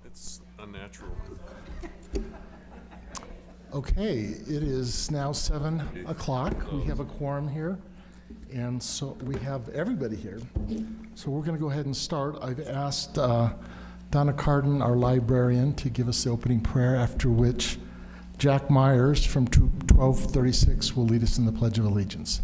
It's unnatural. Okay, it is now 7 o'clock. We have a quorum here, and so we have everybody here. So we're going to go ahead and start. I've asked Donna Carden, our librarian, to give us the opening prayer, after which Jack Myers from 1236 will lead us in the Pledge of Allegiance.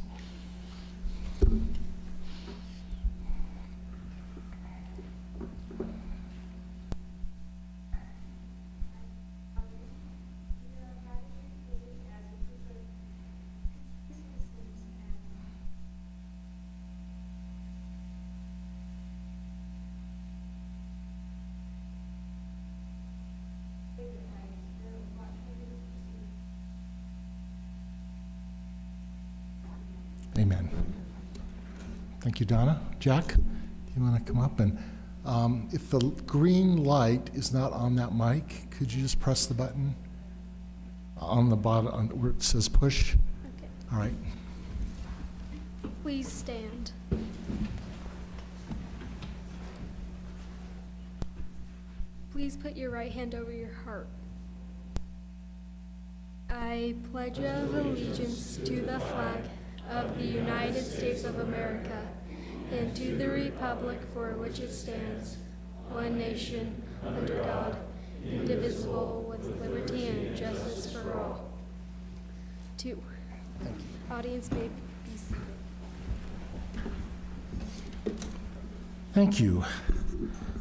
Amen. Thank you, Donna. Jack, do you want to come up? And if the green light is not on that mic, could you just press the button on the bottom where it says push? Okay. All right. Please stand. Please put your right hand over your heart. I pledge allegiance to the flag of the United States of America and to the republic for which it stands, one nation, under God, indivisible, with liberty and justice for all. 2. Audience may be seated. Thank you.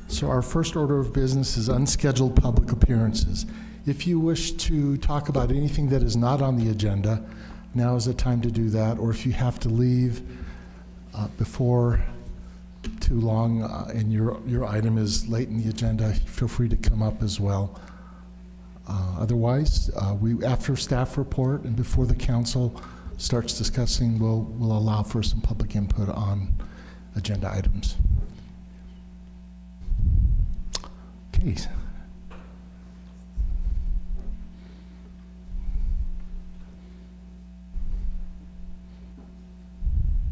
So our first order of business is unscheduled public appearances. If you wish to talk about anything that is not on the agenda, now is the time to do that. Or if you have to leave before too long and your item is late in the agenda, feel free to come up as well. Otherwise, after staff report and before the council starts discussing, we'll allow for some public input on agenda items. Okay.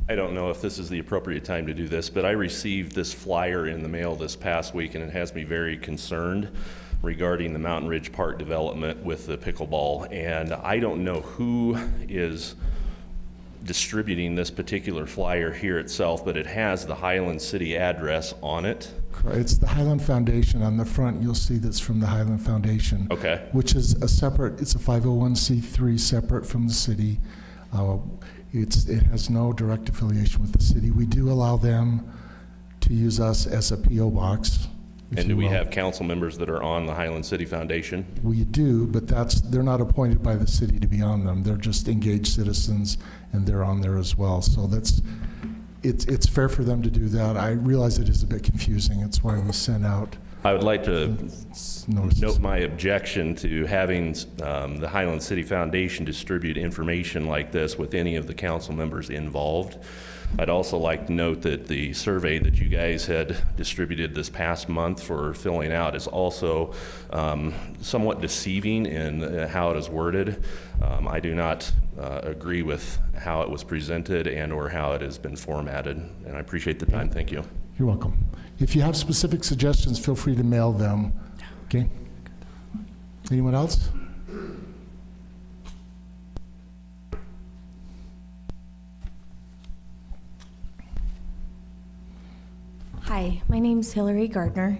I don't know if this is the appropriate time to do this, but I received this flyer in the mail this past week, and it has me very concerned regarding the Mountain Ridge Park development with the pickleball. And I don't know who is distributing this particular flyer here itself, but it has the Highland City address on it. It's the Highland Foundation. On the front, you'll see that's from the Highland Foundation. Okay. Which is it's a 501c3 separate from the city. It has no direct affiliation with the city. We do allow them to use us as a P.O. box. And do we have council members that are on the Highland City Foundation? We do, but they're not appointed by the city to be on them. They're just engaged citizens, and they're on there as well. So it's fair for them to do that. I realize it is a bit confusing. It's why we sent out I would like to notices. note my objection to having the Highland City Foundation distribute information like this with any of the council members involved. I'd also like to note that the survey that you guys had distributed this past month for filling out is also somewhat deceiving in how it is worded. I do not agree with how it was presented and or how it has been formatted, and I appreciate the time. Thank you. You're welcome. If you have specific suggestions, feel free to mail them. Okay? Anyone else? Hi, my name's Hillary Gardner.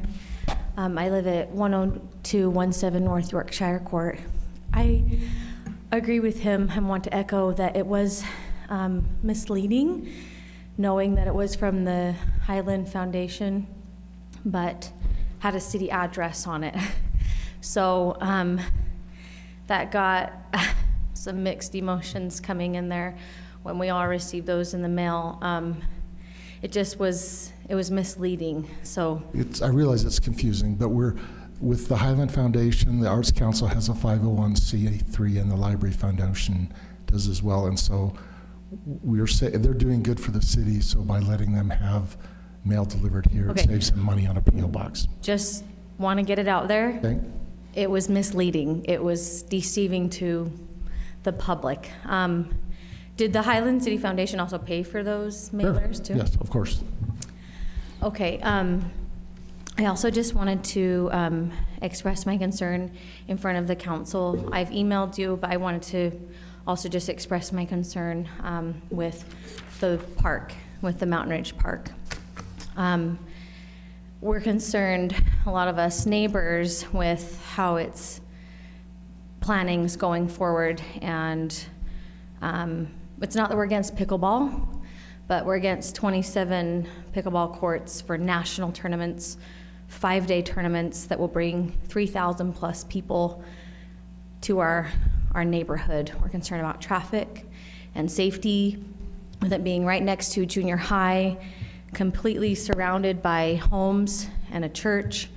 I live at 10217 North Yorkshire Court. I agree with him and want to echo that it was misleading, knowing that it was from the Highland Foundation, but had a city address on it. So that got some mixed emotions coming in there when we all received those in the mail. It was misleading, so. I realize it's confusing, but we're with the Highland Foundation. The Arts Council has a 501c3, and the Library Foundation does as well. And so they're doing good for the city. So by letting them have mail delivered here, Okay. It saves them money on a PO box. Just want to get it out there. Okay. It was misleading. It was deceiving to the public. Did the Highland City Foundation also pay for those mailers too? Yes, of course. Okay. I also just wanted to express my concern in front of the council. I've emailed you, but I wanted to also just express my concern with the park, with the Mountain Ridge Park. We're concerned, a lot of us neighbors, with how its planning's going forward, and it's not that we're against pickleball, but we're against 27 pickleball courts for national tournaments, 5-day tournaments that will bring 3,000 plus people to our neighborhood. We're concerned about traffic and safety, with it being right next to junior high, completely surrounded by homes and a church.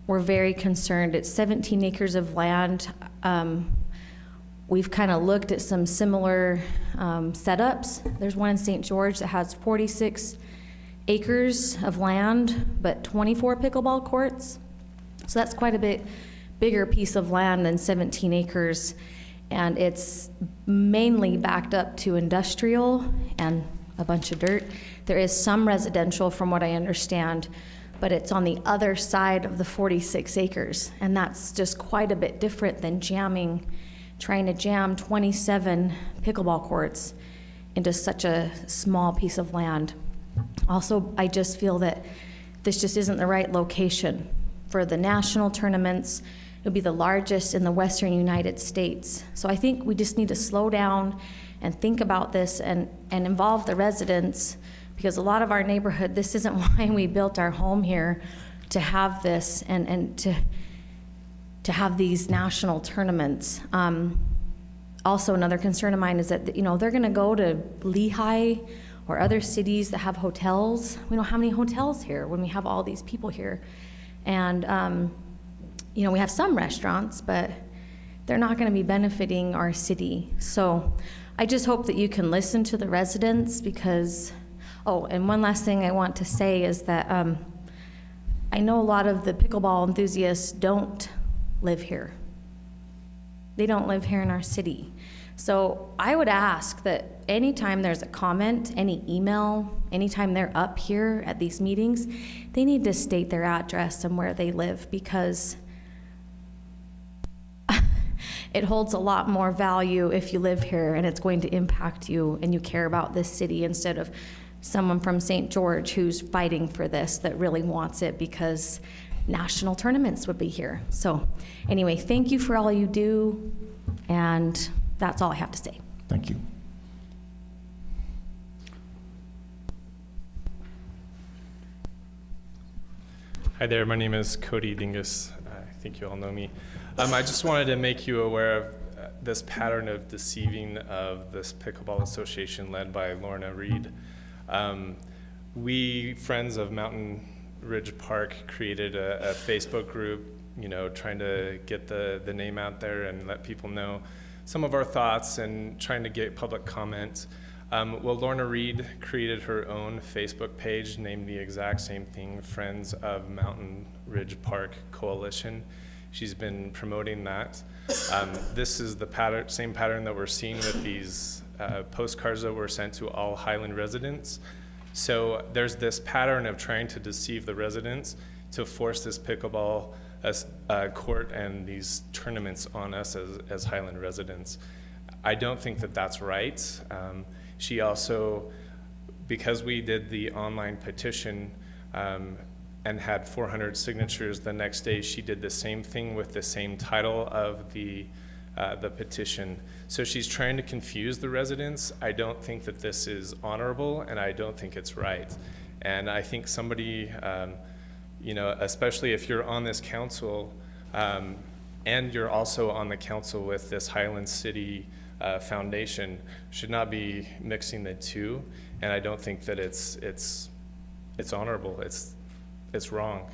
We're very concerned. It's 17 acres of land. We've kind of looked at some similar setups. There's one in St. George that has 46 acres of land, but 24 pickleball courts. So that's quite a bit bigger piece of land than 17 acres. And it's mainly backed up to industrial and a bunch of dirt. There is some residential from what I understand, but it's on the other side of the 46 acres. And that's just quite a bit different than trying to jam 27 pickleball courts into such a small piece of land. Also, I just feel that this just isn't the right location for the national tournaments. It would be the largest in the Western United States. So I think we just need to slow down and think about this and involve the residents, because a lot of our neighborhood, this isn't why we built our home here, to have this and to have these national tournaments. Also, another concern of mine is that, they're gonna go to Lehigh or other cities that have hotels. We don't have any hotels here when we have all these people here. And, we have some restaurants, but they're not gonna be benefiting our city. So I just hope that you can listen to the residents, because, and one last thing I want to say is that I know a lot of the pickleball enthusiasts don't live here. They don't live here in our city. So I would ask that anytime there's a comment, any email, anytime they're up here at these meetings, they need to state their address and where they live, because it holds a lot more value if you live here and it's going to impact you and you care about this city, instead of someone from St. George who's fighting for this, that really wants it because national tournaments would be here. So anyway, thank you for all you do, and that's all I have to say. Thank you. Hi there, my name is Cody Dingus. I think you all know me. I just wanted to make you aware of this pattern of deceiving of this pickleball association led by Lorna Reed. We, Friends of Mountain Ridge Park, created a Facebook group, trying to get the name out there and let people know some of our thoughts and trying to get public comment. Lorna Reed created her own Facebook page named the exact same thing, Friends of Mountain Ridge Park Coalition. She's been promoting that. This is the same pattern that we're seeing with these postcards that were sent to all Highland residents. So there's this pattern of trying to deceive the residents to force this pickleball court and these tournaments on us as Highland residents. I don't think that that's right. She also, because we did the online petition and had 400 signatures, the next day she did the same thing with the same title of the petition. So she's trying to confuse the residents. I don't think that this is honorable, and I don't think it's right. And I think somebody, especially if you're on this council, and you're also on the council with this Highland City Foundation, should not be mixing the two. And I don't think that it's honorable. It's wrong.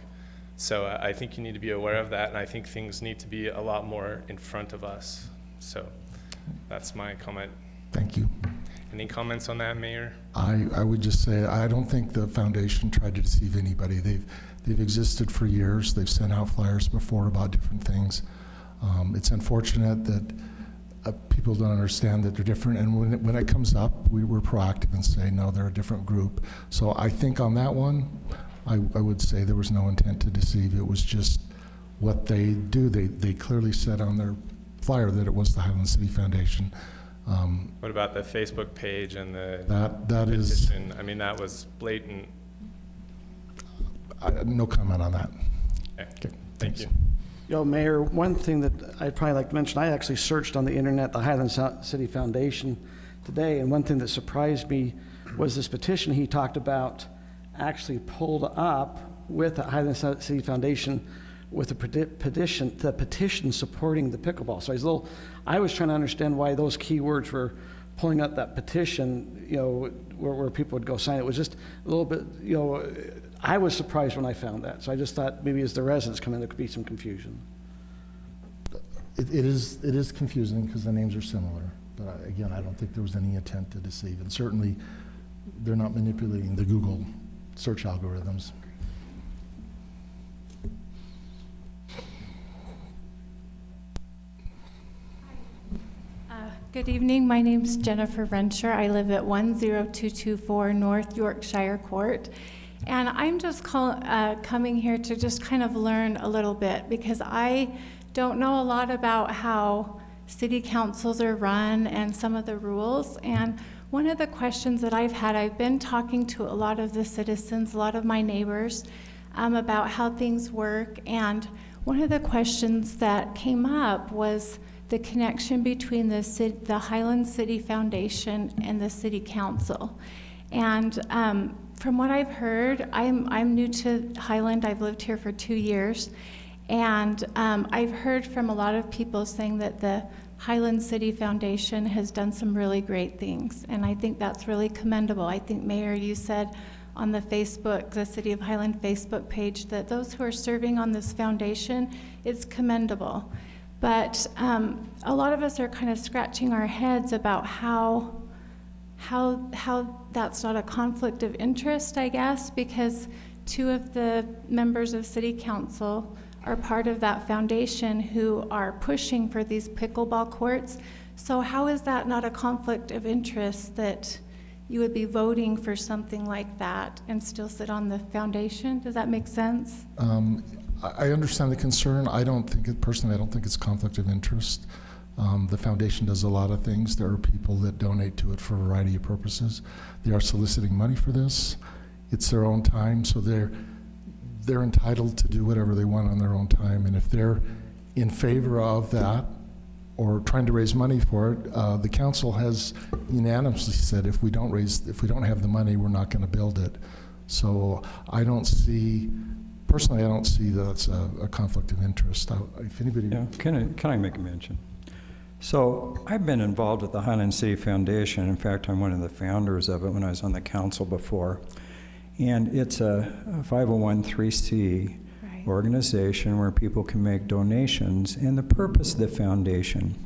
So I think you need to be aware of that, and I think things need to be a lot more in front of us. So that's my comment. Thank you. Any comments on that, Mayor? I would just say I don't think the foundation tried to deceive anybody. They've existed for years. They've sent out flyers before about different things. It's unfortunate that people don't understand that they're different, and when it comes up, we're proactive and say, no, they're a different group. So I think on that one, I would say there was no intent to deceive. It was just what they do. They clearly said on their flyer that it was the Highland City Foundation. What about the Facebook page and the That is, petition? I mean, that was blatant. no comment on that. Okay, thank you. Mayor, one thing that I'd probably like to mention, I actually searched on the internet the Highland City Foundation today, and one thing that surprised me was this petition he talked about actually pulled up with the Highland City Foundation with the petition supporting the pickleball. So I was trying to understand why those keywords were pulling up that petition, where people would go sign it. It was just a little bit, I was surprised when I found that. So I just thought maybe as the residents come in, there could be some confusion. It is confusing because the names are similar. But again, I don't think there was any intent to deceive. And certainly, they're not manipulating the Google search algorithms. Good evening. My name's Jennifer Rensher. I live at 10224 North Yorkshire Court. And I'm just coming here to just kind of learn a little bit, because I don't know a lot about how city councils are run and some of the rules. And one of the questions that I've been talking to a lot of the citizens, a lot of my neighbors, about how things work. And one of the questions that came up was the connection between the Highland City Foundation and the City Council. And from what I've heard, I'm new to Highland. I've lived here for 2 years. And I've heard from a lot of people saying that the Highland City Foundation has done some really great things. And I think that's really commendable. I think, Mayor, you said on the City of Highland Facebook page, that those who are serving on this foundation, it's commendable. But a lot of us are kind of scratching our heads about how that's not a conflict of interest, I guess, because 2 of the members of City Council are part of that foundation who are pushing for these pickleball courts. So how is that not a conflict of interest that you would be voting for something like that and still sit on the foundation? Does that make sense? I understand the concern. Personally, I don't think it's conflict of interest. The foundation does a lot of things. There are people that donate to it for a variety of purposes. They are soliciting money for this. It's their own time, so they're entitled to do whatever they want on their own time. And if they're in favor of that or trying to raise money for it, the council has unanimously said if we don't have the money, we're not going to build it. So personally, I don't see that's a conflict of interest. If anybody, Yeah, can I make a mention? So I've been involved with the Highland City Foundation. In fact, I'm one of the founders of it when I was on the council before. And it's a 501(c)(3) Right. organization where people can make donations. And the purpose of the foundation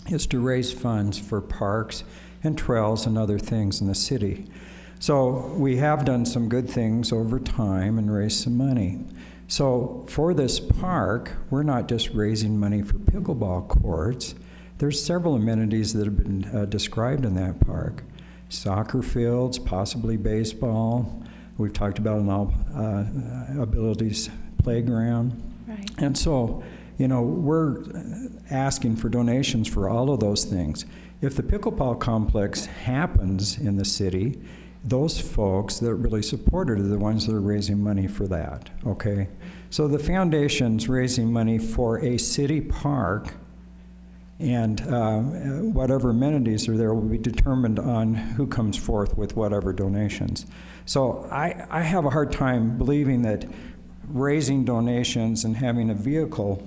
is to raise funds for parks and trails and other things in the city. So we have done some good things over time and raised some money. So for this park, we're not just raising money for pickleball courts. There's several amenities that have been described in that park. Soccer fields, possibly baseball. We've talked about an all abilities playground. Right. And so, we're asking for donations for all of those things. If the pickleball complex happens in the city, those folks that really support it are the ones that are raising money for that, okay? So the foundation's raising money for a city park, and whatever amenities are there will be determined on who comes forth with whatever donations. So I have a hard time believing that raising donations and having a vehicle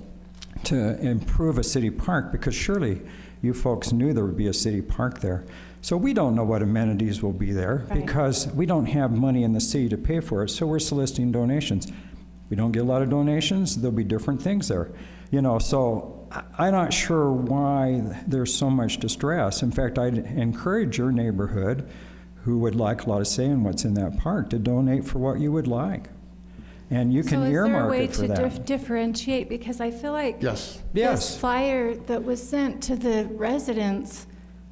to improve a city park, because surely you folks knew there would be a city park there. So we don't know what amenities will be there, Right. because we don't have money in the city to pay for it, so we're soliciting donations. We don't get a lot of donations, there'll be different things there. So I'm not sure why there's so much distress. In fact, I'd encourage your neighborhood, who would like a lot of say in what's in that park, to donate for what you would like. And you can earmark it for So is there a way that. to differentiate? Because I feel like yes. this flyer that was sent to the residents,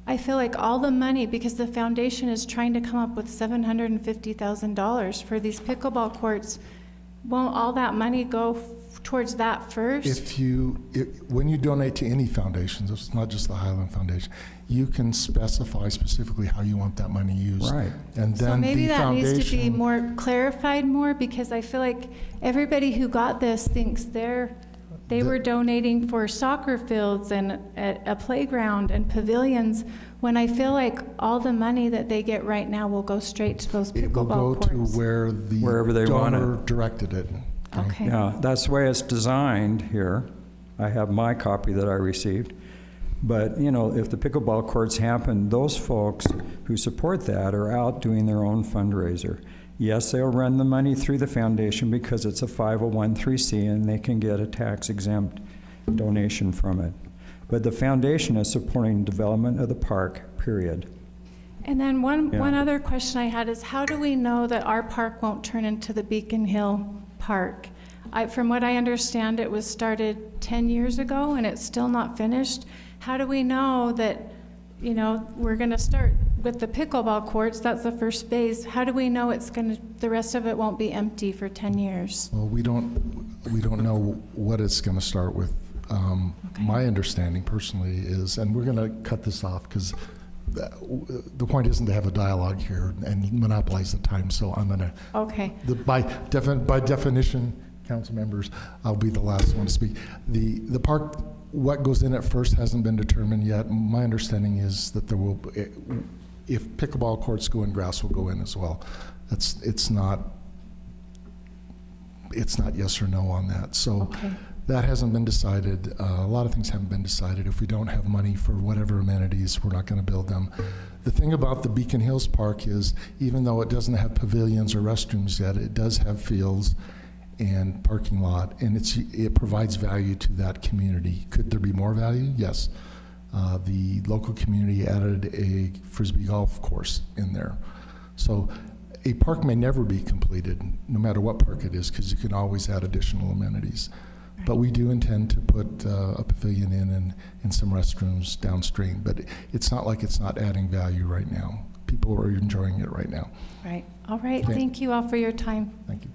I feel like all the money, because the foundation is trying to come up with $750,000 for these pickleball courts, won't all that money go towards that first? When you donate to any foundations, it's not just the Highland Foundation, you can specify specifically how you want that money used. Right. And then So maybe the that needs to be foundation- more clarified more, because I feel like everybody who got this thinks they were donating for soccer fields and a playground and pavilions, when I feel like all the money that they get right now will go straight to those It will go pickleball to courts. wherever they want it. donor directed it. Okay. Yeah, that's the way it's designed here. I have my copy that I received. But, you know, if the pickleball courts happen, those folks who support that are out doing their own fundraiser. Yes, they'll run the money through the foundation because it's a 501(c) and they can get a tax-exempt donation from it. But the foundation is supporting development of the park, period. And then one Yeah. other question I had is, how do we know that our park won't turn into the Beacon Hill Park? From what I understand, it was started 10 years ago and it's still not finished. How do we know that, you know, we're going to start with the pickleball courts, that's the first phase. How do we know the rest of it won't be empty for 10 years? Well, we don't know what it's going to start with. My understanding personally is, and we're going to cut this off because the point isn't to have a dialogue here and monopolize the time, so I'm going to, Okay. by definition, council members, I'll be the last one to speak. The park, what goes in at first hasn't been determined yet. My understanding is that there will, if pickleball courts go in, grass will go in as well. It's not yes or no on that. So Okay. that hasn't been decided. A lot of things haven't been decided. If we don't have money for whatever amenities, we're not going to build them. The thing about the Beacon Hills Park is, even though it doesn't have pavilions or restrooms yet, it does have fields and parking lot, and it provides value to that community. Could there be more value? Yes. The local community added a Frisbee golf course in there. So a park may never be completed, no matter what park it is, because you can always add additional amenities. But we do intend to put a pavilion in and some restrooms downstream. But it's not like it's not adding value right now. People are enjoying it right now. Right. All right. Okay. Thank you all for your time. Thank you.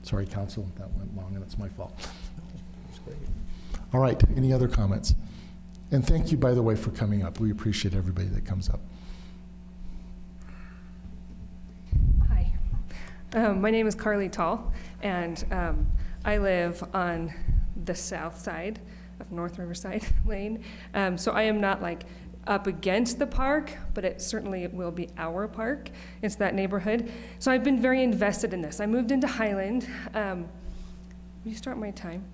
Sorry, council, that went long and it's my fault. All right, any other comments? And thank you, by the way, for coming up. We appreciate everybody that comes up. Hi, my name is Carly Tall, and I live on the south side of North Riverside Lane. So I am not like up against the park, but it certainly will be our park. It's that neighborhood. So I've been very invested in this. I moved into Highland. Will you start my time?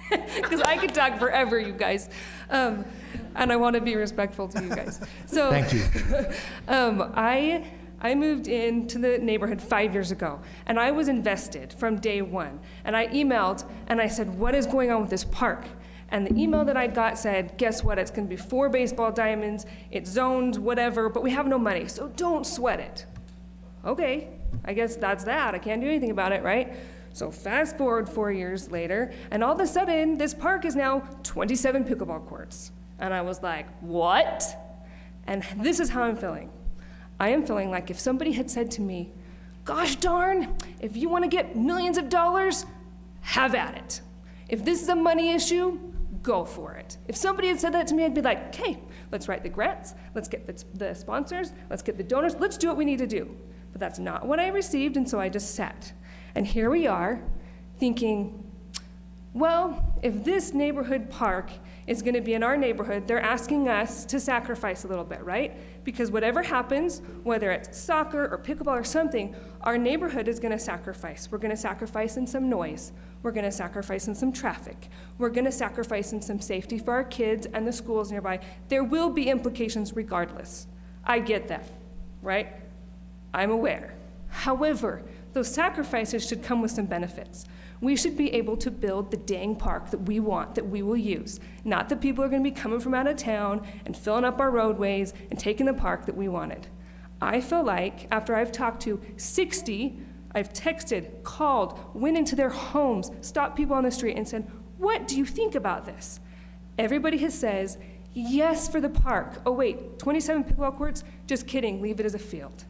Because I could talk forever, you guys. And I want to be respectful to you guys. So Thank you. I moved into the neighborhood 5 years ago, and I was invested from day one. And I emailed, and I said, what is going on with this park? And the email that I got said, guess what, it's gonna be 4 baseball diamonds, it's zoned, whatever, but we have no money, so don't sweat it. Okay, I guess that's that, I can't do anything about it, right? So fast forward 4 years later, and all of a sudden, this park is now 27 pickleball courts. And I was like, what? And this is how I'm feeling. I am feeling like if somebody had said to me, gosh darn, if you want to get millions of dollars, have at it. If this is a money issue, go for it. If somebody had said that to me, I'd be like, okay, let's write the grants, let's get the sponsors, let's get the donors, let's do what we need to do. But that's not what I received, and so I just sat. And here we are, thinking, well, if this neighborhood park is going to be in our neighborhood, they're asking us to sacrifice a little bit, right? Because whatever happens, whether it's soccer or pickleball or something, our neighborhood is going to sacrifice. We're going to sacrifice in some noise. We're going to sacrifice in some traffic. We're going to sacrifice in some safety for our kids and the schools nearby. There will be implications regardless. I get that, right? I'm aware. However, those sacrifices should come with some benefits. We should be able to build the dang park that we want, that we will use. Not that people are going to be coming from out of town and filling up our roadways and taking the park that we wanted. I feel like after I've talked to 60, I've texted, called, went into their homes, stopped people on the street and said, what do you think about this? Everybody has says, Yes for the park. Oh wait, 27 pickleball courts? Just kidding, leave it as a field.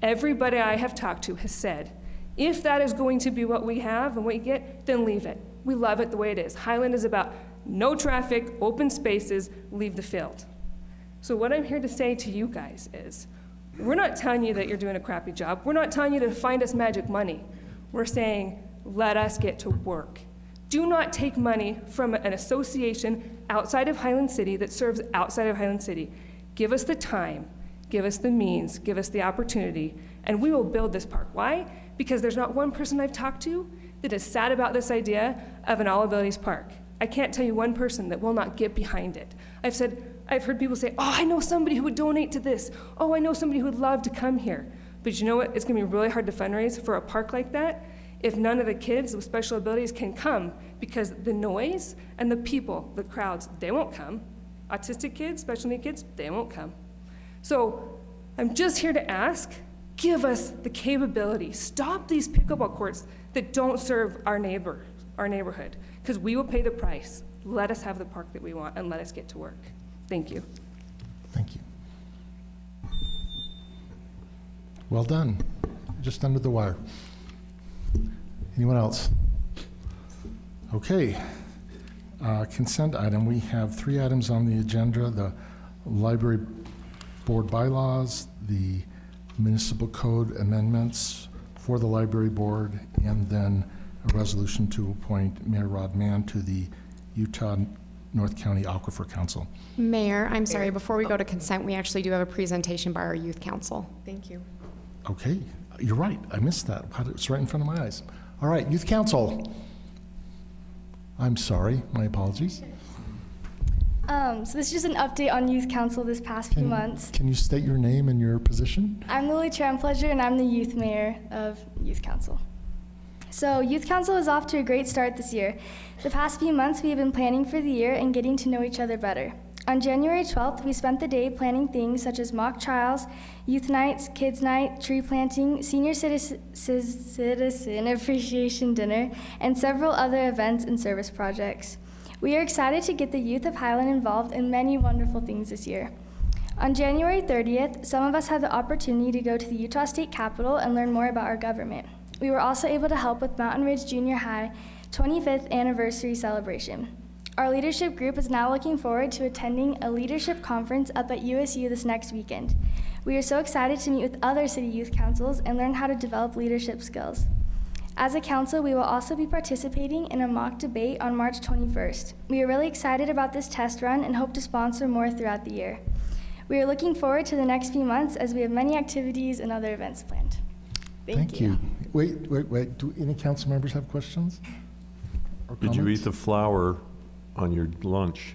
Everybody I have talked to has said, if that is going to be what we have and what you get, then leave it. We love it the way it is. Highland is about no traffic, open spaces, leave the field. So what I'm here to say to you guys is, we're not telling you that you're doing a crappy job. We're not telling you to find us magic money. We're saying, let us get to work. Do not take money from an association outside of Highland City that serves outside of Highland City. Give us the time, give us the means, give us the opportunity, and we will build this park. Why? Because there's not one person I've talked to that is sad about this idea of an all-abilities park. I can't tell you one person that will not get behind it. I've heard people say, oh, I know somebody who would donate to this. Oh, I know somebody who would love to come here. But you know what? It's gonna be really hard to fundraise for a park like that if none of the kids with special abilities can come, because the noise and the people, the crowds, they won't come. Autistic kids, special need kids, they won't come. So I'm just here to ask, give us the capability. Stop these pickleball courts that don't serve our neighborhood, because we will pay the price. Let us have the park that we want and let us get to work. Thank you. Thank you. Well done. Just under the wire. Anyone else? Okay. Consent item. We have 3 items on the agenda: the library board bylaws, the municipal code amendments for the library board, and then a resolution to appoint Mayor Rod Mann to the Utah North County Aquifer Council. Mayor, I'm sorry, before we go to consent, we actually do have a presentation by our youth council. Thank you. Okay, you're right. I missed that. It's right in front of my eyes. All right, Youth Council. I'm sorry, my apologies. So this is just an update on Youth Council this past few months. Can you state your name and your position? I'm Lily Trampledger, and I'm the youth mayor of Youth Council. So Youth Council is off to a great start this year. The past few months, we have been planning for the year and getting to know each other better. On January 12th, we spent the day planning things such as mock trials, youth nights, kids night, tree planting, senior citizen appreciation dinner, and several other events and service projects. We are excited to get the youth of Highland involved in many wonderful things this year. On January 30th, some of us had the opportunity to go to the Utah State Capitol and learn more about our government. We were also able to help with Mountain Ridge Junior High 25th anniversary celebration. Our leadership group is now looking forward to attending a leadership conference up at USU this next weekend. We are so excited to meet with other city youth councils and learn how to develop leadership skills. As a council, we will also be participating in a mock debate on March 21st. We are really excited about this test run and hope to sponsor more throughout the year. We are looking forward to the next few months as we have many activities and other events planned. Thank you. Wait. Do any council members have questions or Did you comments? eat the flower on your lunch,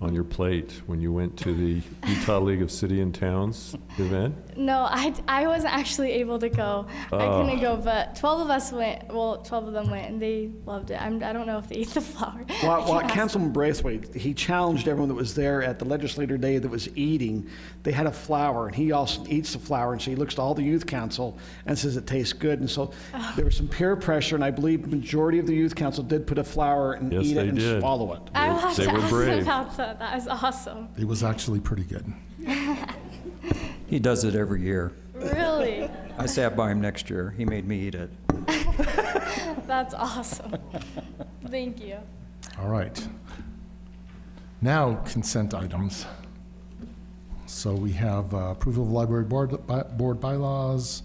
on your plate, when you went to the Utah League of City and Towns event? No, I wasn't actually able to go. I couldn't go, but 12 of us went. Well, 12 of them went, and they loved it. I don't know if they ate the flower. Well, Councilman Braithwaite, he challenged everyone that was there at the legislator day that was eating. They had a flower, and he also eats the flower, and so he looks to all the youth council and says it tastes good. And so there was some peer pressure, and I believe the majority of the youth council did put a flower and Yes, eat they it and did. swallow it. I will have They to were ask brave. about that. That was awesome. It was actually pretty good. He does it every year. Really? I sat by him next year. He made me eat it. That's awesome. Thank you. All right. Now, consent items. So we have approval of library board bylaws,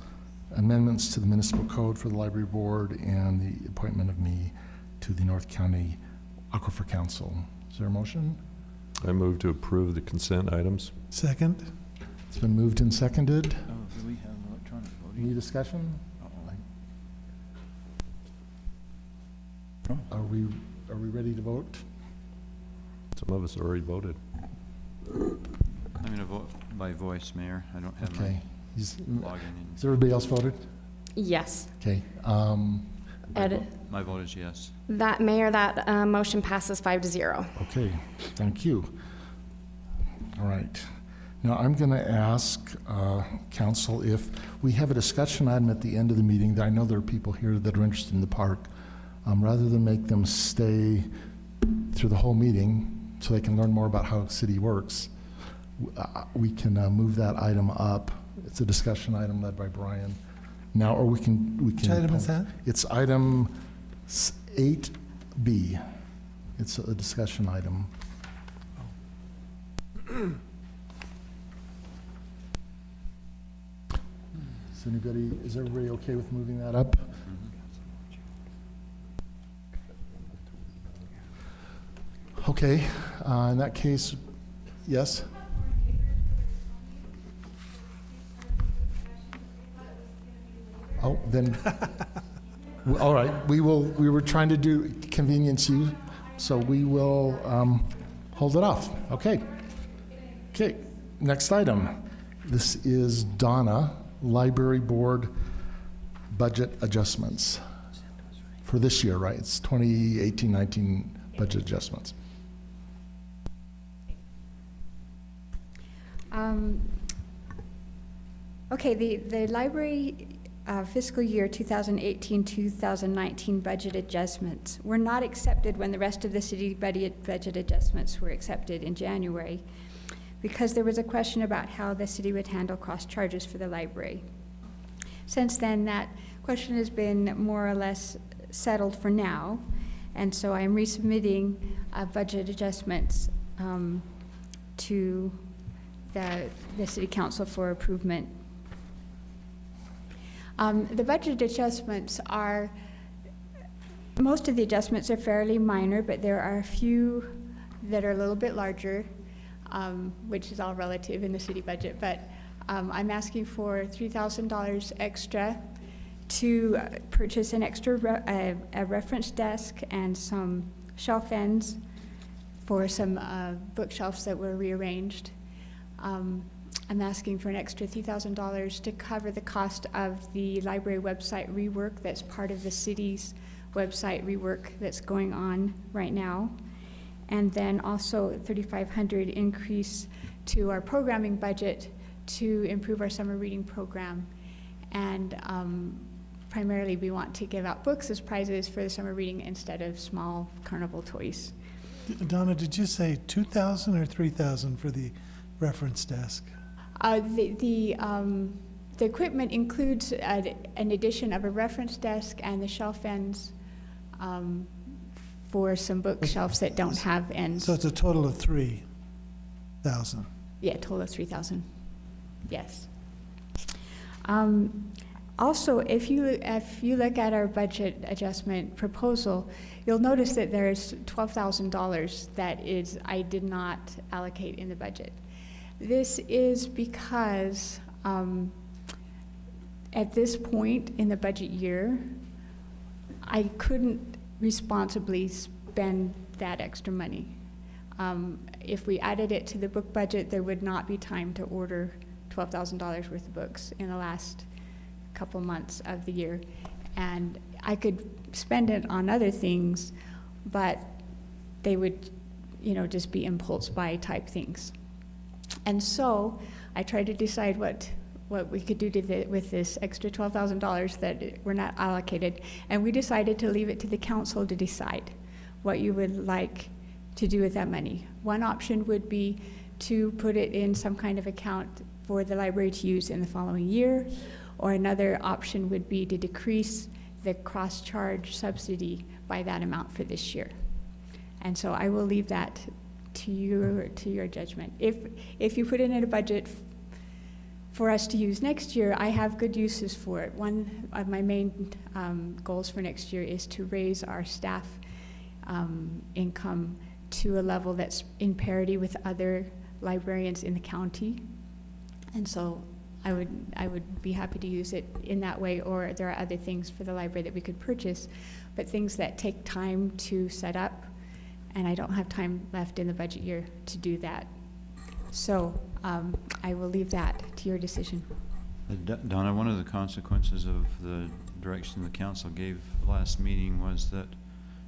amendments to the municipal code for the library board, and the appointment of me to the North County Aquifer Council. Is there a motion? I move to approve the consent items. Second. It's been moved and seconded. Oh, do we have electronic voting? Any discussion? Oh. Are we ready to vote? Some of us already voted. I'm going to vote by voice, Mayor. I don't have Okay. my login in. Has everybody else voted? Yes. Okay. My vote is yes. That, Mayor, that motion passes 5-0. Okay, thank you. All right. Now, I'm going to ask council if we have a discussion item at the end of the meeting. That I know there are people here that are interested in the park. Rather than make them stay through the whole meeting, so they can learn more about how the city works, we can move that item up. It's a discussion item led by Brian now, or we can. Which item is that? It's item 8B. It's a discussion item. Is everybody okay with moving that up? Okay, in that case, yes? Oh, then, all right, we were trying to convenience you, so we will hold it off. Okay. Okay, next item. This is Donna, Library Board budget adjustments for this year, right? It's 2018-19 budget adjustments. Okay, the library fiscal year 2018-2019 budget adjustments were not accepted when the rest of the city budget adjustments were accepted in January, because there was a question about how the city would handle cross charges for the library. Since then, that question has been more or less settled for now, and so I'm resubmitting budget adjustments to the city council for approval. The budget adjustments are, most of the adjustments are fairly minor, but there are a few that are a little bit larger, which is all relative in the city budget. But I'm asking for $3,000 extra to purchase an extra a reference desk and some shelf ends for some bookshelves that were rearranged. I'm asking for an extra $3,000 to cover the cost of the library website rework. That's part of the city's website rework that's going on right now. And then also $3,500 increase to our programming budget to improve our summer reading program. And primarily we want to give out books as prizes for the summer reading instead of small carnival toys. Donna, did you say 2,000 or 3,000 for the reference desk? The equipment includes an addition of a reference desk and the shelf ends for some bookshelves that don't have ends. So it's a total of 3,000? Yeah, total of 3,000, yes. Also, if you look at our budget adjustment proposal, you'll notice that there's $12,000 that I did not allocate in the budget. This is because at this point in the budget year, I couldn't responsibly spend that extra money. If we added it to the book budget, there would not be time to order $12,000 worth of books in the last couple months of the year. And I could spend it on other things, but they would, just be impulse buy type things. And so I tried to decide what we could do with this extra $12,000 that were not allocated, and we decided to leave it to the council to decide what you would like to do with that money. One option would be to put it in some kind of account for the library to use in the following year, or another option would be to decrease the cross-charge subsidy by that amount for this year. And so I will leave that to your judgment. If you put it in a budget for us to use next year, I have good uses for it. One of my main goals for next year is to raise our staff income to a level that's in parity with other librarians in the county. And so I would be happy to use it in that way, or there are other things for the library that we could purchase, but things that take time to set up, and I don't have time left in the budget year to do that. So I will leave that to your decision. Donna, one of the consequences of the direction the council gave last meeting was that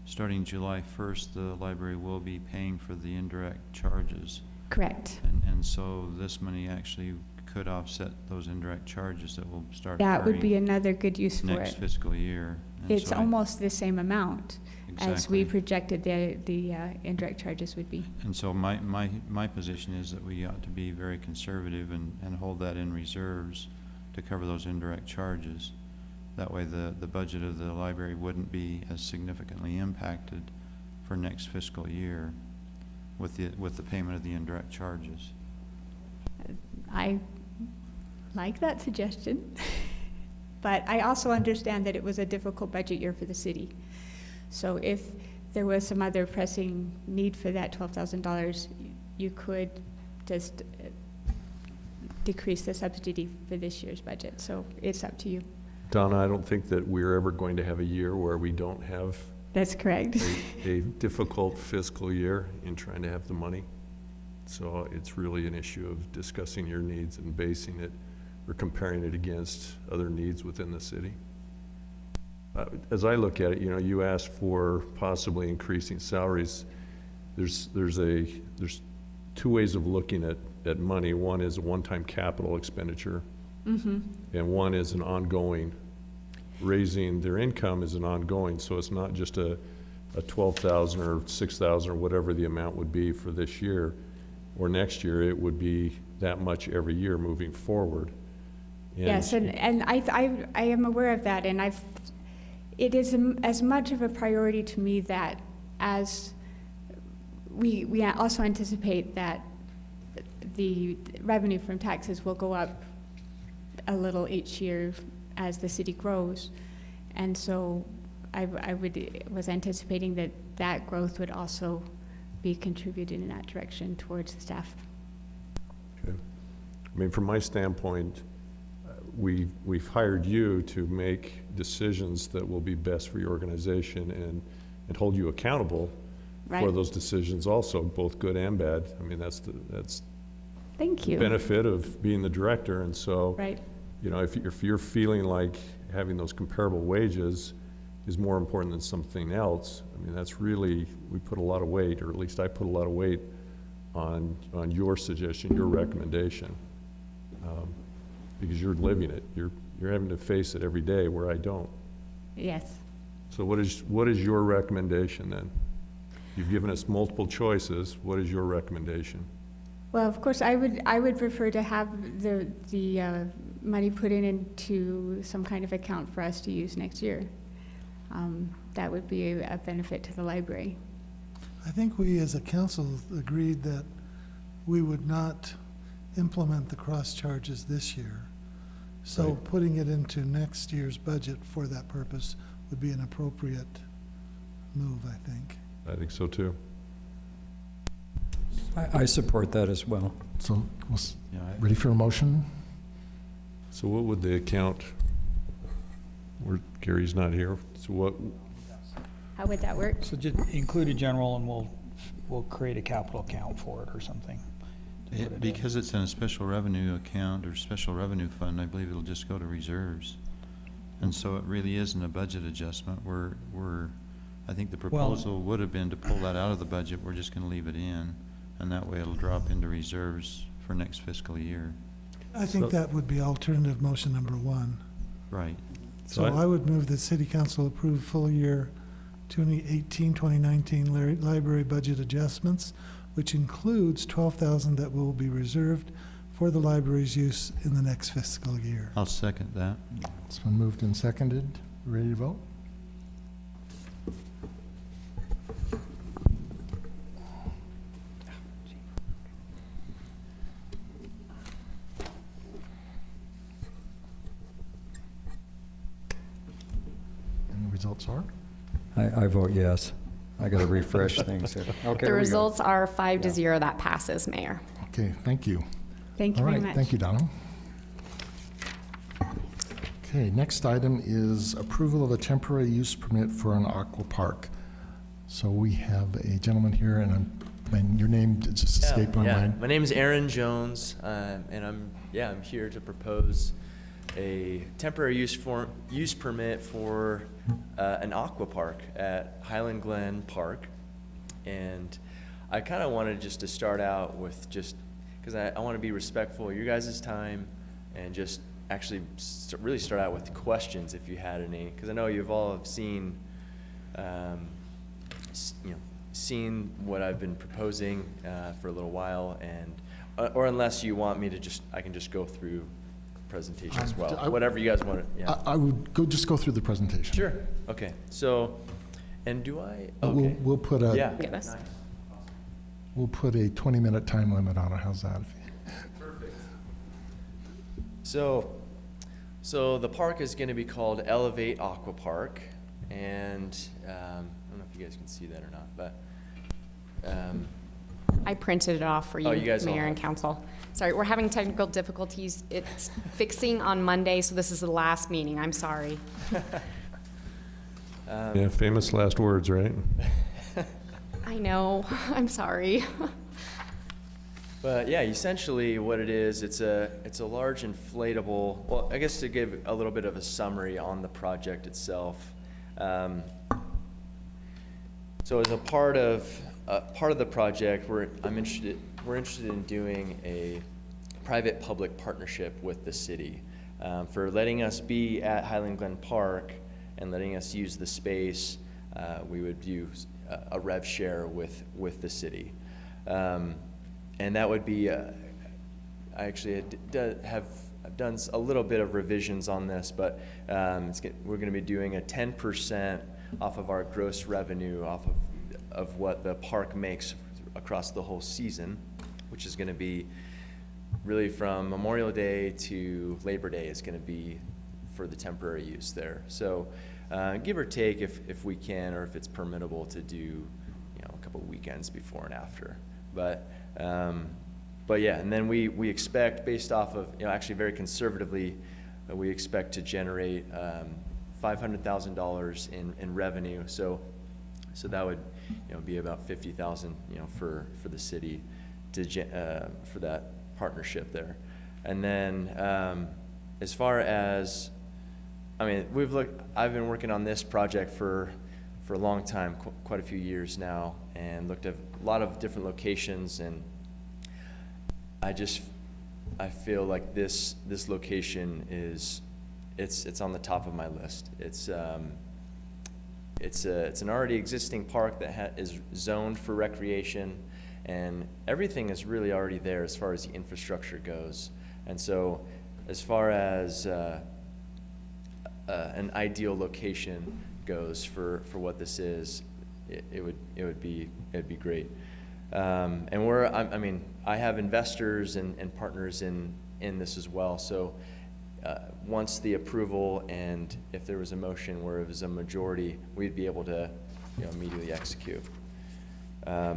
starting July 1st, the library will be paying for the indirect charges. Correct. And so this money actually could offset those indirect charges that will start. That would be another good use for it. Next fiscal year. And It's so almost the same amount. as we Exactly. projected the indirect charges would be. And so my position is that we ought to be very conservative and hold that in reserves to cover those indirect charges. That way the budget of the library wouldn't be as significantly impacted for next fiscal year with the payment of the indirect charges. I like that suggestion, but I also understand that it was a difficult budget year for the city. So if there was some other pressing need for that $12,000, you could just decrease the subsidy for this year's budget. So it's up to you. Donna, I don't think that we're ever going to have a year where we don't have That's correct. a difficult fiscal year in trying to have the money. So it's really an issue of discussing your needs and basing it or comparing it against other needs within the city. As I look at it, you know, you asked for possibly increasing salaries. There's two ways of looking at money. One is a one-time capital expenditure, and one is an ongoing. Raising their income is an ongoing, so it's not just a 12,000 or 6,000 or whatever the amount would be for this year or next year. It would be that much every year moving forward. Yes, and I am aware of that, and it is as much of a priority to me that as we also anticipate that the revenue from taxes will go up a little each year as the city grows, and so I was anticipating that growth would also be contributed in that direction towards the staff. Okay. I mean, from my standpoint, we've hired you to make decisions that will be best for your organization and hold you accountable for those decisions also, both good and bad. I mean, that's Thank you. the benefit of being the director. And so, Right. you know, if you're feeling like having those comparable wages is more important than something else, I mean, that's really, we put a lot of weight, or at least I put a lot of weight on your suggestion, your recommendation. Because you're living it. You're having to face it every day where I don't. Yes. So what is your recommendation then? You've given us multiple choices. What is your recommendation? Well, of course, I would prefer to have the money put into some kind of account for us to use next year. That would be a benefit to the library. I think we as a council agreed that we would not implement the cross charges this year. So Right. putting it into next year's budget for that purpose would be an appropriate move, I think. I think so too. I support that as well. So, Yeah, ready for a motion? So what would the account, where Gary's not here, so what, How would that work? So just include a general and we'll create a capital account for it or something. because it's in a special revenue account or special revenue fund, I believe it'll just go to reserves. And so it really isn't a budget adjustment. I think the proposal would have been to pull that out of the budget. We're just gonna leave it in, and that way it'll drop into reserves for next fiscal year. I think that would be alternative motion number one. Right. So I would move that City Council approve full year 2018-2019 library budget adjustments, which includes $12,000 that will be reserved for the library's use in the next fiscal year. I'll second that. It's been moved and seconded. Ready to vote? And the results are? I vote yes. I got to refresh things here. Okay, The results are 5-0. That passes, Mayor. Okay, thank you. Thank you All very right, much. thank you, Donna. Okay, next item is approval of a temporary use permit for an aqua park. So we have a gentleman here, and your name just escaped my mind. My name is Aaron Jones, and I'm here to propose a temporary use permit for an aqua park at Highland Glen Park. And I kind of wanted just to start out with because I want to be respectful of your guys' time and just actually really start out with questions if you had any, because I know you've all have seen seen what I've been proposing for a little while, and or unless you want me to I can just go through presentation as well. Whatever you guys want to. Yeah. I would just go through the presentation. Sure. Okay. So, and do I? Okay. We'll put a Yeah. Nice. We'll put a 20-minute time limit on it. How's that? Perfect. So the park is going to be called Elevate Aqua Park, and I don't know if you guys can see that or not, but I printed it off for you, Oh, you guys all Mayor and have- Council. Sorry, we're having technical difficulties. It's fixing on Monday, so this is the last meeting. I'm sorry. Yeah, famous last words, right? I know. I'm sorry. But yeah, essentially what it is, it's a large inflatable. Well, I guess to give a little bit of a summary on the project itself. So as a part of the project, we're interested in doing a private-public partnership with the city for letting us be at Highland Glen Park and letting us use the space. We would use a rev share with the city. And that would be, I actually have done a little bit of revisions on this, but we're going to be doing a 10% off of our gross revenue off of what the park makes across the whole season, which is going to be really from Memorial Day to Labor Day is going to be for the temporary use there. So give or take if we can, or if it's permittable to do, a couple weekends before and after. But yeah, and then we expect, based off of, actually very conservatively, we expect to generate $500,000 in revenue. So that would, be about $50,000, for the city for that partnership there. And then as far as, I've been working on this project for a long time, quite a few years now, and looked at a lot of different locations, and I feel like this location it's on the top of my list. It's an already existing park that is zoned for recreation, and everything is really already there as far as the infrastructure goes. And so as far as an ideal location goes for what this is, it'd be great. And I have investors and partners in this as well. So once the approval, and if there was a motion where it was a majority, we'd be able to immediately execute. There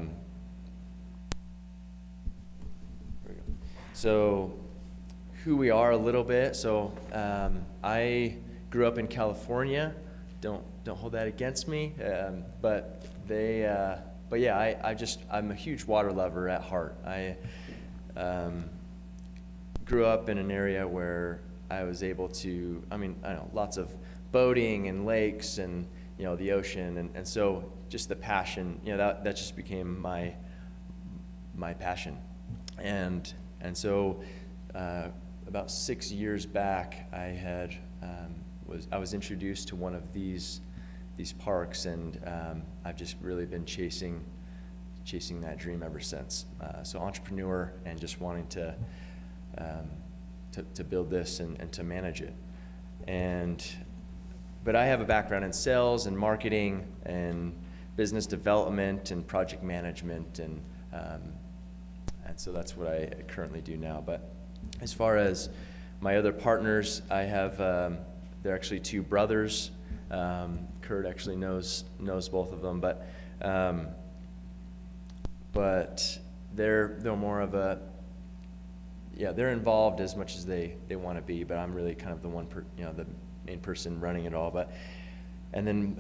we go. So who we are a little bit. So I grew up in California. Don't hold that against me. But yeah, I'm a huge water lover at heart. I grew up in an area where I was able to, I know, lots of boating and lakes and, the ocean. And so just the passion, that just became my passion. And so about 6 years back, I was introduced to one of these parks, and I've just really been chasing that dream ever since. So entrepreneur, and just wanting to build this and to manage it. But I have a background in sales and marketing and business development and project management, and so that's what I currently do now. But as far as my other partners, I have they're actually two brothers. Kurt actually knows both of them, but they're more of a, they're involved as much as they want to be, but I'm really kind of the the main person running it all. And then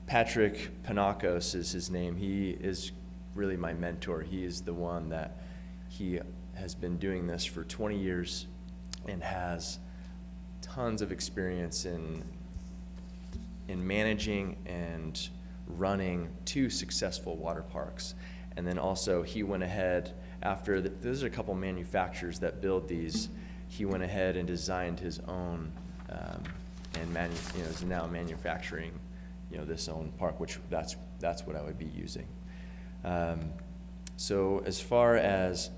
Patrick Panakos is his name. He is really my mentor. He is the one that he has been doing this for 20 years and has tons of experience in managing and running 2 successful water parks. And then also he went ahead after there's a couple manufacturers that build these. He went ahead and designed his own, and is now manufacturing, this own park, which that's what I would be using. So as far as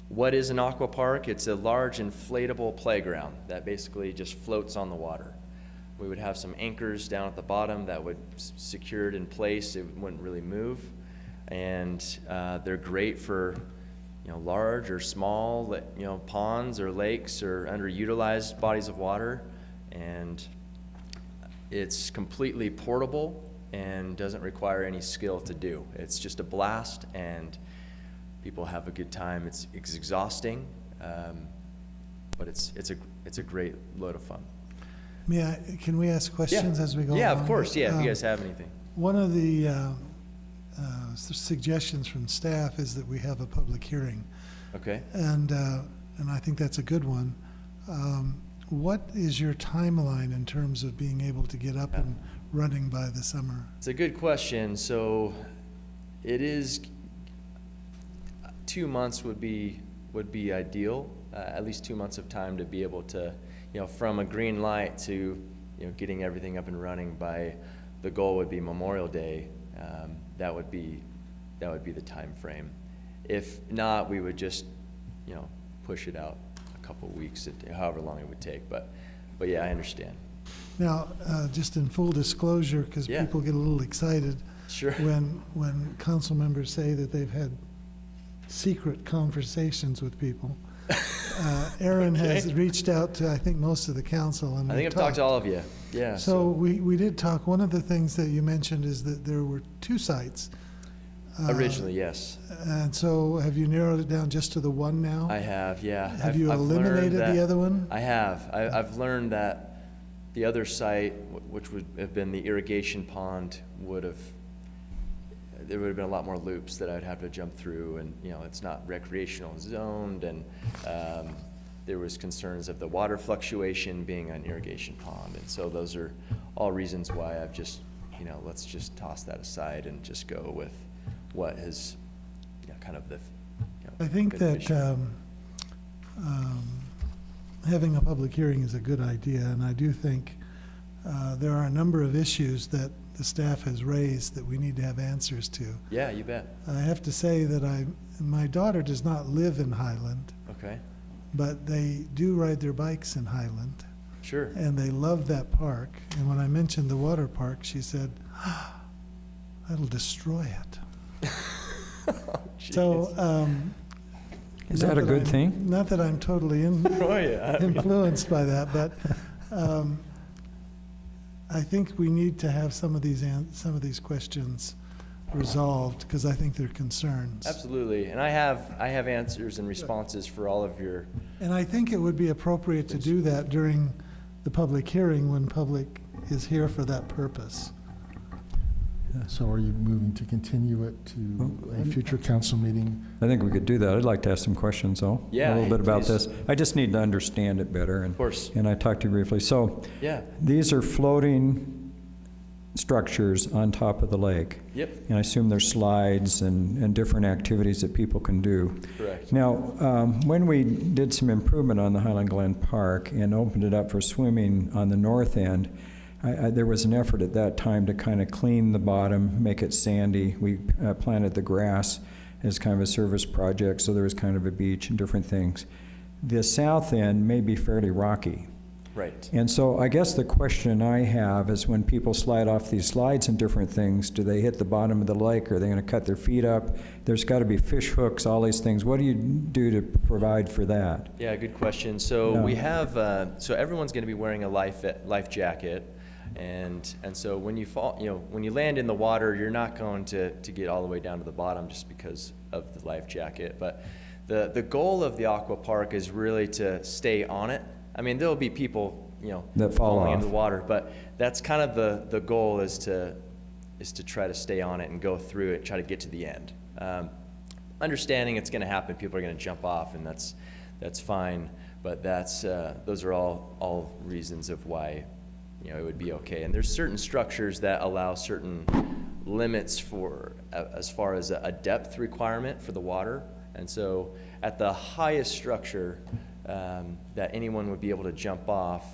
what is an aqua park, it's a large inflatable playground that basically just floats on the water. We would have some anchors down at the bottom that would secure it in place. It wouldn't really move. And they're great for large or small ponds or lakes or underutilized bodies of water. And it's completely portable and doesn't require any skill to do. It's just a blast, and people have a good time. It's exhausting, but it's a great load of fun. Can we ask questions as we go Yeah, along? of course. Yeah, if you guys have anything. One of the suggestions from staff is that we have a public hearing. Okay. And I think that's a good one. What is your timeline in terms of being able to get up and running by the summer? It's a good question. So it is 2 months would be ideal, at least 2 months of time to be able to, from a green light to, getting everything up and running by, the goal would be Memorial Day. That would be the time frame. If not, we would just, push it out a couple of weeks, however long it would take. But yeah, I understand. Now, just in full disclosure, because Yeah. people get a little excited Sure. when council members say that they've had secret conversations with people. Aaron has reached out to, I think, most of the council. And I think I've talked to all of you. Yeah. So we did talk. One of the things that you mentioned is that there were 2 sites. Originally, yes. And so have you narrowed it down just to the one now? I have, yeah. Have you eliminated the other one? I have. I've learned that the other site, which would have been the irrigation pond, there would have been a lot more loops that I'd have to jump through, and it's not recreational zoned, and there was concerns of the water fluctuation being an irrigation pond, and so those are all reasons why I've just, let's just toss that aside and just go with what is kind of the. I think that having a public hearing is a good idea, and I do think there are a number of issues that the staff has raised that we need to have answers to. Yeah, you bet. I have to say that my daughter does not live in Highland, Okay. but they do ride their bikes in Highland. Sure. And they love that park. And when I mentioned the water park, she said, that'll destroy it. So, Is that a good thing? Not that I'm totally influenced by that, but I think we need to have some of these questions resolved, because I think they're concerns. Absolutely, and I have answers and responses for all of your. And I think it would be appropriate to do that during the public hearing when public is here for that purpose. So are you moving to continue it to a future council meeting? I think we could do that. I'd like to ask some questions, though. Yeah, A little bit about please. this. I just need to understand it better. Of course. And I talked to you briefly. So Yeah. these are floating structures on top of the lake. Yep. And I assume there's slides and different activities that people can do. Correct. Now, when we did some improvement on the Highland Glen Park and opened it up for swimming on the north end, there was an effort at that time to kind of clean the bottom, make it sandy. We planted the grass as kind of a service project, so there was kind of a beach and different things. The south end may be fairly rocky. Right. And so I guess the question I have is, when people slide off these slides and different things, do they hit the bottom of the lake? Are they going to cut their feet up? There's got to be fish hooks, all these things. What do you do to provide for that? Yeah, good question. So we have, so everyone's going to be wearing a life jacket. And so when you fall, when you land in the water, you're not going to get all the way down to the bottom just because of the life jacket. But the goal of the aqua park is really to stay on it. I mean, there'll be people, that fall falling off into the water, but that's kind of the goal is to try to stay on it and go through it, try to get to the end. Understanding it's going to happen, people are going to jump off, and that's fine. But those are all reasons of why it would be okay. And there's certain structures that allow certain limits for as far as a depth requirement for the water. And so at the highest structure that anyone would be able to jump off,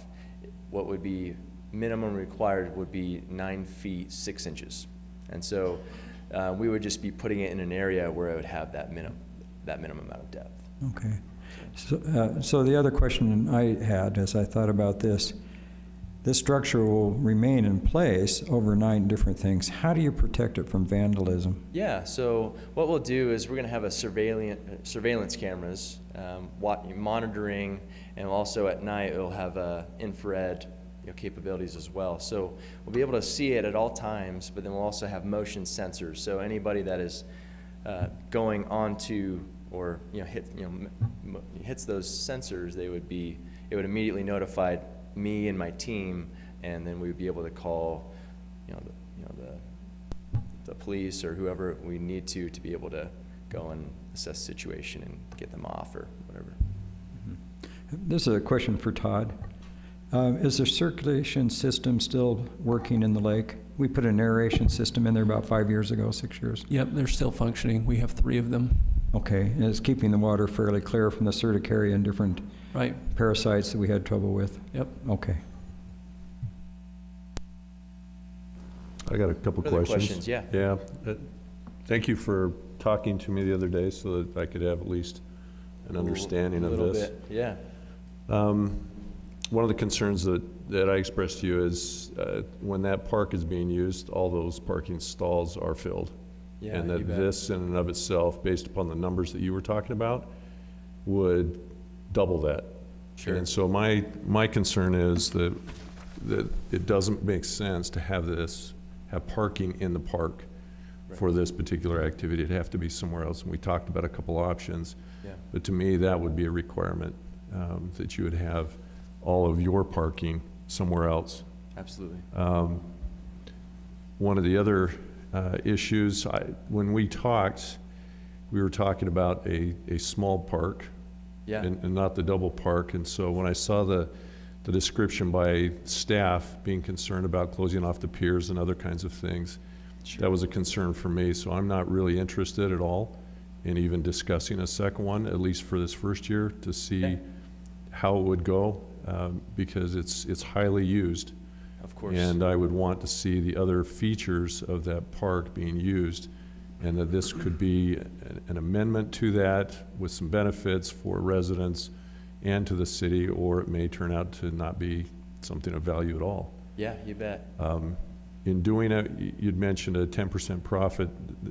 what would be minimum required would be 9 feet 6 inches. And so we would just be putting it in an area where it would have that minimum amount of depth. Okay. So the other question I had as I thought about this structure will remain in place overnight and different things. How do you protect it from vandalism? Yeah, so what we'll do is we're going to have a surveillance cameras monitoring, and also at night it'll have infrared capabilities as well. So we'll be able to see it at all times, but then we'll also have motion sensors. So anybody that is going onto or hits those sensors, it would immediately notify me and my team, and then we would be able to call the police or whoever we need to be able to go and assess the situation and get them off or whatever. This is a question for Todd. Is the circulation system still working in the lake? We put an aeration system in there about 5 years ago, 6 years. Yep, they're still functioning. We have 3 of them. Okay, and it's keeping the water fairly clear from the urticaria and different parasites that we had trouble with? Yep. Okay. I got a couple Further questions. Yeah. Yeah. Thank you for talking to me the other day so that I could have at least an understanding of this. A little bit, yeah. One of the concerns that I expressed to you is when that park is being used, all those parking stalls are filled. Yeah, and that you bet. this in and of itself, based upon the numbers that you were talking about, would double that. Sure. And so my concern is that it doesn't make sense to have parking in the park for this particular activity. It'd have to be somewhere else. And we talked about a couple options. Yeah. But to me, that would be a requirement, that you would have all of your parking somewhere else. Absolutely. One of the other issues, when we talked, we were talking about a small park. Yeah. And not the double park. And so when I saw the description by staff being concerned about closing off the piers and other kinds of things, that was a concern for me. So I'm not really interested at all in even discussing a second one, at least for this first year, to see how it would go, because it's highly used. Of course. And I would want to see the other features of that park being used, and that this could be an amendment to that with some benefits for residents and to the city, or it may turn out to not be something of value at all. Yeah, you bet. In doing it, you'd mentioned a 10% profit,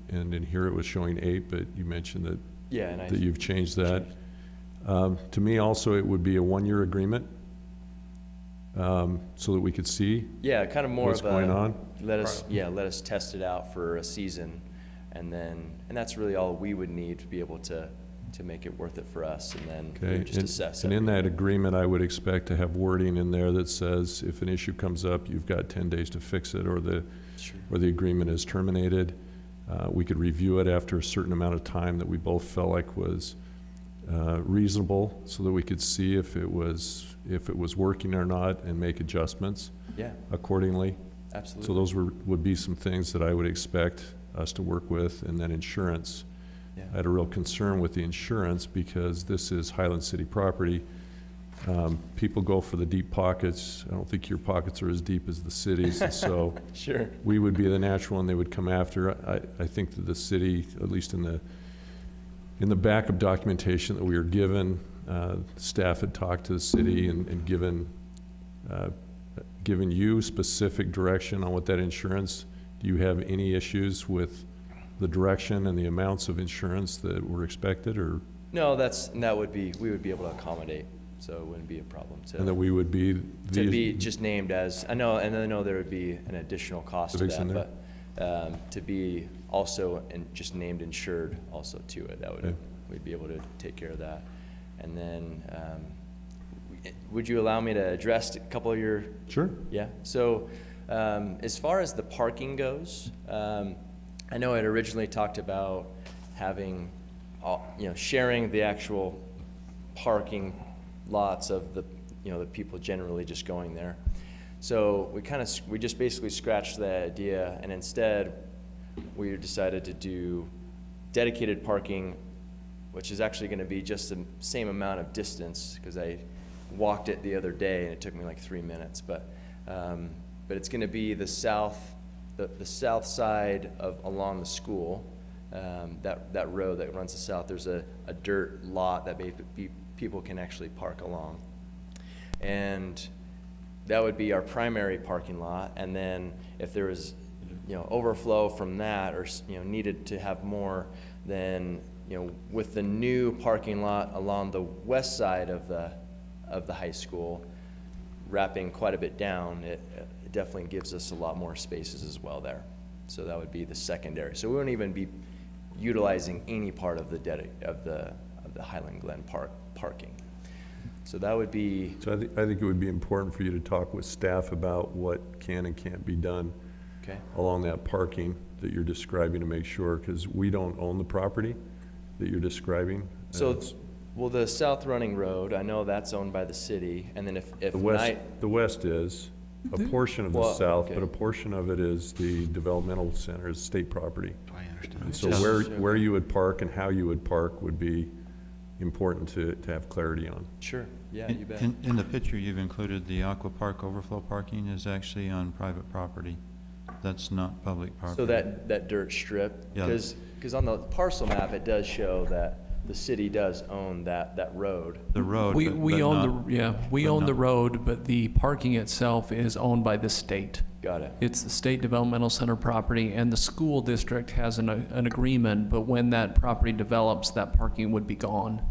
and in here it was showing 8, but you mentioned that that you've changed that. To me also, it would be a 1-year agreement, so that we could see kind of more what's going on. Let us test it out for a season, and that's really all we would need to be able to make it worth it for us, and then we would just assess and it. in that agreement, I would expect to have wording in there that says if an issue comes up, you've got 10 days to fix it, or the agreement is terminated. We could review it after a certain amount of time that we both felt like was reasonable, so that we could see if it was working or not, and make adjustments accordingly. Absolutely. So those would be some things that I would expect us to work with. And then insurance. I had a real concern with the insurance because this is Highland City property. People go for the deep pockets. I don't think your pockets are as deep as the city's, and so we would be the natural one they would come after. I think that the city, at least in the backup documentation that we were given, staff had talked to the city and given you specific direction on what that insurance. Do you have any issues with the direction and the amounts of insurance that were expected, or? No, we would be able to accommodate, so it wouldn't be a problem And that we would be to be just named as, I know there would be an additional cost to that, but to be also just named insured also to it, we'd be able to take care of that. And then, would you allow me to address a couple of your? Sure. Yeah. So, as far as the parking goes, I know it originally talked about having, sharing the actual parking lots of the people generally just going there. So we just basically scratched that idea, and instead we decided to do dedicated parking, which is actually going to be just the same amount of distance, because I walked it the other day and it took me like 3 minutes, but But it's going to be the south side of along the school, that road that runs to south. There's a dirt lot that people can actually park along, and that would be our primary parking lot. And then if there was, overflow from that, or needed to have more, then with the new parking lot along the west side of the high school, wrapping quite a bit down, it definitely gives us a lot more spaces as well there. So that would be the secondary. So we wouldn't even be utilizing any part of the Highland Glen parking. So that would be. So I think it would be important for you to talk with staff about what can and can't be done along that parking that you're describing, to make sure, because we don't own the property that you're describing. So, well, the south running road, I know that's owned by the city, and then if the west is a portion of the Well, south, okay. but a portion of it is the developmental center, is state property. I understand. And so Just- where you would park and how you would park would be important to have clarity on. Sure, yeah, you bet. In the picture you've included, the Aqua Park overflow parking is actually on private property. That's not public property. So that dirt strip, Yeah. because on the parcel map, it does show that the city does own that road. The road, We but own not- we but own the not- road, but the parking itself is owned by the state. Got it. It's the State Developmental Center property, and the school district has an agreement, but when that property develops, that parking would be gone.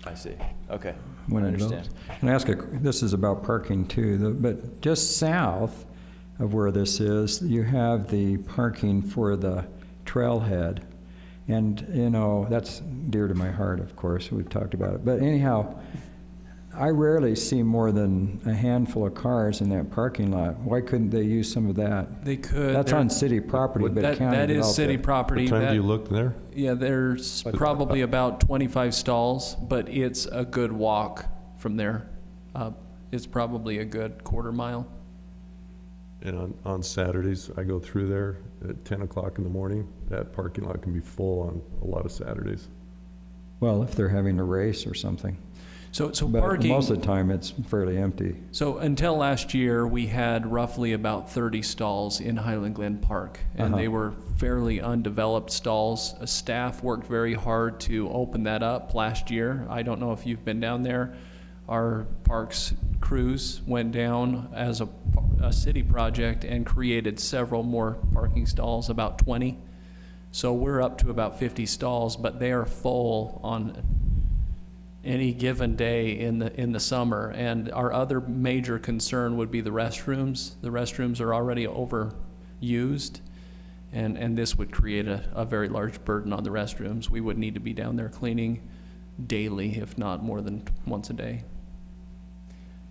I see. Okay, When I it understand. develops. Can I ask this is about parking too, but just south of where this is, you have the parking for the trailhead. And, that's dear to my heart, of course, we've talked about it. But anyhow, I rarely see more than a handful of cars in that parking lot. Why couldn't they use some of that? They could. That's There- on city property, but That county is developed city it. property. What time That- do you look there? Yeah, there's probably about 25 stalls, but it's a good walk from there. It's probably a good quarter mile. And on Saturdays, I go through there at 10 o'clock in the morning. That parking lot can be full on a lot of Saturdays. Well, if they're having a race or something. So But parking. most of the time, it's fairly empty. So until last year, we had roughly about 30 stalls in Highland Glen Park, and they were fairly undeveloped stalls. Staff worked very hard to open that up last year. I don't know if you've been down there. Our parks crews went down as a city project and created several more parking stalls, about 20. So we're up to about 50 stalls, but they are full on any given day in the summer. And our other major concern would be the restrooms. The restrooms are already overused, and this would create a very large burden on the restrooms. We would need to be down there cleaning daily, if not more than once a day.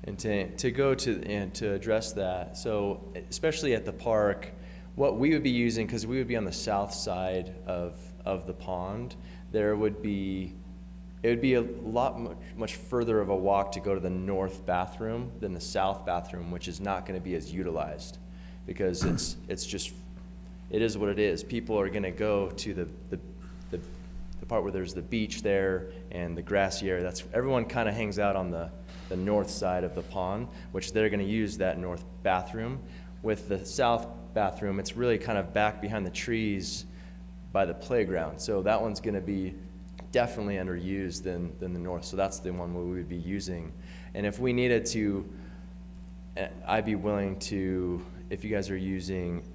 And to go to and to address that, so especially at the park, what we would be using, because we would be on the south side of the pond, it would be a lot much further of a walk to go to the north bathroom than the south bathroom, which is not going to be as utilized, because it is what it is. People are going to go to the part where there's the beach there and the grassy area. Everyone kind of hangs out on the north side of the pond, which they're going to use that north bathroom. With the south bathroom, it's really kind of back behind the trees by the playground. So that one's going to be definitely underused than the north. So that's the one we would be using. And if we needed to, I'd be willing to, if you guys are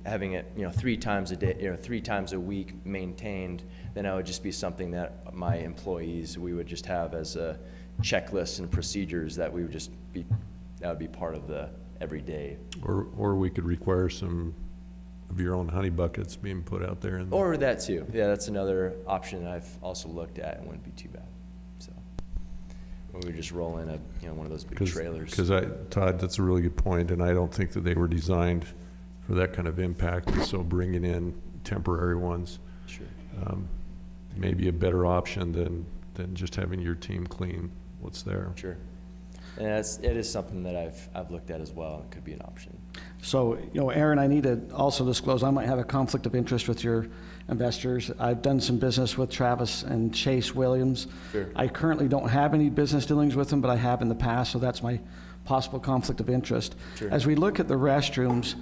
having it, 3 times a day, 3 times a week maintained, then that would just be something that my employees, we would just have as a checklist and procedures that would be part of the everyday. Or we could require some of your own honey buckets being put out there. Or that too. Yeah, that's another option that I've also looked at and wouldn't be too bad. So we would just roll in one of those big trailers. Because Todd, that's a really good point, and I don't think that they were designed for that kind of impact. So bringing in temporary ones, sure, may be a better option than just having your team clean what's there. Sure. And it is something that I've looked at as well, and could be an option. So, Aaron, I need to also disclose, I might have a conflict of interest with your investors. I've done some business with Travis and Chase Williams. Sure. I currently don't have any business dealings with them, but I have in the past, so that's my possible conflict of interest. Sure. As we look at the restrooms,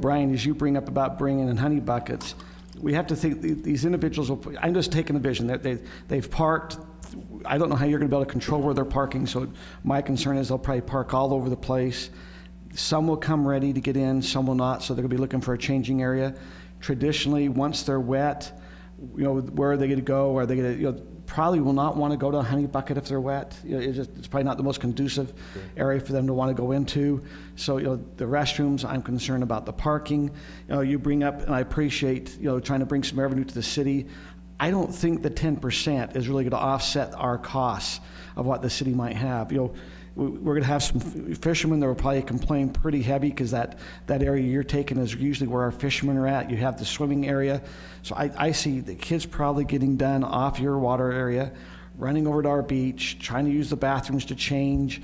Brian, as you bring up about bringing in honey buckets, we have to think these individuals will, I'm just taking a vision, that they've parked. I don't know how you're going to be able to control where they're parking, so my concern is they'll probably park all over the place. Some will come ready to get in, some will not, so they're going to be looking for a changing area. Traditionally, once they're wet, where are they going to go? Are they going to, probably will not want to go to a honey bucket if they're wet. It's probably not the most conducive area for them to want to go into. So, the restrooms, I'm concerned about the parking. You bring up, and I appreciate, trying to bring some revenue to the city. I don't think the 10% is really going to offset our costs of what the city might have. We're going to have some fishermen that will probably complain pretty heavy because that area you're taking is usually where our fishermen are at. You have the swimming area. So I see the kids probably getting done off your water area, running over to our beach, trying to use the bathrooms to change.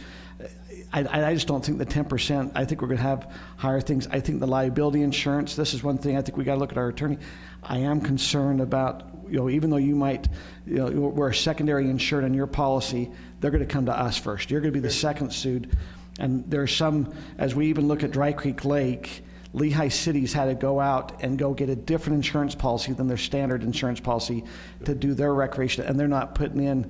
I just don't think the 10%, I think we're going to have higher things. I think the liability insurance, this is one thing I think we got to look at our attorney. I am concerned about, even though you might, we're secondary insured on your policy, they're going to come to us first. You're going to be the second sued. And there's some, as we even look at Dry Creek Lake, Lehigh City's had to go out and go get a different insurance policy than their standard insurance policy to do their recreation, and they're not putting in,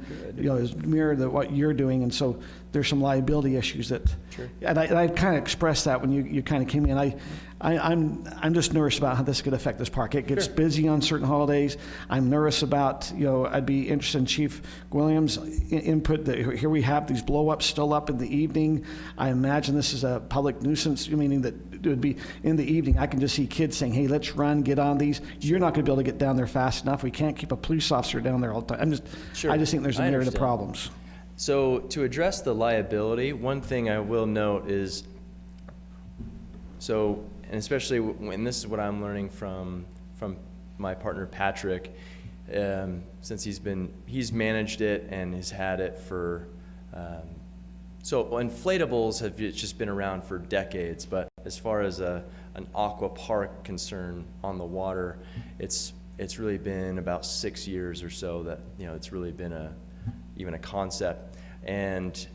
as mirror what you're doing, and so there's some liability issues that. Sure. And I kind of expressed that when you kind of came in. I'm just nervous about how this could affect this park. It gets busy on certain holidays. I'm nervous about, I'd be interested in Chief Williams' input. Here we have these blow-ups still up in the evening. I imagine this is a public nuisance, meaning that it would be in the evening. I can just see kids saying, hey, let's run, get on these. You're not going to be able to get down there fast enough. We can't keep a police officer down there all the time. I just think there's a myriad of problems. So to address the liability, one thing I will note is, and especially when this is what I'm learning from my partner Patrick, since he's managed it and has had it for, so inflatables have just been around for decades, but as far as an aqua park concern on the water, it's really been about 6 years or so that it's really been even a concept. And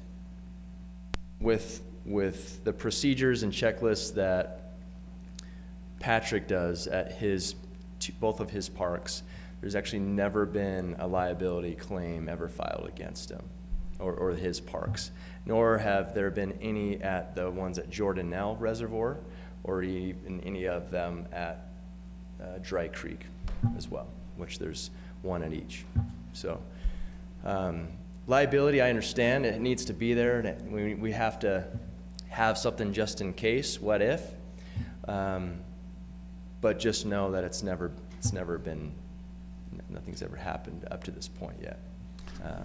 with the procedures and checklists that Patrick does at both of his parks, there's actually never been a liability claim ever filed against him or his parks, nor have there been any at the ones at Jordanelle Reservoir or even any of them at Dry Creek as well, which there's one at each. So liability, I understand, it needs to be there, and we have to have something just in case, what if, but just know that it's never been, nothing's ever happened up to this point yet.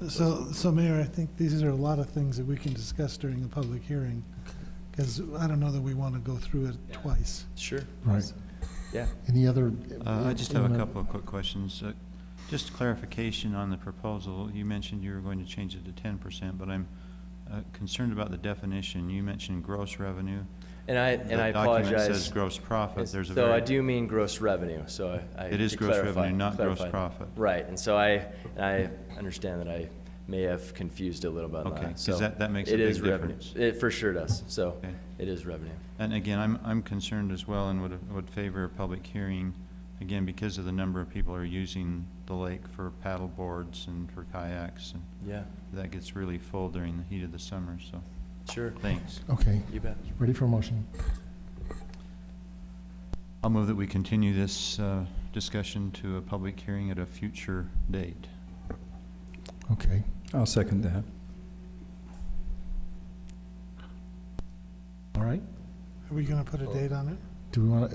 So Mayor, I think these are a lot of things that we can discuss during a public hearing, because I don't know that we want to go through it twice. Sure. Right. Yeah. Any other? I just have a couple of quick questions. Just clarification on the proposal. You mentioned you were going to change it to 10%, but I'm concerned about the definition. You mentioned gross revenue. And I apologize. The document says gross profit. So I do mean gross revenue. So it is gross revenue, not gross profit. Right. And so I understand that I may have confused a little bit on that. So that makes a big difference. It for sure does. So it is revenue. And again, I'm concerned as well, and would favor a public hearing, again, because of the number of people who are using the lake for paddle boards and for kayaks, and that gets really full during the heat of the summer. So sure. Thanks. Okay. You bet. Ready for a motion? I'll move that we continue this discussion to a public hearing at a future date. Okay. I'll second that. All right. Are we going to put a date on it? Do we want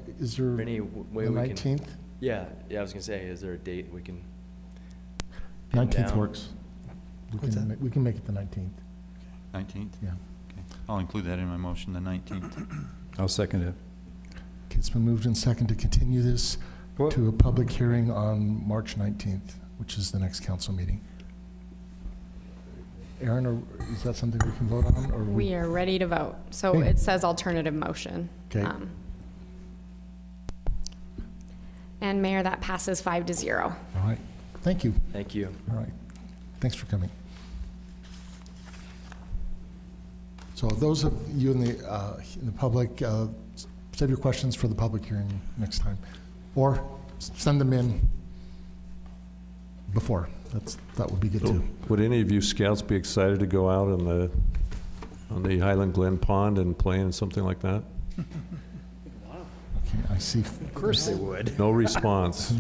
to, is there Any way the we 19th? can? Yeah, I was going to say, is there a date we can? 19th works. We can make it the 19th. 19th? Yeah. Okay. I'll include that in my motion, the 19th. I'll second it. Okay, it's been moved and second to continue this to a public hearing on March 19th, which is the next council meeting. Aaron, or is that something we can vote on? Or We are ready to vote. So Okay. it says alternative motion. Okay. And Mayor, that passes 5-0. All right. Thank you. Thank you. All right. Thanks for coming. So those of you in the public, save your questions for the public hearing next time, or send them in before. That would be good too. Would any of you scouts be excited to go out on the Highland Glen Pond and play in something like that? Okay, I see. Of course they would. No response.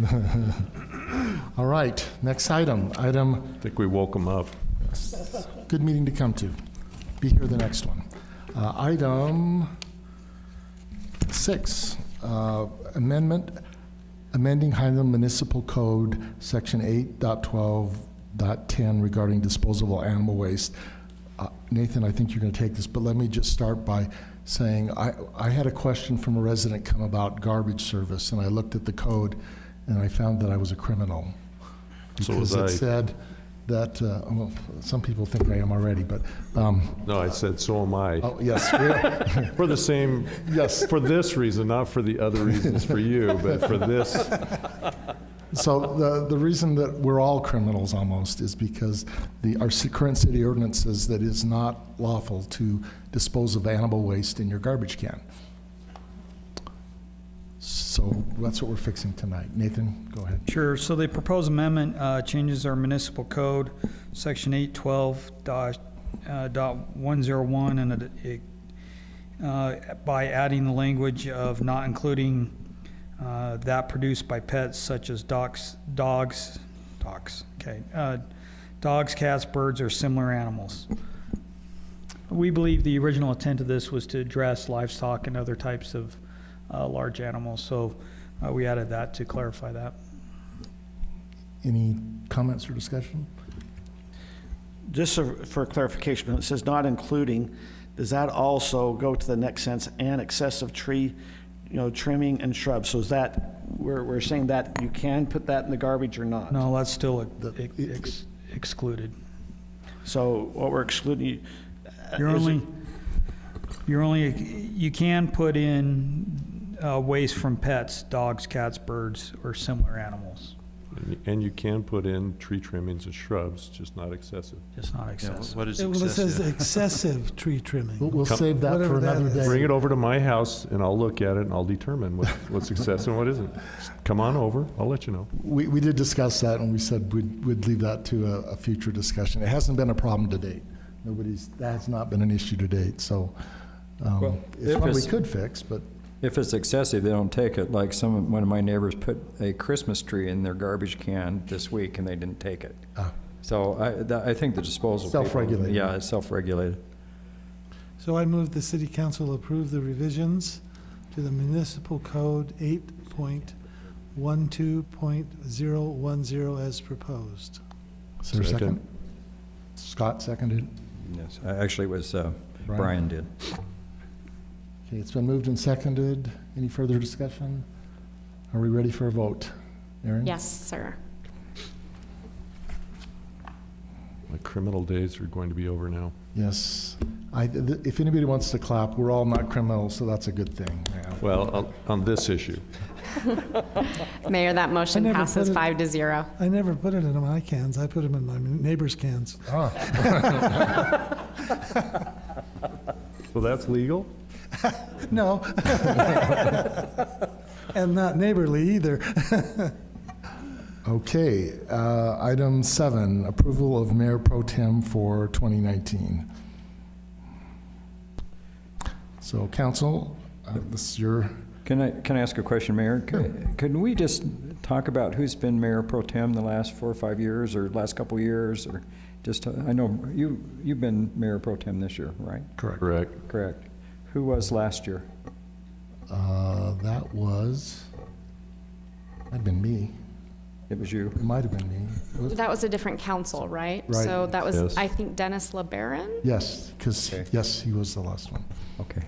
All right, next item. I think we woke them up. Good meeting to come to. Be here the next one. Item 6, amending Highland Municipal Code, Section 8.12.10 regarding disposable animal waste. Nathan, I think you're going to take this, but let me just start by saying I had a question from a resident come about garbage service, and I looked at the code, and I found that I was a criminal. So was Because I. it said that, well, some people think I am already, but. No, I said, so am I. Oh, yes. For the same, Yes. for this reason, not for the other reasons for you, but for this. So the reason that we're all criminals almost is because our current city ordinance says that it is not lawful to dispose of animal waste in your garbage can. So that's what we're fixing tonight. Nathan, go ahead. Sure. So the proposed amendment changes our municipal code, section 812.101, and by adding the language of not including that produced by pets such as dogs, cats, birds, or similar animals. We believe the original intent of this was to address livestock and other types of large animals, so we added that to clarify that. Any comments or discussion? Just for clarification, when it says not including, does that also go to the next sentence, and excessive tree, trimming and shrubs? So is that, we're saying that you can put that in the garbage or not? No, that's still excluded. So what we're excluding, you can put in waste from pets, dogs, cats, birds, or similar animals. And you can put in tree trimmings and shrubs, just not excessive. Just not excessive. What is Well, it says excessive? excessive tree trimming. We'll save that for Whatever that another is. day. Bring it over to my house and I'll look at it and I'll determine what's excessive and what isn't. Just come on over, I'll let you know. We did discuss that, and we said we'd leave that to a future discussion. It hasn't been a problem to date. That has not been an issue to date, so it's one we could fix, but. If it's excessive, they don't take it. Like one of my neighbors put a Christmas tree in their garbage can this week, and they didn't take it. So I think the disposal. Self-regulated. Yeah, it's self-regulated. So I move the city council approve the revisions to the municipal code 8.12.010 as proposed. Is there a second? Scott seconded. Yes, actually it was Brian did. Okay, it's been moved and seconded. Any further discussion? Are we ready for a vote? Aaron? Yes, sir. My criminal days are going to be over now. Yes. If anybody wants to clap, we're all not criminals, so that's a good thing. Yeah. Well, on this issue. Mayor, that motion never passes put it- 5-0. I never put it in my cans. I put them in my neighbor's cans. So that's legal? No. And not neighborly either. Okay, item 7, approval of Mayor Pro Tem for 2019. So council, this is your. Can I ask a question, Mayor? Could we just talk about who's been Mayor Pro Tem the last 4 or 5 years, or last couple years, or just, I know you've been Mayor Pro Tem this year, right? Correct. Correct. Who was last year? That was, might have been me. It was you. It might have been me. That was a different council, right? Right. So that was, Yes. I think, Dennis LeBaron? Yes, because, Okay. yes, he was the last one. Okay.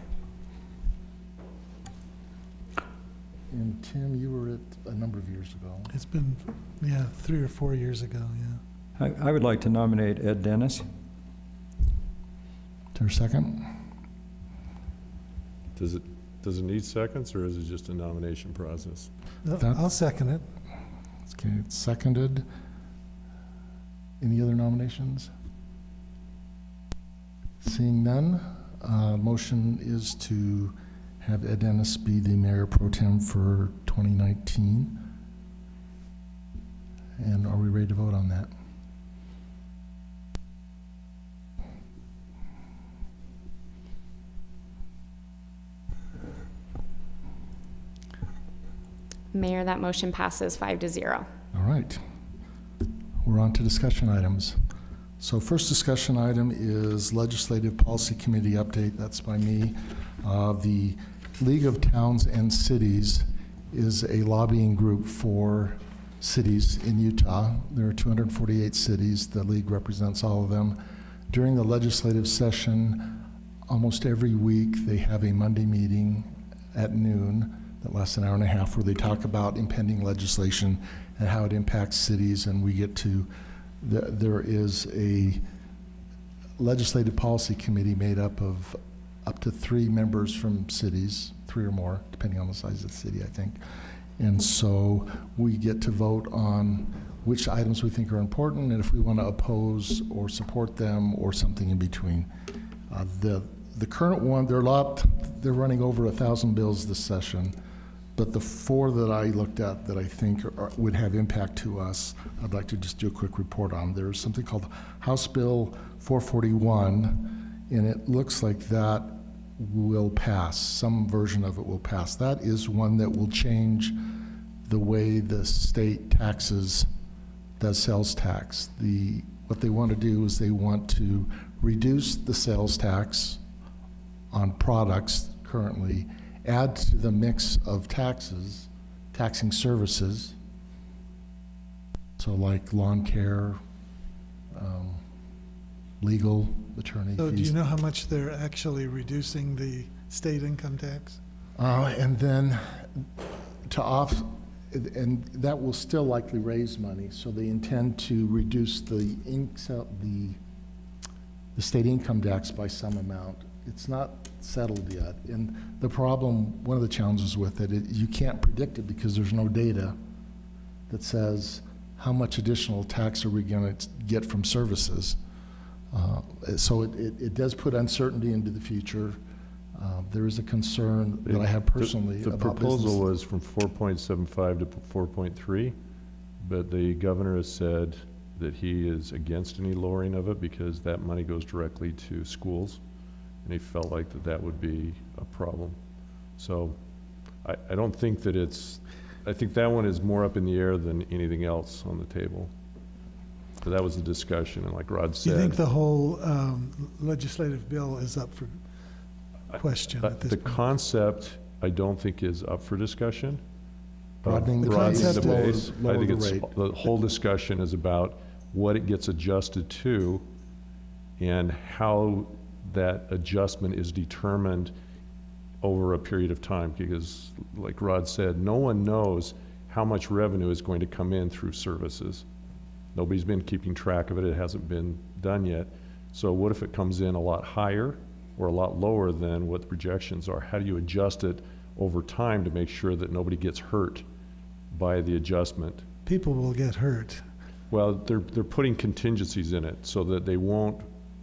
And Tim, you were it a number of years ago. It's been, 3 or 4 years ago, yeah. I would like to nominate Ed Dennis. Is there a second? Does it need seconds, or is it just a nomination process? I'll second it. Okay, it's seconded. Any other nominations? Seeing none, Motion is to have Ed Dennis be the mayor pro tem for 2019. And are we ready to vote on that? Mayor, that motion passes 5-0. All right. We're on to discussion items. So first discussion item is Legislative Policy Committee update. That's by me. The League of Towns and Cities is a lobbying group for cities in Utah. There are 248 cities. The league represents all of them. During the legislative session, almost every week, they have a Monday meeting at noon that lasts an hour and a half where they talk about impending legislation and how it impacts cities, and we get to, there is a legislative policy committee made up of up to 3 members from cities, 3 or more, depending on the size of the city, I think. And so we get to vote on which items we think are important and if we want to oppose or support them or something in between. The current one, they're running over 1,000 bills this session, but the 4 that I looked at that I think would have impact to us, I'd like to just do a quick report on. There's something called House Bill 441, and it looks like that will pass. Some version of it will pass. That is one that will change the way the state taxes the sales tax. What they want to do is they want to reduce the sales tax on products currently, add to the mix of taxes, taxing services, so like lawn care, legal, attorney So fees. do you know how much they're actually reducing the state income tax? And then and that will still likely raise money, so they intend to reduce the state income tax by some amount. It's not settled yet, and the problem, one of the challenges with it, you can't predict it because there's no data that says how much additional tax are we going to get from services. So it does put uncertainty into the future. There is a concern that I have personally The about proposal business. was from 4.75 to 4.3, but the governor has said that he is against any lowering of it because that money goes directly to schools, and he felt like that would be a problem. So I don't think that I think that one is more up in the air than anything else on the table. So that was the discussion, and like Rod Do said. you think the whole legislative bill is up for question at this The point? concept, I don't think is up for discussion. Broadening the Broadening concept the or base. I lower think the it's, rate? the whole discussion is about what it gets adjusted to and how that adjustment is determined over a period of time, because like Rod said, no one knows how much revenue is going to come in through services. Nobody's been keeping track of it. It hasn't been done yet. So what if it comes in a lot higher or a lot lower than what the projections are? How do you adjust it over time to make sure that nobody gets hurt by the adjustment? People will get hurt. Well, they're putting contingencies in it so that they won't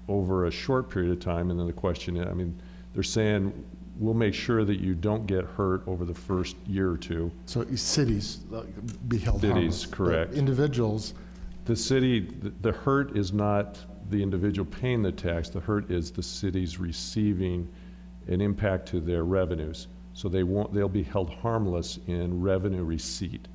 over a short period of time. And then the question, I mean, they're saying, we'll make sure that you don't get hurt over the first year or 2. So cities be held harmless. Cities, correct. But individuals. The city, the hurt is not the individual paying the tax. The hurt is the city's receiving an impact to their revenues. So they'll be held harmless in revenue receipt.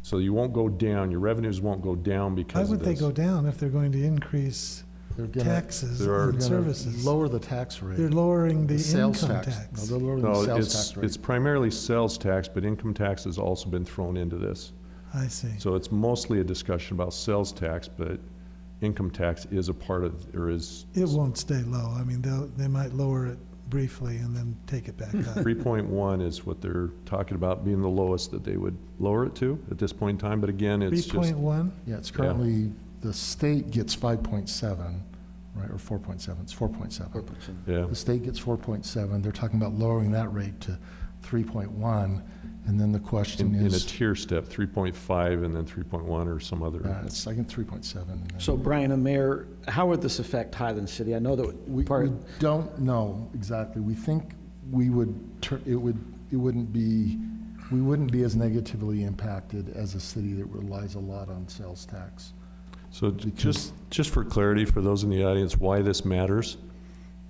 So you won't go down, your revenues won't go down Why because of would they this. go down if they're going to increase taxes and services? Lower the tax rate. They're lowering the sales income tax. tax. No, they're lowering the sales tax rate. It's primarily sales tax, but income tax has also been thrown into this. I see. So it's mostly a discussion about sales tax, but income tax is a part of, or is. It won't stay low. I mean, they might lower it briefly and then take it back up. 3.1 is what they're talking about being the lowest that they would lower it to at this point in time, but again, it's just. 3.1? Yeah, it's currently, the state gets 5.7, right, or 4.7, it's 4.7. Yeah. The state gets 4.7, they're talking about lowering that rate to 3.1, And then the question In a is, tier step, 3.5 and then 3.1 or some other. it's, I think 3.7. So Brian and Mayor, how would this affect Highland City? I know that We don't know exactly. We think we would, we wouldn't be as negatively impacted as a city that relies a lot on sales tax. So just for clarity, for those in the audience, why this matters,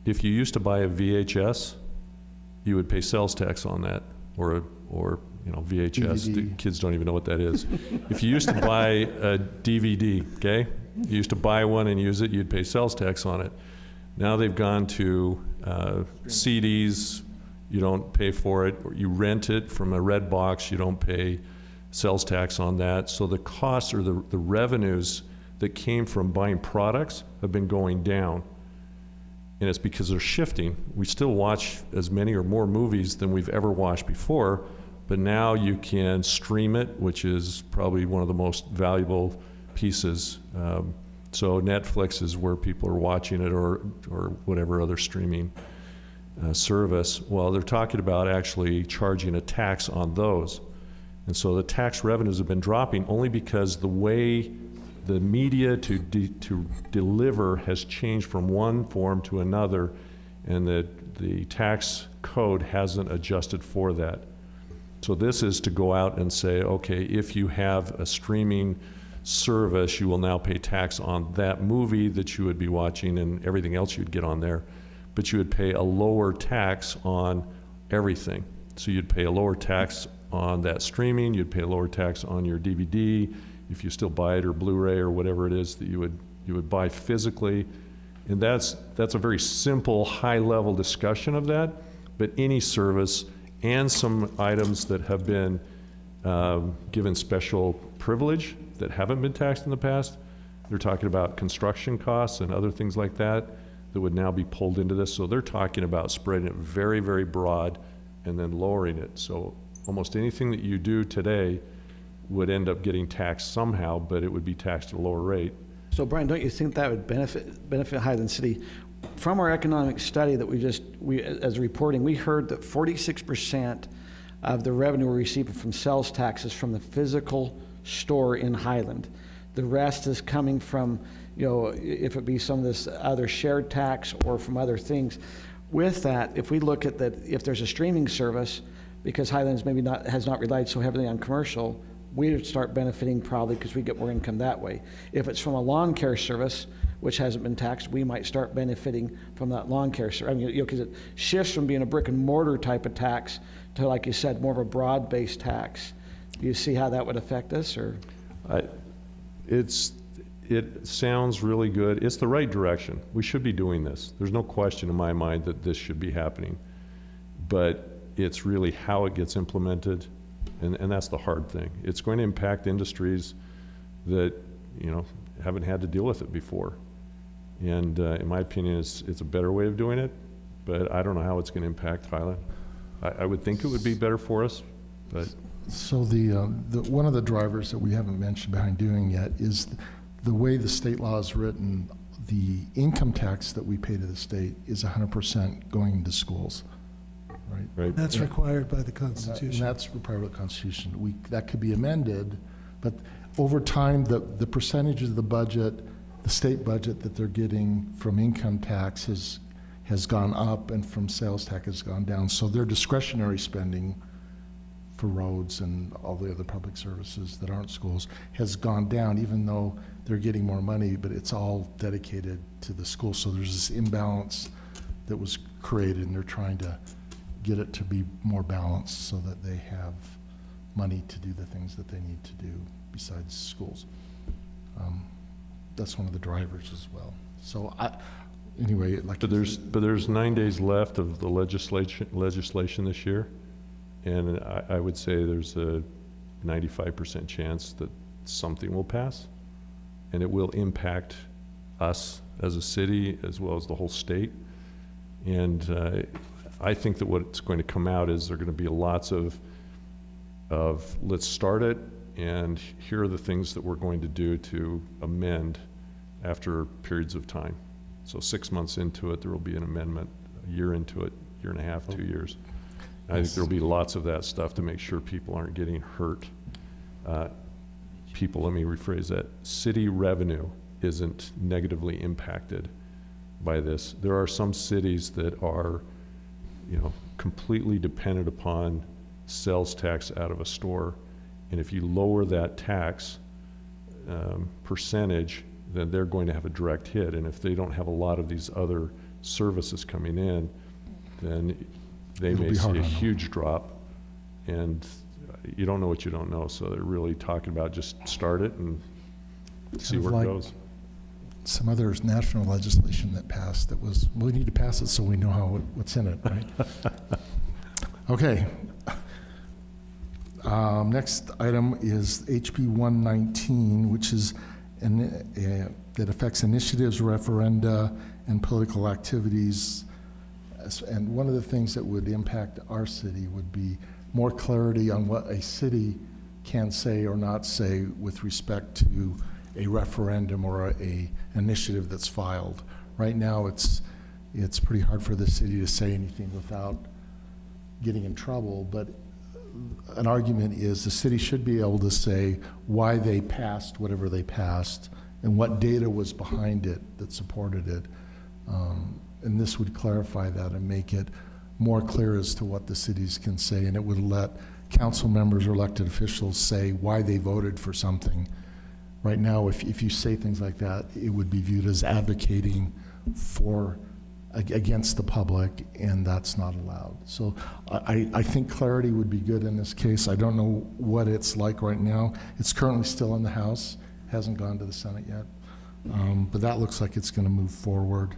if you used to buy a VHS, you would pay sales tax on that, or VHS. DVD. The kids don't even know what that is. If you used to buy a DVD, okay, you used to buy one and use it, you'd pay sales tax on it. Now they've gone to CDs, you don't pay for it, or you rent it from a red box, you don't pay sales tax on that. So the costs or the revenues that came from buying products have been going down. And it's because they're shifting. We still watch as many or more movies than we've ever watched before, but now you can stream it, which is probably one of the most valuable pieces. So Netflix is where people are watching it, or whatever other streaming service. Well, they're talking about actually charging a tax on those. And so the tax revenues have been dropping only because the way the media to deliver has changed from one form to another, and the tax code hasn't adjusted for that. So this is to go out and say, okay, if you have a streaming service, you will now pay tax on that movie that you would be watching and everything else you'd get on there, but you would pay a lower tax on everything. So you'd pay a lower tax on that streaming, you'd pay a lower tax on your DVD, if you still buy it, or Blu-ray, or whatever it is that you would buy physically. And that's a very simple, high-level discussion of that. But any service and some items that have been given special privilege that haven't been taxed in the past, they're talking about construction costs and other things like that that would now be pulled into this. So they're talking about spreading it very, very broad and then lowering it. So almost anything that you do today would end up getting taxed somehow, but it would be taxed at a lower rate. So Brian, don't you think that would benefit Highland City? From our economic study that we as reporting, we heard that 46% of the revenue we're receiving from sales taxes from the physical store in Highland. The rest is coming from, if it be some of this other shared tax or from other things. With that, if we look at that, if there's a streaming service, because Highlands has not relied so heavily on commercial, we would start benefiting probably because we get more income that way. If it's from a lawn care service, which hasn't been taxed, we might start benefiting from that lawn care service. I mean, because it shifts from being a brick and mortar type of tax to, like you said, more of a broad-based tax. Do you see how that would affect us, or? It sounds really good. It's the right direction. We should be doing this. There's no question in my mind that this should be happening. But it's really how it gets implemented, and that's the hard thing. It's going to impact industries that, haven't had to deal with it before. And in my opinion, it's a better way of doing it, but I don't know how it's going to impact Highland. I would think it would be better for us, but. So one of the drivers that we haven't mentioned behind doing yet is the way the state law is written. The income tax that we pay to the state is 100% going to schools. Right. That's required by the Constitution. And that's required by the Constitution. That could be amended, but over time, the percentage of the budget, the state budget that they're getting from income tax has gone up, and from sales tax has gone down. So their discretionary spending for roads and all the other public services that aren't schools has gone down, even though they're getting more money, but it's all dedicated to the schools. So there's this imbalance that was created, and they're trying to get it to be more balanced so that they have money to do the things that they need to do besides schools. That's one of the drivers as well. So anyway, like. But there's 9 days left of the legislation this year, and I would say there's a 95% chance that something will pass, and it will impact us as a city as well as the whole state. And I think that what's going to come out is there are going to be lots of let's start it, and here are the things that we're going to do to amend after periods of time. So 6 months into it, there will be an amendment. A year into it, year and a half, 2 years. I think there'll be lots of that stuff to make sure people aren't getting hurt. Let me rephrase that, city revenue isn't negatively impacted by this. There are some cities that are, completely dependent upon sales tax out of a store. And if you lower that tax percentage, then they're going to have a direct hit. And if they don't have a lot of these other services coming in, then they may see a huge drop. And you don't know what you don't know. So they're really talking about just start it and see where it goes. Some other national legislation that passed that was, we need to pass it so we know what's in it, right? Okay. Next item is HB 119, which is that affects initiatives, referenda, and political activities. And one of the things that would impact our city would be more clarity on what a city can say or not say with respect to a referendum or a initiative that's filed. Right now, it's pretty hard for the city to say anything without getting in trouble, but an argument is the city should be able to say why they passed whatever they passed and what data was behind it that supported it. And this would clarify that and make it more clear as to what the cities can say, and it would let council members or elected officials say why they voted for something. Right now, if you say things like that, it would be viewed as advocating against the public, and that's not allowed. So I think clarity would be good in this case. I don't know what it's like right now. It's currently still in the House, hasn't gone to the Senate yet, but that looks like it's going to move forward.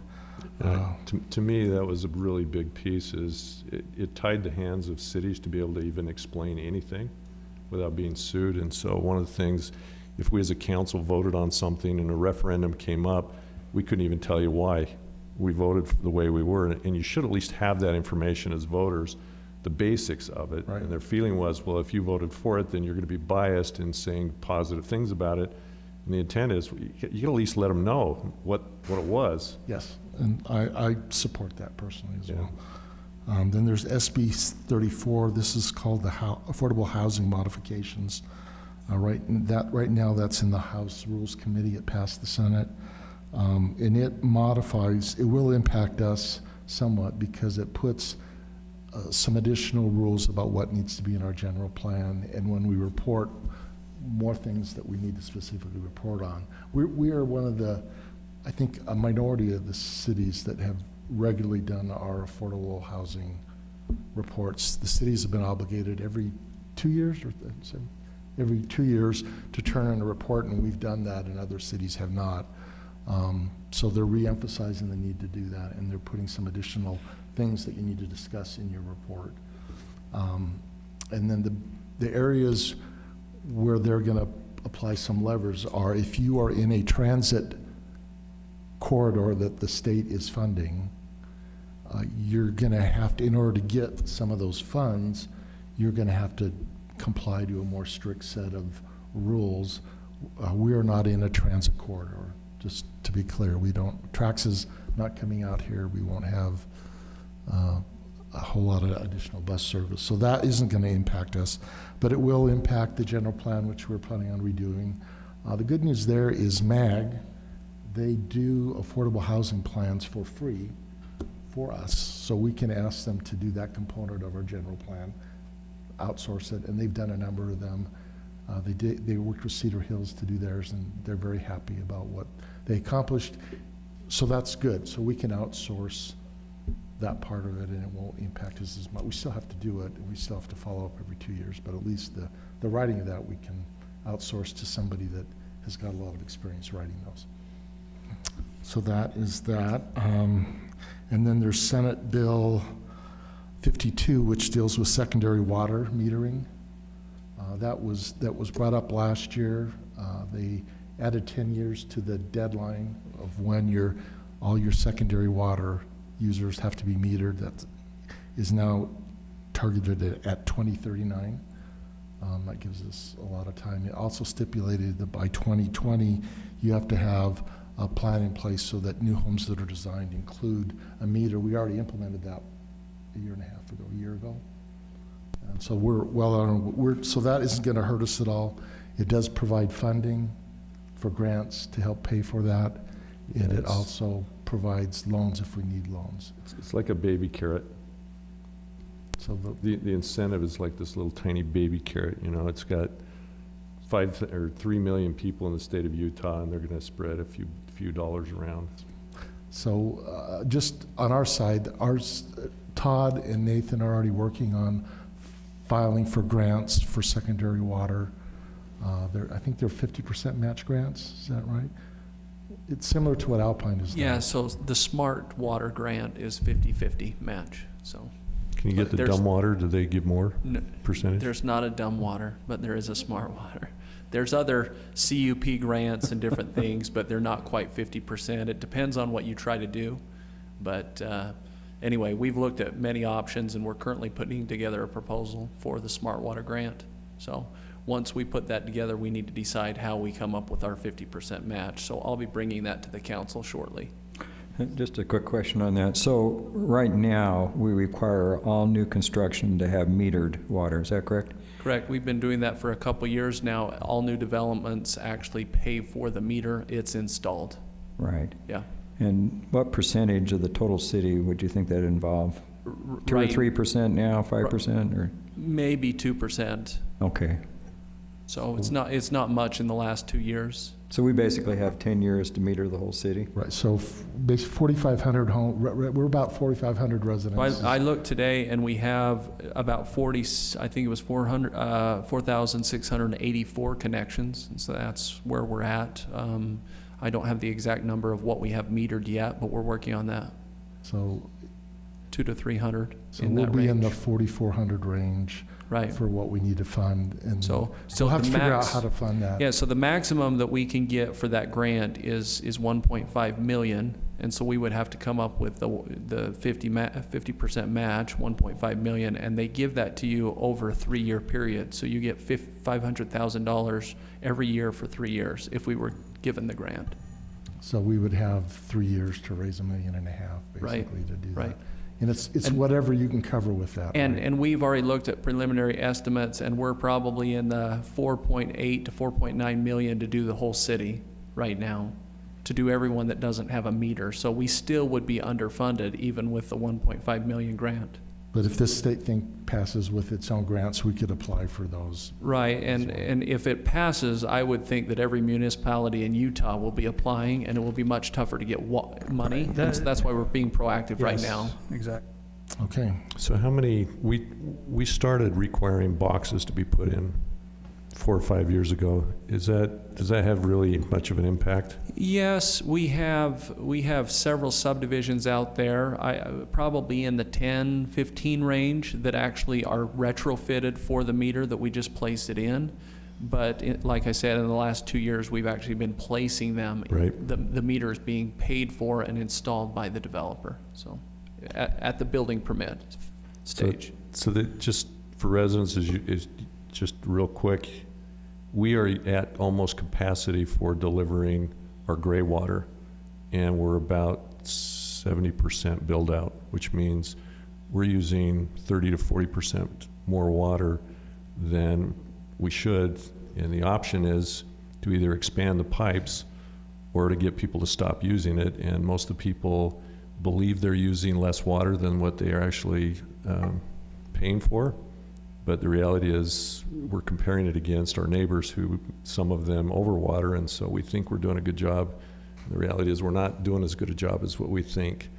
To me, that was a really big piece. It tied the hands of cities to be able to even explain anything without being sued. And so one of the things, if we as a council voted on something and a referendum came up, we couldn't even tell you why we voted the way we were. And you should at least have that information as voters, the basics of it. Right. And their feeling was, well, if you voted for it, then you're going to be biased in saying positive things about it. And the intent is, you can at least let them know what it was. Yes, and I support that personally as well. Then there's SB 34. This is called the Affordable Housing Modifications. Right now, that's in the House Rules Committee. It passed the Senate. And it will impact us somewhat because it puts some additional rules about what needs to be in our general plan, and when we report, more things that we need to specifically report on. We are one of the, I think, a minority of the cities that have regularly done our affordable housing reports. The cities have been obligated every 2 years to turn in a report, and we've done that, and other cities have not. So they're re-emphasizing the need to do that, and they're putting some additional things that you need to discuss in your report. And then the areas where they're going to apply some levers are if you are in a transit corridor that the state is funding, you're going to have to, in order to get some of those funds, you're going to have to comply to a more strict set of rules. We are not in a transit corridor. Just to be clear, Trax is not coming out here. We won't have a whole lot of additional bus service. So that isn't going to impact us, but it will impact the general plan, which we're planning on redoing. The good news there is MAG, they do affordable housing plans for free for us. So we can ask them to do that component of our general plan, outsource it, and they've done a number of them. They worked with Cedar Hills to do theirs, and they're very happy about what they accomplished. So that's good. So we can outsource that part of it, and it won't impact us as much. We still have to do it, and we still have to follow up every 2 years, but at least the writing of that we can outsource to somebody that has got a lot of experience writing those. So that is that. And then there's Senate Bill 52, which deals with secondary water metering. That was brought up last year. They added 10 years to the deadline of when all your secondary water users have to be metered. That is now targeted at 2039. That gives us a lot of time. It also stipulated that by 2020, you have to have a plan in place so that new homes that are designed include a meter. We already implemented that a year ago. And so we're well on, so that isn't going to hurt us at all. It does provide funding for grants to help pay for that, and it also provides loans if we need loans. It's like a baby carrot. So The incentive is like this little tiny baby carrot, you know, it's got 3 million people in the state of Utah, and they're gonna spread a few dollars around. So just on our side, Todd and Nathan are already working on filing for grants for secondary water. I think they're 50% match grants, is that right? It's similar to what Alpine is doing. Yeah, so the Smart Water grant is 50-50 match, so. Can you get the dumb water? Do they give more percentage? There's not a dumb water, but there is a Smart Water. There's other CUP grants and different things, but they're not quite 50%. It depends on what you try to do. But anyway, we've looked at many options, and we're currently putting together a proposal for the Smart Water grant. So once we put that together, we need to decide how we come up with our 50% match. So I'll be bringing that to the council shortly. Just a quick question on that. So right now, we require all new construction to have metered water, is that correct? Correct. We've been doing that for a couple years now. All new developments actually pay for the meter. It's installed. Right. Yeah. And what percentage of the total city would you think that involve? 2 or 3% now, 5%, or? Maybe 2%. Okay. So it's not much in the last 2 years. So we basically have 10 years to meter the whole city? Right, so basically 4,500 we're about 4,500 residents. I looked today, and we have about 4,684 connections, and so that's where we're at. I don't have the exact number of what we have metered yet, but we're working on that. So 200 to 300 so in we'll that be range. in the 4,400 range. Right. For what we need to fund, and so we'll have the to figure out max- how to fund that. Yeah, so the maximum that we can get for that grant is 1.5 million, and so we would have to come up with the 50% match, 1.5 million, and they give that to you over a 3-year period. So you get $500,000 every year for 3 years if we were given the grant. So we would have 3 years to raise $1.5 million, basically, to do that. And it's whatever you can cover with that. And we've already looked at preliminary estimates, and we're probably in the 4.8 to 4.9 million to do the whole city right now, to do everyone that doesn't have a meter. So we still would be underfunded even with the 1.5 million grant. But if this state thing passes with its own grants, we could apply for those. Right, and if it passes, I would think that every municipality in Utah will be applying, and it will be much tougher to get money. Right. So that's why we're being proactive right now. Exactly. Okay. So how many, we started requiring boxes to be put in 4 or 5 years ago. Does that have really much of an impact? Yes, we have several subdivisions out there, probably in the 10, 15 range that actually are retrofitted for the meter that we just placed it in. But like I said, in the last 2 years, we've actually been placing them. Right. The meter is being paid for and installed by the developer. So at the building permit stage. So that just for residents is just real quick, we are at almost capacity for delivering our gray water, and we're about 70% build out, which means we're using 30 to 40% more water than we should. And the option is to either expand the pipes or to get people to stop using it. And most of the people believe they're using less water than what they are actually paying for. But the reality is we're comparing it against our neighbors who, some of them overwater, and so we think we're doing a good job. The reality is we're not doing as good a job as what we think.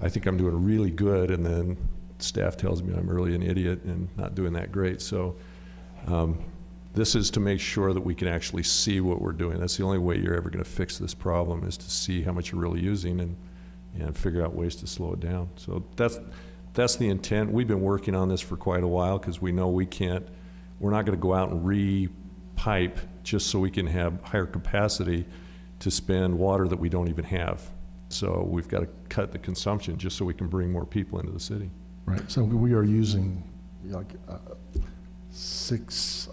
I think I'm doing really good, and then staff tells me I'm really an idiot and not doing that great. So this is to make sure that we can actually see what we're doing. That's the only way you're ever going to fix this problem, is to see how much you're really using and figure out ways to slow it down. So that's the intent. We've been working on this for quite a while because we know we're not going to go out and re-pipe just so we can have higher capacity to spend water that we don't even have. So we've got to cut the consumption just so we can bring more people into the city. Right, so we are using like 6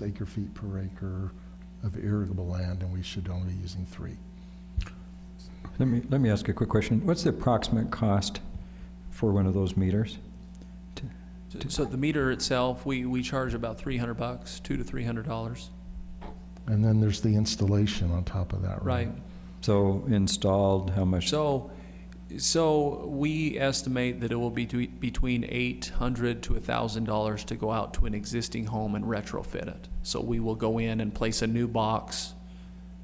acre feet per acre of irrigable land, and we should only be using 3. Let me ask a quick question. What's the approximate cost for one of those meters? So the meter itself, we charge about $300, $200 to $300. And then there's the installation on top of that, right? Right. So installed, how much? So we estimate that it will be between $800 to $1,000 to go out to an existing home and retrofit it. So we will go in and place a new box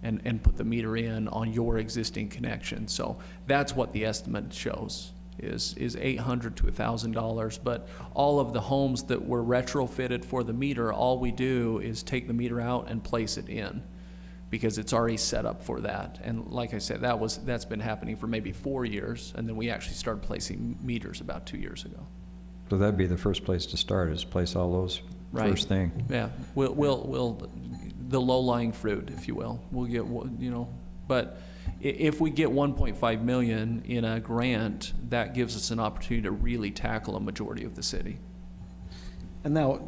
and put the meter in on your existing connection. So that's what the estimate shows, is $800 to $1,000. But all of the homes that were retrofitted for the meter, all we do is take the meter out and place it in, because it's already set up for that. And like I said, that's been happening for maybe 4 years, and then we actually started placing meters about 2 years ago. So that'd be the first place to start, is place all those Right. first thing. Yeah, we'll the low-lying fruit, if you will. We'll get, but if we get 1.5 million in a grant, that gives us an opportunity to really tackle a majority of the city. And now,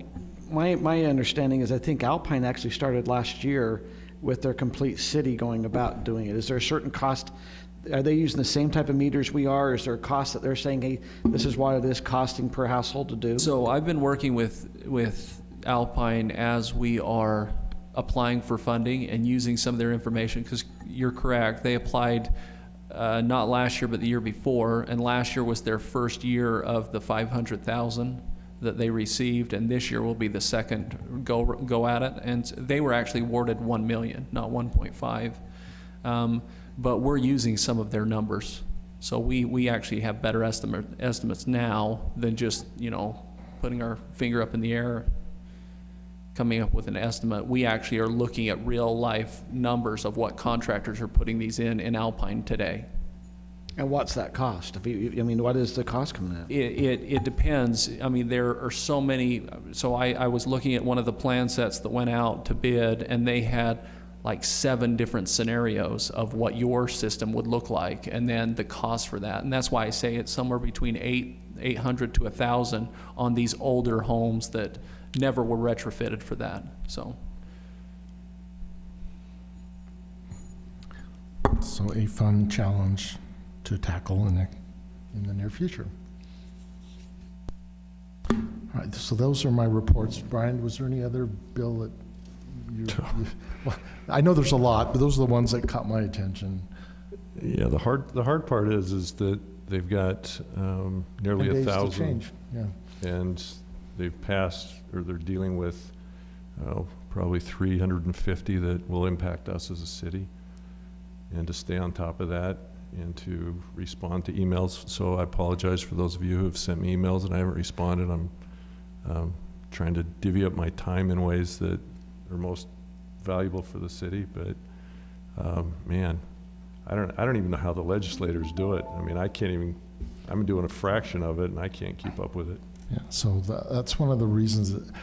my understanding is I think Alpine actually started last year with their complete city going about doing it. Is there a certain cost? Are they using the same type of meters we are? Is there a cost that they're saying, hey, this is what it is costing per household to do? So I've been working with Alpine as we are applying for funding and using some of their information, because you're correct, they applied not last year but the year before, and last year was their first year of the 500,000 that they received, and this year will be the second go at it, and they were actually awarded 1 million, not 1.5. But we're using some of their numbers, so we actually have better estimates now than just putting our finger up in the air, coming up with an estimate. We actually are looking at real life numbers of what contractors are putting these in Alpine today. And what's that cost? What is the cost coming at? It depends. I mean, there are so many. So I was looking at one of the plan sets that went out to bid, and they had like 7 different scenarios of what your system would look like, and then the cost for that. And that's why I say it's somewhere between $800 to $1,000 on these older homes that never were retrofitted for that. So a fun challenge to tackle in the near future. All right, so those are my reports. Brian, was there any other bill that well, I know there's a lot, but those are the ones that caught my attention. Yeah, the hard part is that they've got nearly 1,000. Yeah. And they've passed, or they're dealing with probably 350 that will impact us as a city. And to stay on top of that and to respond to emails. So I apologize for those of you who have sent me emails and I haven't responded. I'm trying to divvy up my time in ways that are most valuable for the city. But man, I don't even know how the legislators do it. I mean, I'm doing a fraction of it and I can't keep up with it. Yeah, so that's one of the reasons that,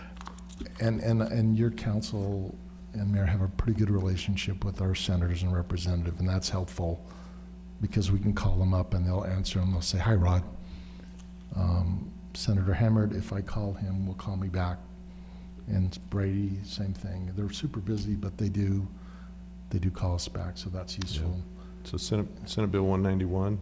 and your council and mayor have a pretty good relationship with our senators and representatives, and that's helpful because we can call them up and they'll answer and they'll say, hi, Rod. Senator Hammond, if I call him, will call me back. And Brady, same thing. They're super busy, but they do call us back, so that's useful. Yeah. So Senate Bill 191,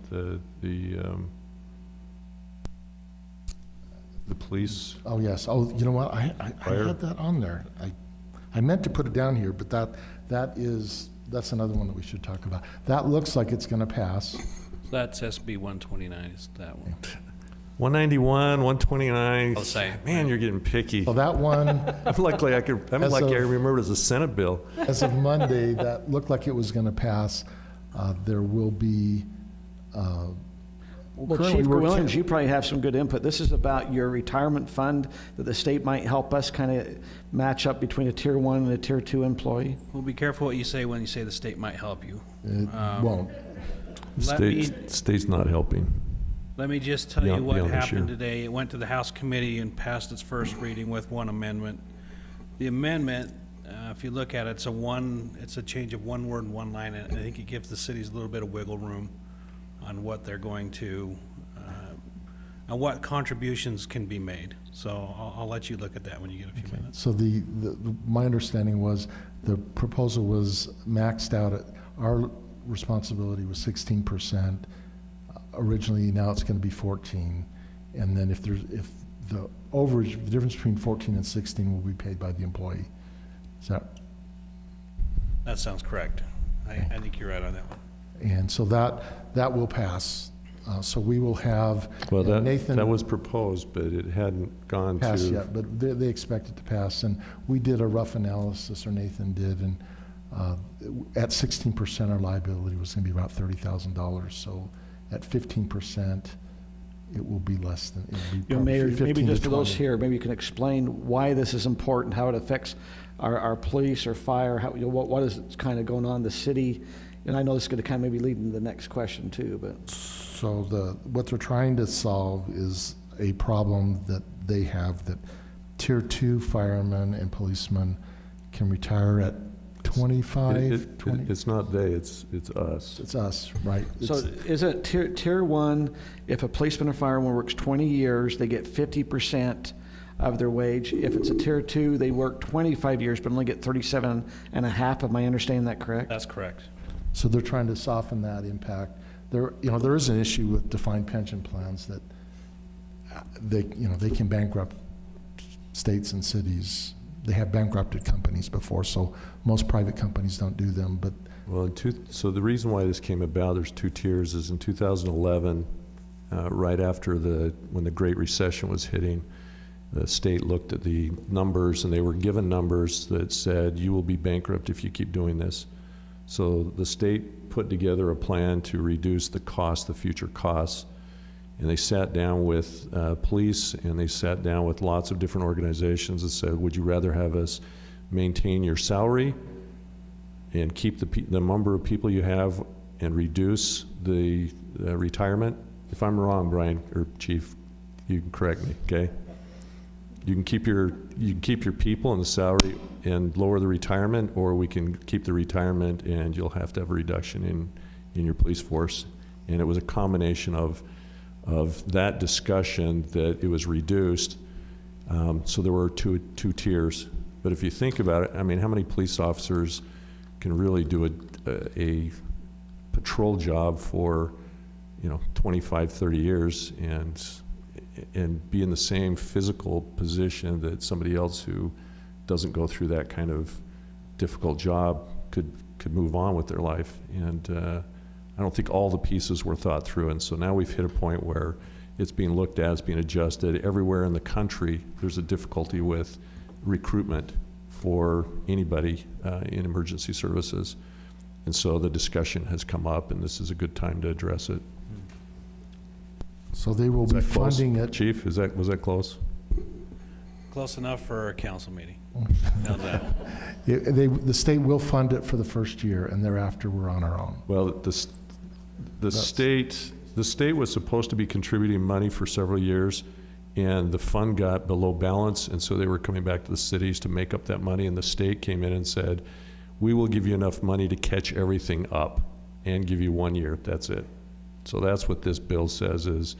the police. Oh yes. Oh, you know what? I had that on there. I meant to put it down here, but that's another one that we should talk about. That looks like it's going to pass. That's SB 129. Is that one? 191, 129. I'll say, man, you're getting picky. Well, that one. I'm lucky I remember it as a Senate bill. As of Monday, that looked like it was going to pass. There will be. Well, Chief Williams, you probably have some good input. This is about your retirement fund that the state might help us kind of match up between a Tier 1 and a Tier 2 employee. Well, be careful what you say when you say the state might help you. It won't. State's not helping. Let me just tell you what happened today. It went to the House committee and passed its first reading with one amendment. The amendment, if you look at it, it's a change of one word and one line, and I think it gives the cities a little bit of wiggle room on what they're going to, on what contributions can be made. So I'll let you look at that when you get a few minutes. So my understanding was the proposal was maxed out at, our responsibility was 16%. Originally, now it's going to be 14. And then if the overage, the difference between 14 and 16 will be paid by the employee. Is that? That sounds correct. I think you're right on that one. And so that will pass. So we will have, Well, Nathan. that was proposed, but it hadn't gone Pass to. yet, but they expect it to pass. And we did a rough analysis, or Nathan did, and at 16%, our liability was going to be about $30,000. So at 15%, it will be less than, it'll be probably Mayor, 15 maybe to just for those 20. here, maybe you can explain why this is important, how it affects our police or fire, how, what is kind of going on in the city? And I know this is going to kind of maybe lead into the next question too, but. So what they're trying to solve is a problem that they have, that Tier 2 firemen and policemen can retire at 25, 20. It's not they, it's us. It's us, right? So is it tier 1, if a policeman or fireman works 20 years, they get 50% of their wage? If it's a tier 2, they work 25 years but only get 37 and a half? Am I understanding that correct? That's correct. So they're trying to soften that impact. There is an issue with defined pension plans that they can bankrupt states and cities. They have bankrupted companies before, so most private companies don't do them. But Well, so the reason why this came about, there's two tiers, is in 2011, right after when the Great Recession was hitting, the state looked at the numbers, and they were given numbers that said, you will be bankrupt if you keep doing this. So the state put together a plan to reduce the cost, the future costs, and they sat down with police, and they sat down with lots of different organizations and said, would you rather have us maintain your salary and keep the number of people you have and reduce the retirement? If I'm wrong, Brian, or Chief, you can correct me, okay? You can keep your people and the salary and lower the retirement, or we can keep the retirement and you'll have to have a reduction in your police force. And it was a combination of that discussion that it was reduced. So there were two tiers. But if you think about it, I mean, how many police officers can really do a patrol job for 25, 30 years and be in the same physical position that somebody else who doesn't go through that kind of difficult job could move on with their life? And I don't think all the pieces were thought through. And so now we've hit a point where it's being looked at, it's being adjusted. Everywhere in the country, there's a difficulty with recruitment for anybody in emergency services. And so the discussion has come up, and this is a good time to address it. so they will be funding it. Chief, was that close? Close enough for a council meeting. How's that? The state will fund it for the first year, and thereafter we're on our own. Well, the state was supposed to be contributing money for several years, and the fund got below balance, and so they were coming back to the cities to make up that money, and the state came in and said, we will give you enough money to catch everything up and give you 1 year. That's it. So that's what this bill says is,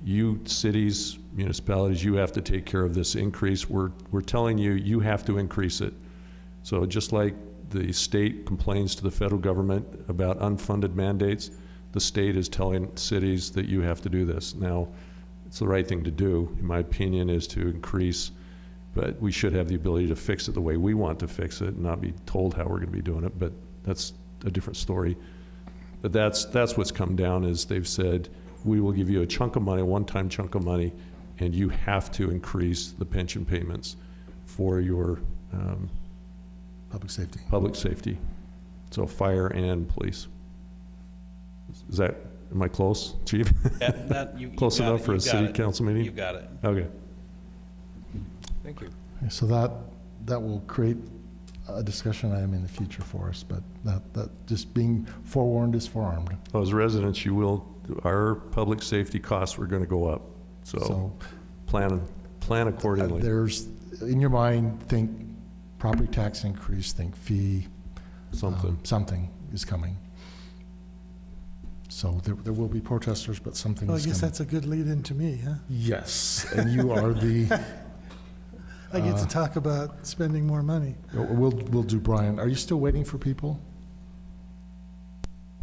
you cities, municipalities, you have to take care of this increase. We're telling you, you have to increase it. So just like the state complains to the federal government about unfunded mandates, the state is telling cities that you have to do this. Now, it's the right thing to do, in my opinion, is to increase, but we should have the ability to fix it the way we want to fix it and not be told how we're going to be doing it, but that's a different story. But that's what's come down, is they've said, we will give you a chunk of money, a one-time chunk of money, and you have to increase the pension payments for your public safety. So fire and police. Am I close, Chief? Close enough for a city council meeting? You got it. Okay. Thank you. So that will create a discussion item in the future for us, but that just being forewarned is forearmed. Well, as residents, our public safety costs are going to go up. So plan accordingly. There's, in your mind, think property tax increase, think fee. Something is coming. So there will be protesters, but something Well, I is guess coming. that's a good lead in to me, huh? Yes, and you are the... I get to talk about spending more money. We'll do Brian. Are you still waiting for people?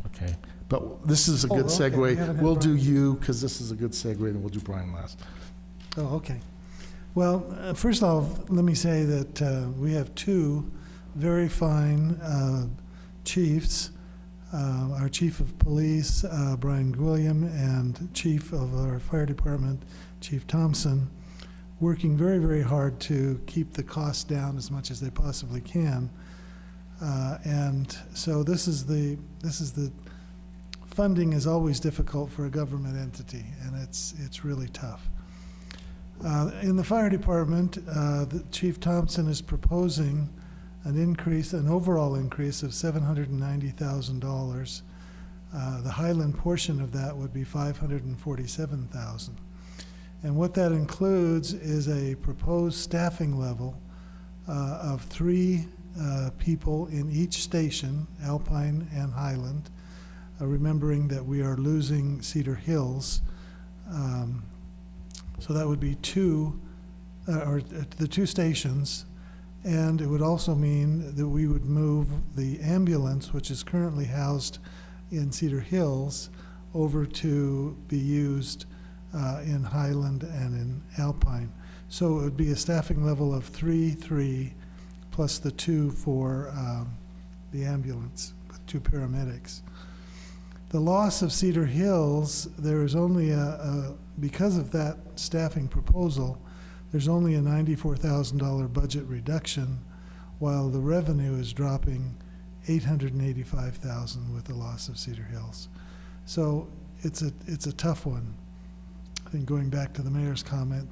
Okay, but this is a good okay. We segue. haven't had We'll do Brian. you, because this is a good segue, and we'll do Brian last. Oh, okay. Well, first off, let me say that we have two very fine chiefs. Our chief of police, Brian Gwilliam, and chief of our fire department, Chief Thompson, working very, very hard to keep the costs down as much as they possibly can. And so this is the funding is always difficult for a government entity, and it's really tough. In the fire department, Chief Thompson is proposing an overall increase of $790,000. The Highland portion of that would be $547,000. And what that includes is a proposed staffing level of 3 people in each station, Alpine and Highland, remembering that we are losing Cedar Hills. So that would be the 2 stations, and it would also mean that we would move the ambulance, which is currently housed in Cedar Hills, over to be used in Highland and in Alpine. So it would be a staffing level of 3 plus the 2 for the ambulance, with 2 paramedics. The loss of Cedar Hills, there is only because of that staffing proposal, there's only a $94,000 budget reduction, while the revenue is dropping $885,000 with the loss of Cedar Hills. So it's a tough one. I think going back to the mayor's comment,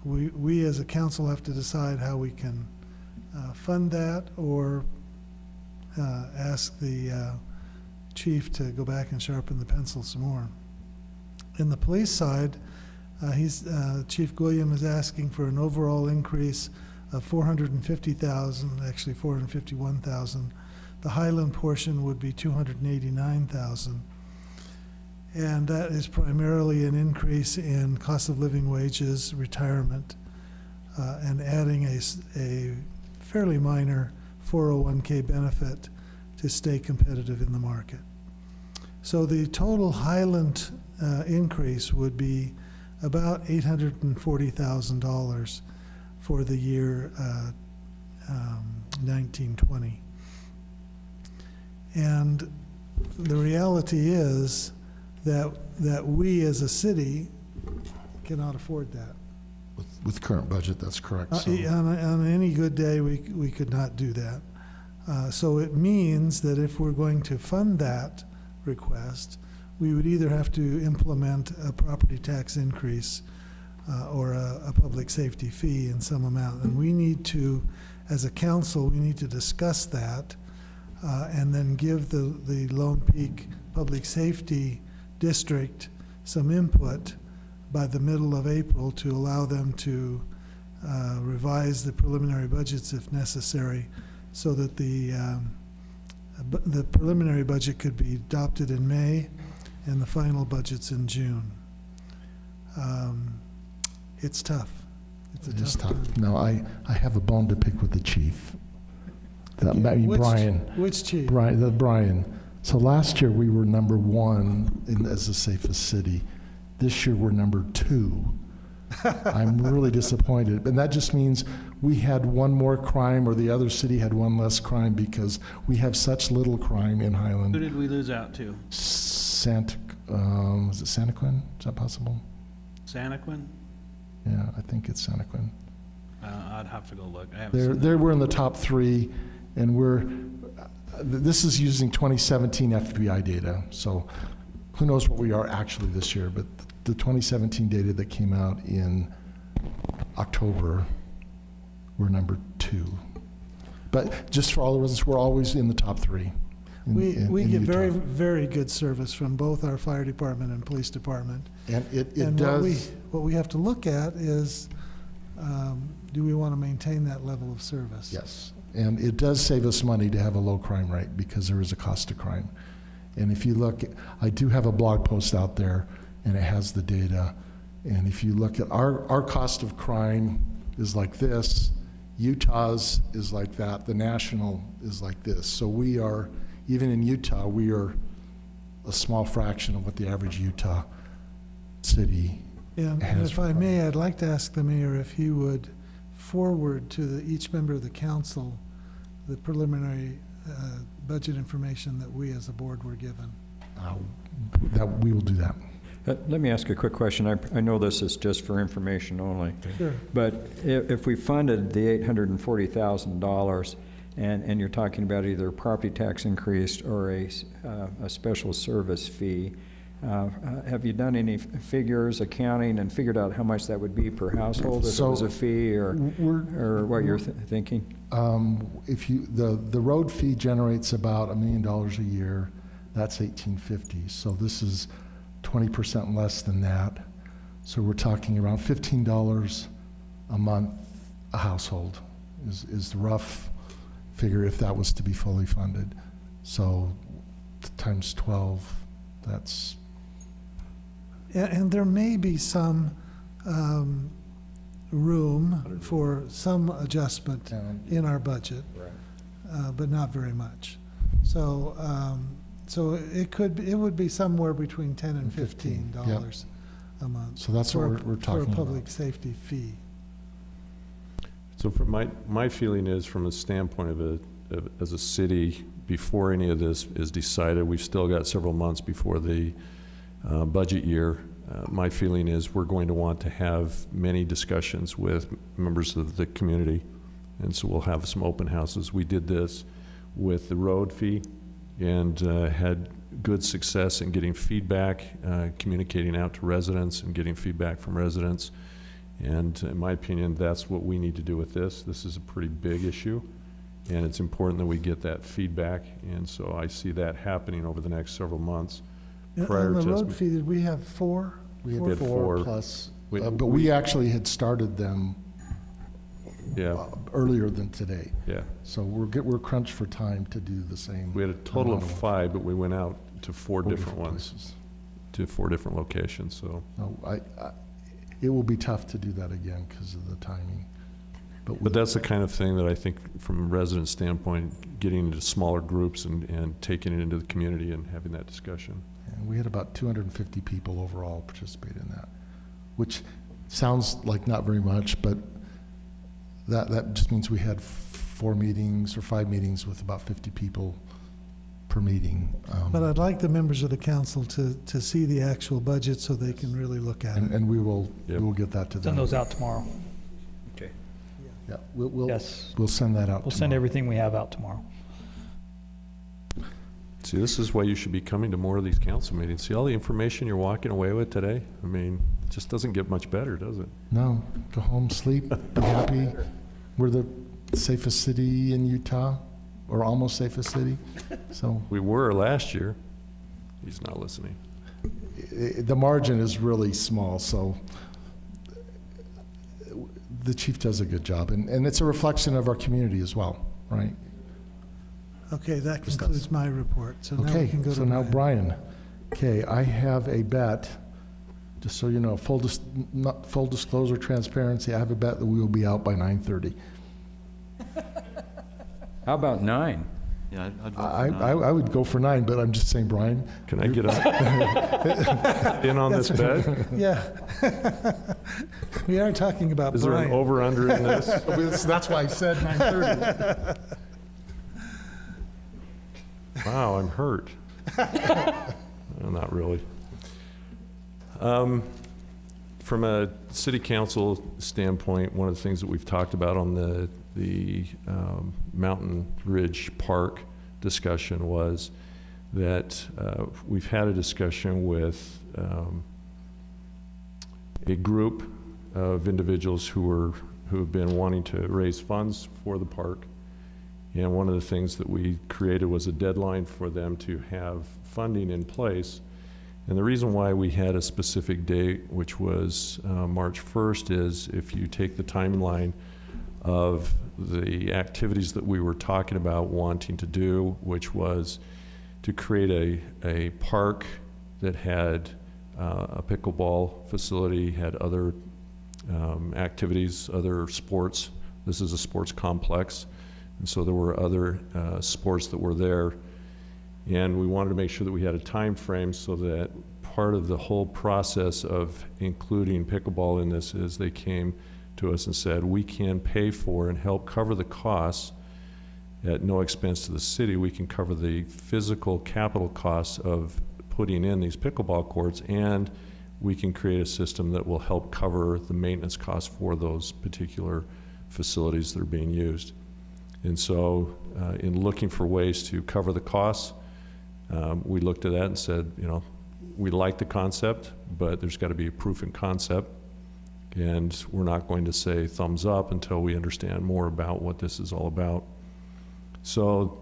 we as a council have to decide how we can fund that, or ask the chief to go back and sharpen the pencil some more. In the police side, Chief Gwilliam is asking for an overall increase of $450,000, actually $451,000. The Highland portion would be $289,000. And that is primarily an increase in cost of living wages, retirement, and adding a fairly minor 401k benefit to stay competitive in the market. So the total Highland increase would be about $840,000 for the year 1920. And the reality is that we as a city cannot afford that. With current budget, that's correct. So. On any good day, we could not do that. So it means that if we're going to fund that request, we would either have to implement a property tax increase or a public safety fee in some amount. And we need to, as a council, we need to discuss that and then give the Lone Peak Public Safety District some input by the middle of April to allow them to revise the preliminary budgets if necessary, so that the preliminary budget could be adopted in May and the final budget's in June. It's tough. It is tough. Now, I have a bone to pick with the chief. Brian. Which chief? Brian. So last year we were number 1 as the safest city. This year we're number 2. I'm really disappointed. And that just means we had one more crime, or the other city had one less crime, because we have such little crime in Highland. Who did we lose out to? Was it Santaquin? Is that possible? Santaquin? Yeah, I think it's Santaquin. I'd have to go look. I haven't We're in the top 3, and this is using 2017 FBI data, so who knows what we are actually this year, but the 2017 data that came out in October, we're number 2. But just for all the reasons, we're always in the top 3. We get Utah. very, very good service from both our fire department and police department. And it does. What we have to look at is, do we want to maintain that level of service? Yes, and it does save us money to have a low crime rate, because there is a cost to crime. And if you look, I do have a blog post out there, and it has the data. And if you look at our cost of crime is like this, Utah's is like that, the national is like this. So we are, even in Utah, we are a small fraction of what the average Utah city And if I may, I'd like to ask the mayor if he would forward to each member of the council the preliminary budget information that we as a board were given. That we will do that. Let me ask a quick question. I know this is just for information only. Sure. But if we funded the $840,000 and you're talking about either a property tax increase or a special service fee, have you done any figures, accounting, and figured out how much that would be per household if it was a fee or what you're thinking? If you, the road fee generates about $1 million a year, that's $1,850. So this is 20% less than that. So we're talking around $15 a month a household is the rough figure if that was to be fully funded. So times 12, that's... And there may be some room for some adjustment in our budget, but not very much. So, it would be somewhere between $10 and $15 a month. So that's what we're talking about. For a public safety fee. So from my feeling is, from a standpoint of as a city, before any of this is decided, we've still got several months before the budget year. My feeling is we're going to want to have many discussions with members of the community, and so we'll have some open houses. We did this with the road fee and had good success in getting feedback, communicating out to residents and getting feedback from residents. And in my opinion, that's what we need to do with this. This is a pretty big issue, and it's important that we get that feedback. And so I see that happening over the next several months. On the road fee, did we have four? We had four plus, but we actually had started them earlier than today. Yeah. So we're crunched for time to do the same. We had a total of 5, but we went out to 4 different ones, places. to 4 different locations. So it will be tough to do that again because of the timing. But that's the kind of thing that I think, from a resident standpoint, getting into smaller groups and taking it into the community and having that discussion. And we had about 250 people overall participate in that, which sounds like not very much, but that just means we had 4 meetings or 5 meetings with about 50 people per meeting. But I'd like the members of the council to see the actual budget so they can really look at it. And we will get that to them. Send those out tomorrow. Okay. Yeah, we'll Yes. we'll send that out. We'll send everything we have out tomorrow. See, this is why you should be coming to more of these council meetings. See all the information you're walking away with today? I mean, it just doesn't get much better, does it? No, go home, sleep, be happy. We're the safest city in Utah, or almost safest city. So We were last year. He's not listening. the margin is really small, so the chief does a good job, and it's a reflection of our community as well, right? Okay, that concludes my report. So now we can go to so now Brian. Okay, I have a bet, just so you know, full disclosure, transparency, I have a bet that we will be out by 9:30. How about 9? Yeah, I'd vote for 9. I would go for 9, but I'm just saying, Brian. Can I get in on this bet? Yeah. We are talking about Is there an Brian. over-under in this? That's why I said 9:30. Wow, I'm hurt. Well, not really. From a city council standpoint, one of the things that we've talked about on the Mountain Ridge Park discussion was that we've had a discussion with a group of individuals who have been wanting to raise funds for the park. And one of the things that we created was a deadline for them to have funding in place. And the reason why we had a specific date, which was March 1st, is if you take the timeline of the activities that we were talking about wanting to do, which was to create a park that had a pickleball facility, had other activities, other sports. This is a sports complex. And so there were other sports that were there, and we wanted to make sure that we had a time frame so that part of the whole process of including pickleball in this is they came to us and said, we can pay for and help cover the costs at no expense to the city. We can cover the physical capital costs of putting in these pickleball courts, and we can create a system that will help cover the maintenance costs for those particular facilities that are being used. And so in looking for ways to cover the costs, we looked at that and said, you know, we like the concept, but there's got to be a proof in concept. And we're not going to say thumbs up until we understand more about what this is all about. So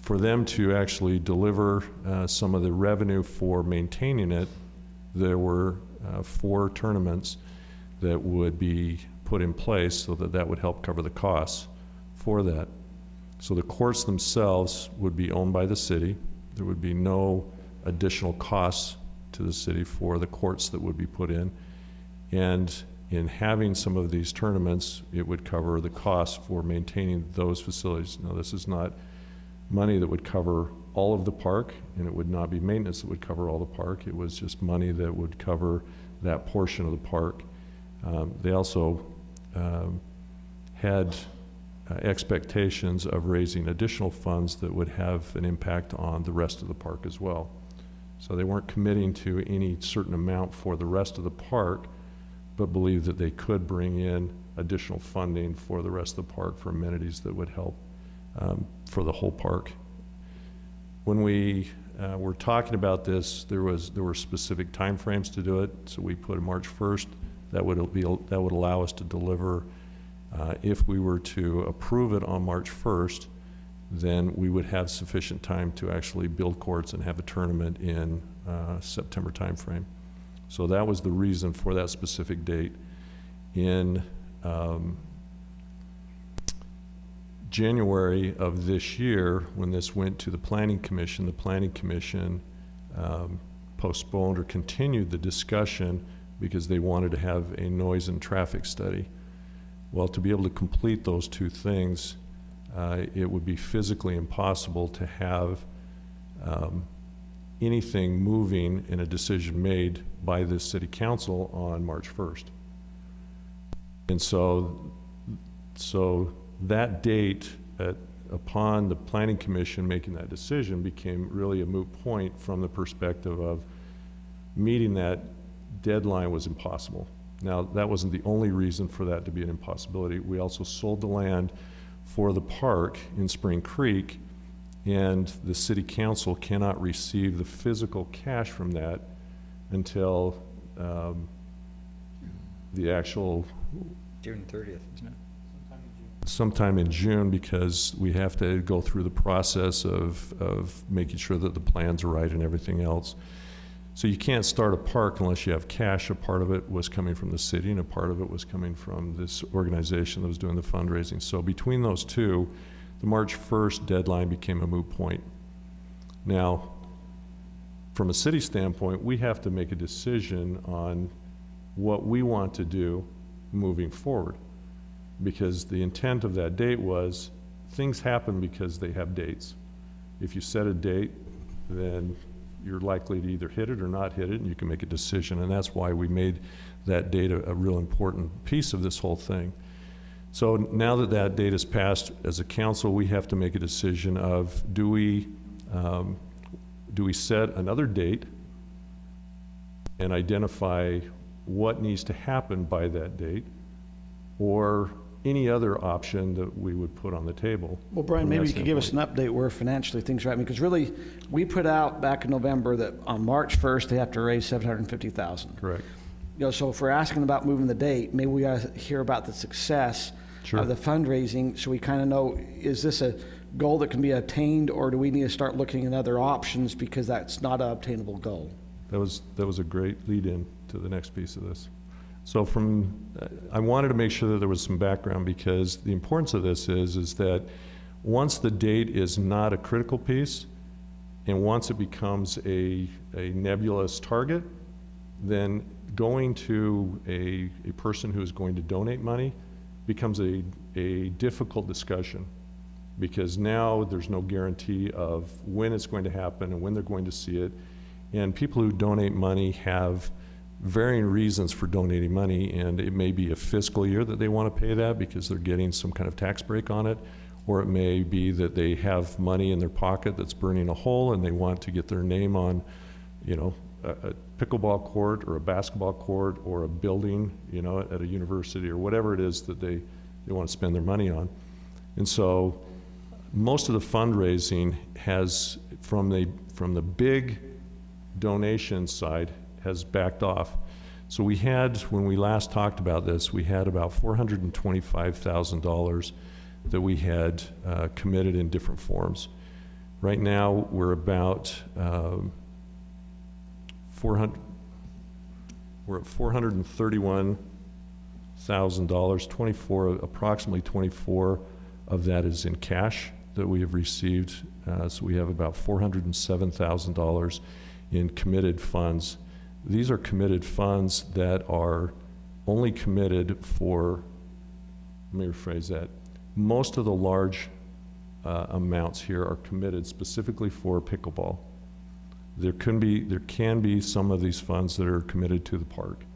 for them to actually deliver some of the revenue for maintaining it, there were 4 tournaments that would be put in place so that that would help cover the costs for that. So the courts themselves would be owned by the city. There would be no additional costs to the city for the courts that would be put in. And in having some of these tournaments, it would cover the costs for maintaining those facilities. Now, this is not money that would cover all of the park, and it would not be maintenance that would cover all the park. It was just money that would cover that portion of the park. They also had expectations of raising additional funds that would have an impact on the rest of the park as well. So they weren't committing to any certain amount for the rest of the park, but believed that they could bring in additional funding for the rest of the park for amenities that would help for the whole park. When we were talking about this, there were specific timeframes to do it. So we put a March 1st. That would allow us to deliver. If we were to approve it on March 1st, then we would have sufficient time to actually build courts and have a tournament in September timeframe. So that was the reason for that specific date. In January of this year, when this went to the Planning Commission postponed or continued the discussion because they wanted to have a noise and traffic study. Well, to be able to complete those 2 things, it would be physically impossible to have anything moving and a decision made by this city council on March 1st. And so that date, upon the Planning Commission making that decision, became really a moot point from the perspective of meeting that deadline was impossible. Now, that wasn't the only reason for that to be an impossibility. We also sold the land for the park in Spring Creek, and the city council cannot receive the physical cash from that until the actual June 30th, isn't it? sometime in June, because we have to go through the process of making sure that the plans are right and everything else. So you can't start a park unless you have cash. A part of it was coming from the city, and a part of it was coming from this organization that was doing the fundraising. So between those two, the March 1st deadline became a moot point. Now, from a city standpoint, we have to make a decision on what we want to do moving forward, because the intent of that date was things happen because they have dates. If you set a date, then you're likely to either hit it or not hit it, and you can make a decision. And that's why we made that date a real important piece of this whole thing. So now that that date is passed, as a council, we have to make a decision of, do we set another date and identify what needs to happen by that date, or any other option that we would put on the table? Well, Brian, maybe you could give us an update where financially things are at, because really, we put out back in November that on March 1st, they have to raise $750,000. Correct. You know, so if we're asking about moving the date, maybe we got to hear about the success of the fundraising, so we kind of know, is this a goal that can be attained, or do we need to start looking at other options because that's not an obtainable goal? That was a great lead-in to the next piece of this. So I wanted to make sure that there was some background, because the importance of this is that once the date is not a critical piece, and once it becomes a nebulous target, then going to a person who is going to donate money becomes a difficult discussion, because now there's no guarantee of when it's going to happen and when they're going to see it. And people who donate money have varying reasons for donating money, and it may be a fiscal year that they want to pay that because they're getting some kind of tax break on it, or it may be that they have money in their pocket that's burning a hole and they want to get their name on, you know, a pickleball court or a basketball court or a building, you know, at a university or whatever it is that they want to spend their money on. And so most of the fundraising has, from the big donation side, has backed off. So we had, when we last talked about this, we had about $425,000 that we had committed in different forms. Right now, we're about we're at $431,000. Approximately 24 of that is in cash that we have received. So we have about $407,000 in committed funds. These are committed funds that are only committed for, let me rephrase that, most of the large amounts here are committed specifically for pickleball. There can be some of these funds that are committed to the park,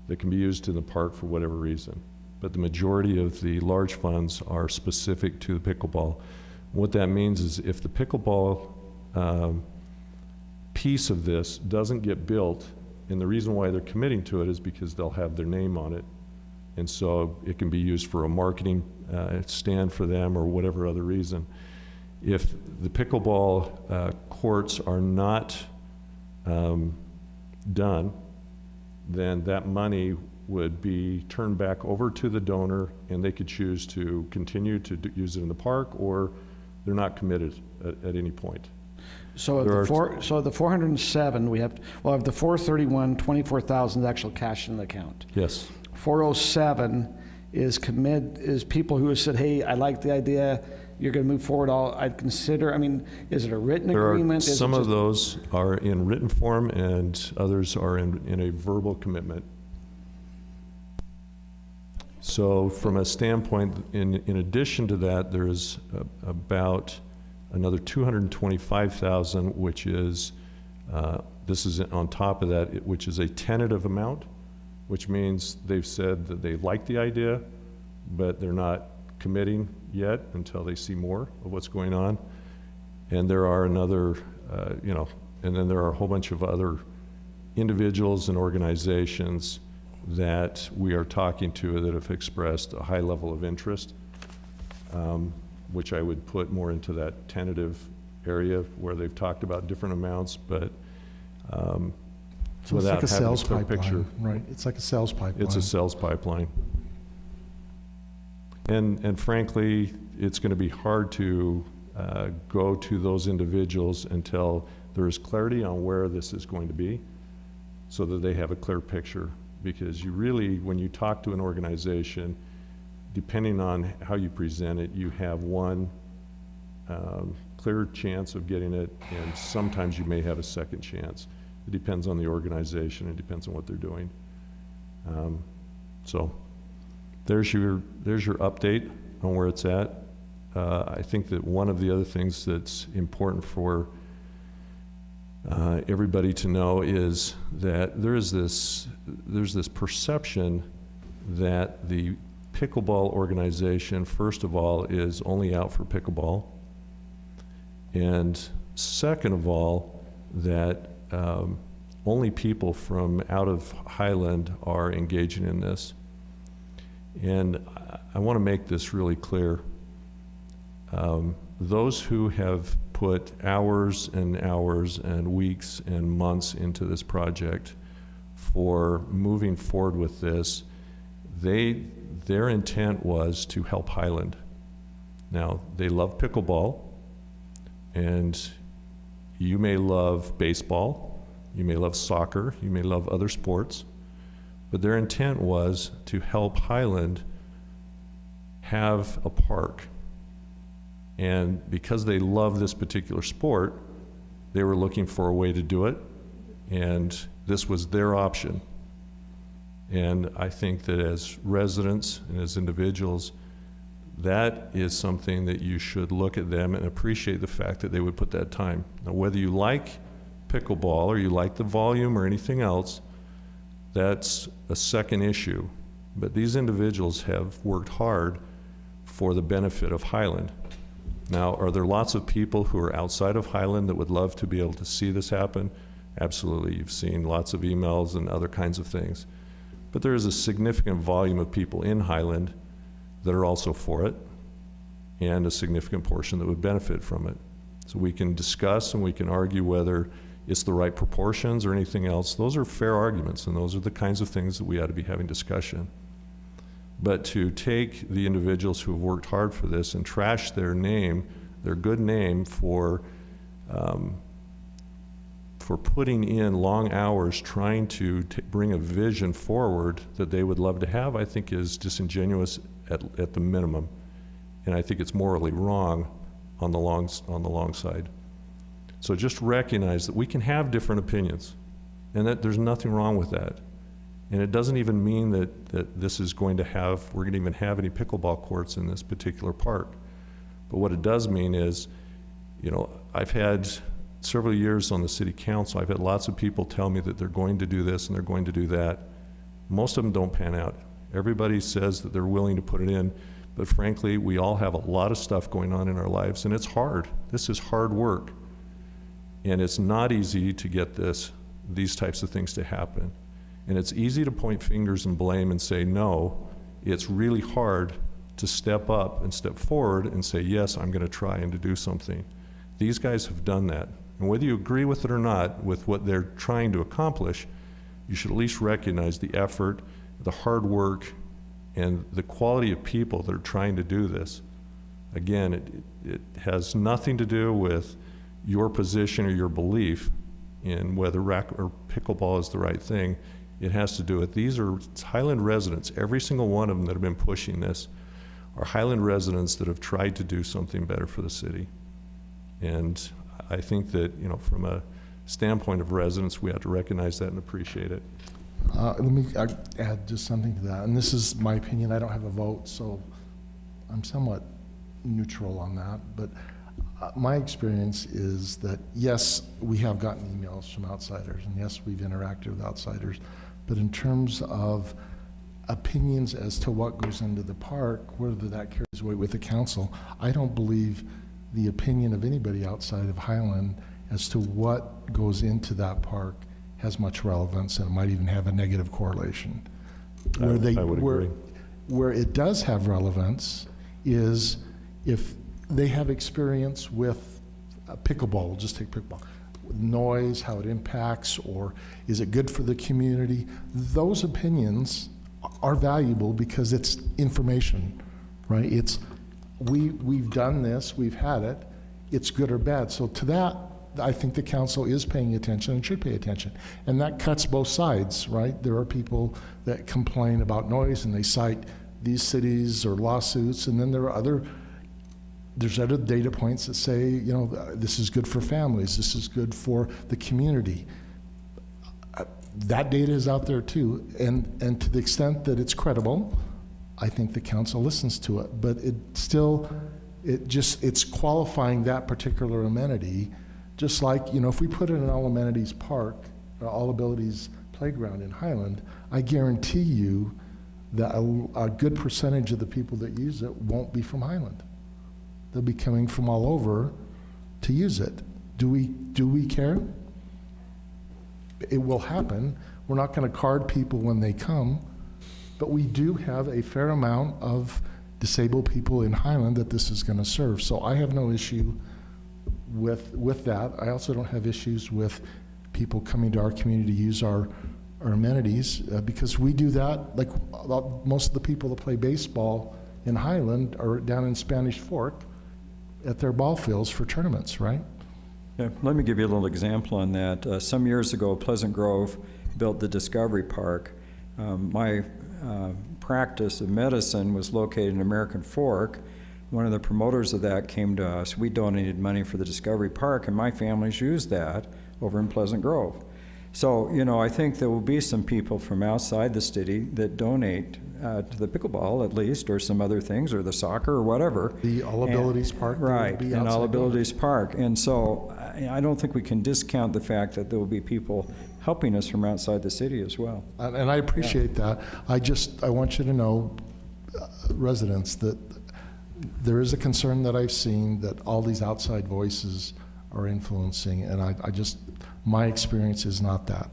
that can be used in the park for whatever reason. But the majority of the large funds are specific to the pickleball. What that means is if the pickleball piece of this doesn't get built, and the reason why they're committing to it is because they'll have their name on it. And so it can be used for a marketing stand for them or whatever other reason. If the pickleball courts are not done, then that money would be turned back over to the donor, and they could choose to continue to use it in the park, or they're not committed at any point. So of the 407, we have, well, of the 431, 24,000 is actual cash in the account. Yes. 407 is people who have said, hey, I like the idea, you're going to move forward, I'd consider, I mean, is it a written agreement? Some of those are in written form and others are in a verbal commitment. So from a standpoint, in addition to that, there's about another 225,000, which is, this is on top of that, which is a tentative amount, which means they've said that they like the idea, but they're not committing yet until they see more of what's going on. And there are another, and then there are a whole bunch of other individuals and organizations that we are talking to that have expressed a high level of interest, which I would put more into that tentative area where they've talked about different amounts, but So it's without like a having sales a clear pipeline, picture. right? It's like a sales pipeline. It's a sales pipeline. And frankly, it's going to be hard to go to those individuals until there is clarity on where this is going to be, so that they have a clear picture. Because you really, when you talk to an organization, depending on how you present it, you have one clear chance of getting it, and sometimes you may have a second chance. It depends on the organization, it depends on what they're doing. So there's your update on where it's at. I think that one of the other things that's important for everybody to know is that there's this perception that the pickleball organization, first of all, is only out for pickleball, and second of all, that only people from out of Highland are engaging in this. And I want to make this really clear. Those who have put hours and hours and weeks and months into this project for moving forward with this, their intent was to help Highland. Now, they love pickleball, and you may love baseball, you may love soccer, you may love other sports, but their intent was to help Highland have a park. And because they love this particular sport, they were looking for a way to do it, and this was their option. And I think that as residents and as individuals, that is something that you should look at them and appreciate the fact that they would put that time. Now, whether you like pickleball or you like the volume or anything else, that's a second issue. But these individuals have worked hard for the benefit of Highland. Now, are there lots of people who are outside of Highland that would love to be able to see this happen? Absolutely. You've seen lots of emails and other kinds of things. But there is a significant volume of people in Highland that are also for it, and a significant portion that would benefit from it. So we can discuss and we can argue whether it's the right proportions or anything else. Those are fair arguments, and those are the kinds of things that we ought to be having discussion. But to take the individuals who have worked hard for this and trash their name, their good name, for putting in long hours trying to bring a vision forward that they would love to have, I think is disingenuous at the minimum. And I think it's morally wrong on the long side. So just recognize that we can have different opinions, and that there's nothing wrong with that. And it doesn't even mean that this is going to have, we're going to even have any pickleball courts in this particular park. But what it does mean is, you know, I've had several years on the city council, I've had lots of people tell me that they're going to do this and they're going to do that. Most of them don't pan out. Everybody says that they're willing to put it in, but frankly, we all have a lot of stuff going on in our lives, and it's hard. This is hard work. And it's not easy to get these types of things to happen. And it's easy to point fingers and blame and say no. It's really hard to step up and step forward and say, yes, I'm going to try and to do something. These guys have done that. And whether you agree with it or not, with what they're trying to accomplish, you should at least recognize the effort, the hard work, and the quality of people that are trying to do this. Again, it has nothing to do with your position or your belief in whether racket or pickleball is the right thing. It has to do with, these are Highland residents. Every single one of them that have been pushing this are Highland residents that have tried to do something better for the city. And I think that, you know, from a standpoint of residents, we have to recognize that and appreciate it. Let me add just something to that. And this is my opinion. I don't have a vote, so I'm somewhat neutral on that. But my experience is that, yes, we have gotten emails from outsiders, and yes, we've interacted with outsiders. But in terms of opinions as to what goes into the park, whether that carries weight with the council, I don't believe the opinion of anybody outside of Highland as to what goes into that park has much relevance, and it might even have a negative correlation. I would agree. Where it does have relevance is if they have experience with pickleball, we'll just take pickleball, noise, how it impacts, or is it good for the community? Those opinions are valuable because it's information, right? It's, we've done this, we've had it, it's good or bad. So to that, I think the council is paying attention and should pay attention. And that cuts both sides, right? There are people that complain about noise and they cite these cities or lawsuits, and then there are there's other data points that say, you know, this is good for families, this is good for the community. That data is out there too, and to the extent that it's credible, I think the council listens to it. But it's qualifying that particular amenity, just like, you know, if we put in an all amenities park, or all abilities playground in Highland, I guarantee you that a good percentage of the people that use it won't be from Highland. They'll be coming from all over to use it. Do we care? It will happen. We're not going to card people when they come, but we do have a fair amount of disabled people in Highland that this is going to serve. So I have no issue with that. I also don't have issues with people coming to our community to use our amenities because we do that. Like most of the people that play baseball in Highland are down in Spanish Fork at their ball fields for tournaments, right? Yeah, let me give you a little example on that. Some years ago, Pleasant Grove built the Discovery Park. My practice of medicine was located in American Fork. One of the promoters of that came to us. We donated money for the Discovery Park, and my family's used that over in Pleasant Grove. So, I think there will be some people from outside the city that donate to the pickleball at least, or some other things, or the soccer, or whatever. The All Abilities Park. there will Right, be in All outside Abilities Park. And so I don't think we can discount the fact that there will be people helping us from outside the city as well. And I appreciate that. I want you to know, residents, that there is a concern that I've seen that all these outside voices are influencing, and my experience is not that.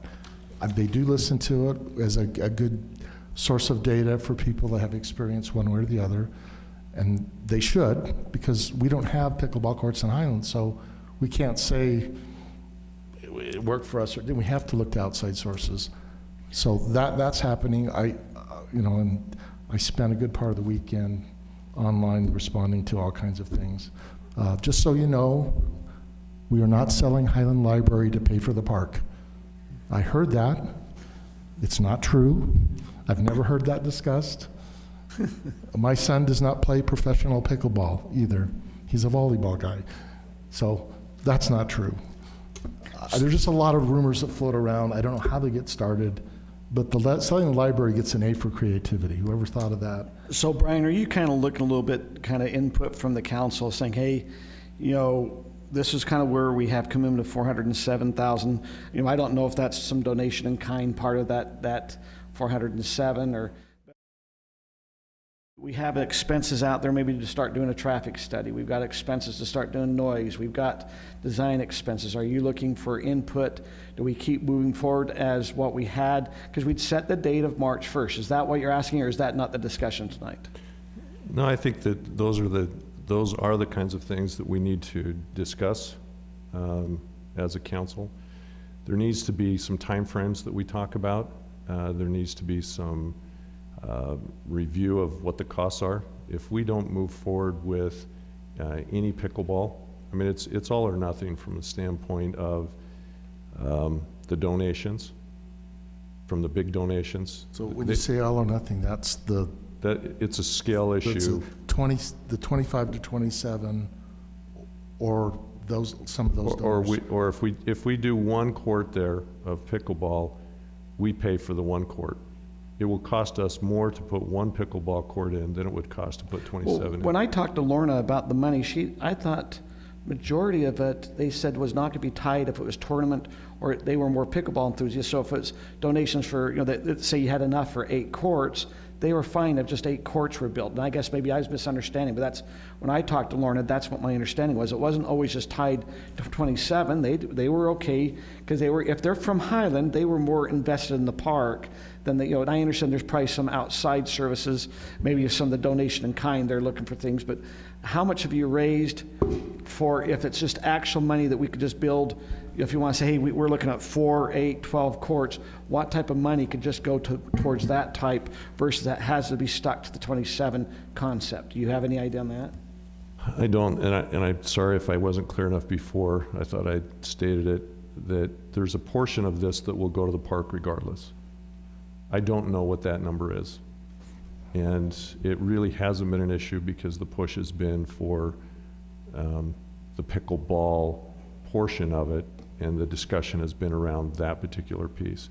They do listen to it as a good source of data for people that have experience one way or the other, and they should, because we don't have pickleball courts in Highland, so we can't say it worked for us, or we have to look to outside sources. So that's happening. And I spent a good part of the weekend online responding to all kinds of things. Just so you know, we are not selling Highland Library to pay for the park. I heard that. It's not true. I've never heard that discussed. My son does not play professional pickleball either. He's a volleyball guy. So that's not true. There's just a lot of rumors that float around. I don't know how they get started, but selling the library gets an A for creativity. Whoever thought of that? So Brian, are you kind of looking a little bit kind of input from the council saying, hey, this is kind of where we have commitment of $407,000. I don't know if that's some donation in kind part of that 407, or we have expenses out there maybe to start doing a traffic study. We've got expenses to start doing noise. We've got design expenses. Are you looking for input? Do we keep moving forward as what we had? Because we'd set the date of March 1st. Is that what you're asking, or is that not the discussion tonight? No, I think that those are the kinds of things that we need to discuss as a council. There needs to be some timeframes that we talk about. There needs to be some review of what the costs are. If we don't move forward with any pickleball, I mean, it's all or nothing from the standpoint of the donations, from the big donations. So when you say all or nothing, that's it's a scale issue. The 25 to 27, or some of those dollars. Or if we do one court there of pickleball, we pay for the one court. It will cost us more to put one pickleball court in than it would cost to put 27 in. When I talked to Lorna about the money, I thought majority of it, they said, was not going to be tied if it was tournament or they were more pickleball enthusiasts. So if it's donations for, say you had enough for 8 courts, they were fine if just 8 courts were built. And I guess maybe I was misunderstanding, but that's, when I talked to Lorna, that's what my understanding was. It wasn't always just tied to 27. They were okay, because if they're from Highland, they were more invested in the park than and I understand there's probably some outside services, maybe some of the donation in kind, they're looking for things, but how much have you raised for, if it's just actual money that we could just build, if you want to say, hey, we're looking at 4, 8, 12 courts, what type of money could just go towards that type versus that has to be stuck to the 27 concept? Do you have any idea on that? I don't, and I'm sorry if I wasn't clear enough before. I thought I stated it, that there's a portion of this that will go to the park regardless. I don't know what that number is. And it really hasn't been an issue because the push has been for the pickleball portion of it, and the discussion has been around that particular piece.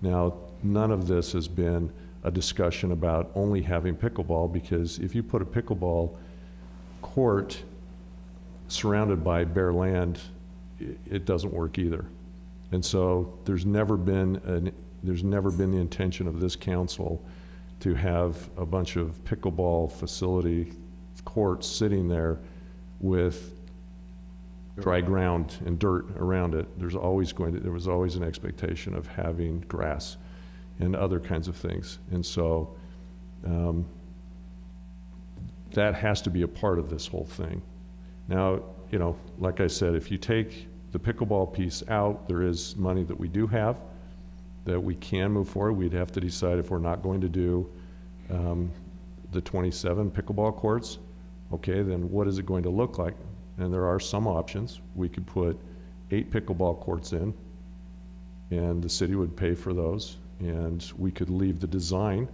Now, none of this has been a discussion about only having pickleball, because if you put a pickleball court surrounded by bare land, it doesn't work either. And so there's never been the intention of this council to have a bunch of pickleball facility courts sitting there with dry ground and dirt around it. There was always an expectation of having grass and other kinds of things. And so that has to be a part of this whole thing. Now, like I said, if you take the pickleball piece out, there is money that we do have that we can move forward. We'd have to decide if we're not going to do the 27 pickleball courts. Okay, then what is it going to look like? And there are some options. We could put 8 pickleball courts in, and the city would pay for those, and we could leave the design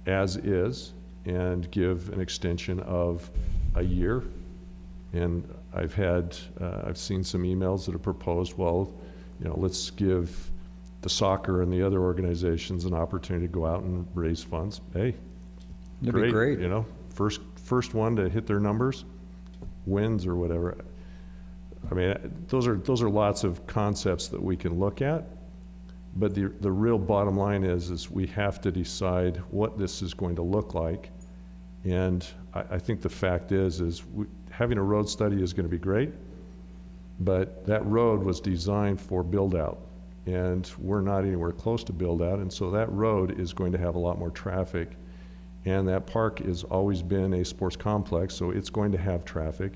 as is and give an extension of a year. And I've seen some emails that have proposed, well, let's give the soccer and the other organizations an opportunity to go out and raise funds, hey, That'd be great. You know, first one to hit their numbers wins or whatever. I mean, those are lots of concepts that we can look at, but the real bottom line is we have to decide what this is going to look like. And I think the fact is having a road study is going to be great, but that road was designed for build out, and we're not anywhere close to build out, and so that road is going to have a lot more traffic. And that park has always been a sports complex, so it's going to have traffic,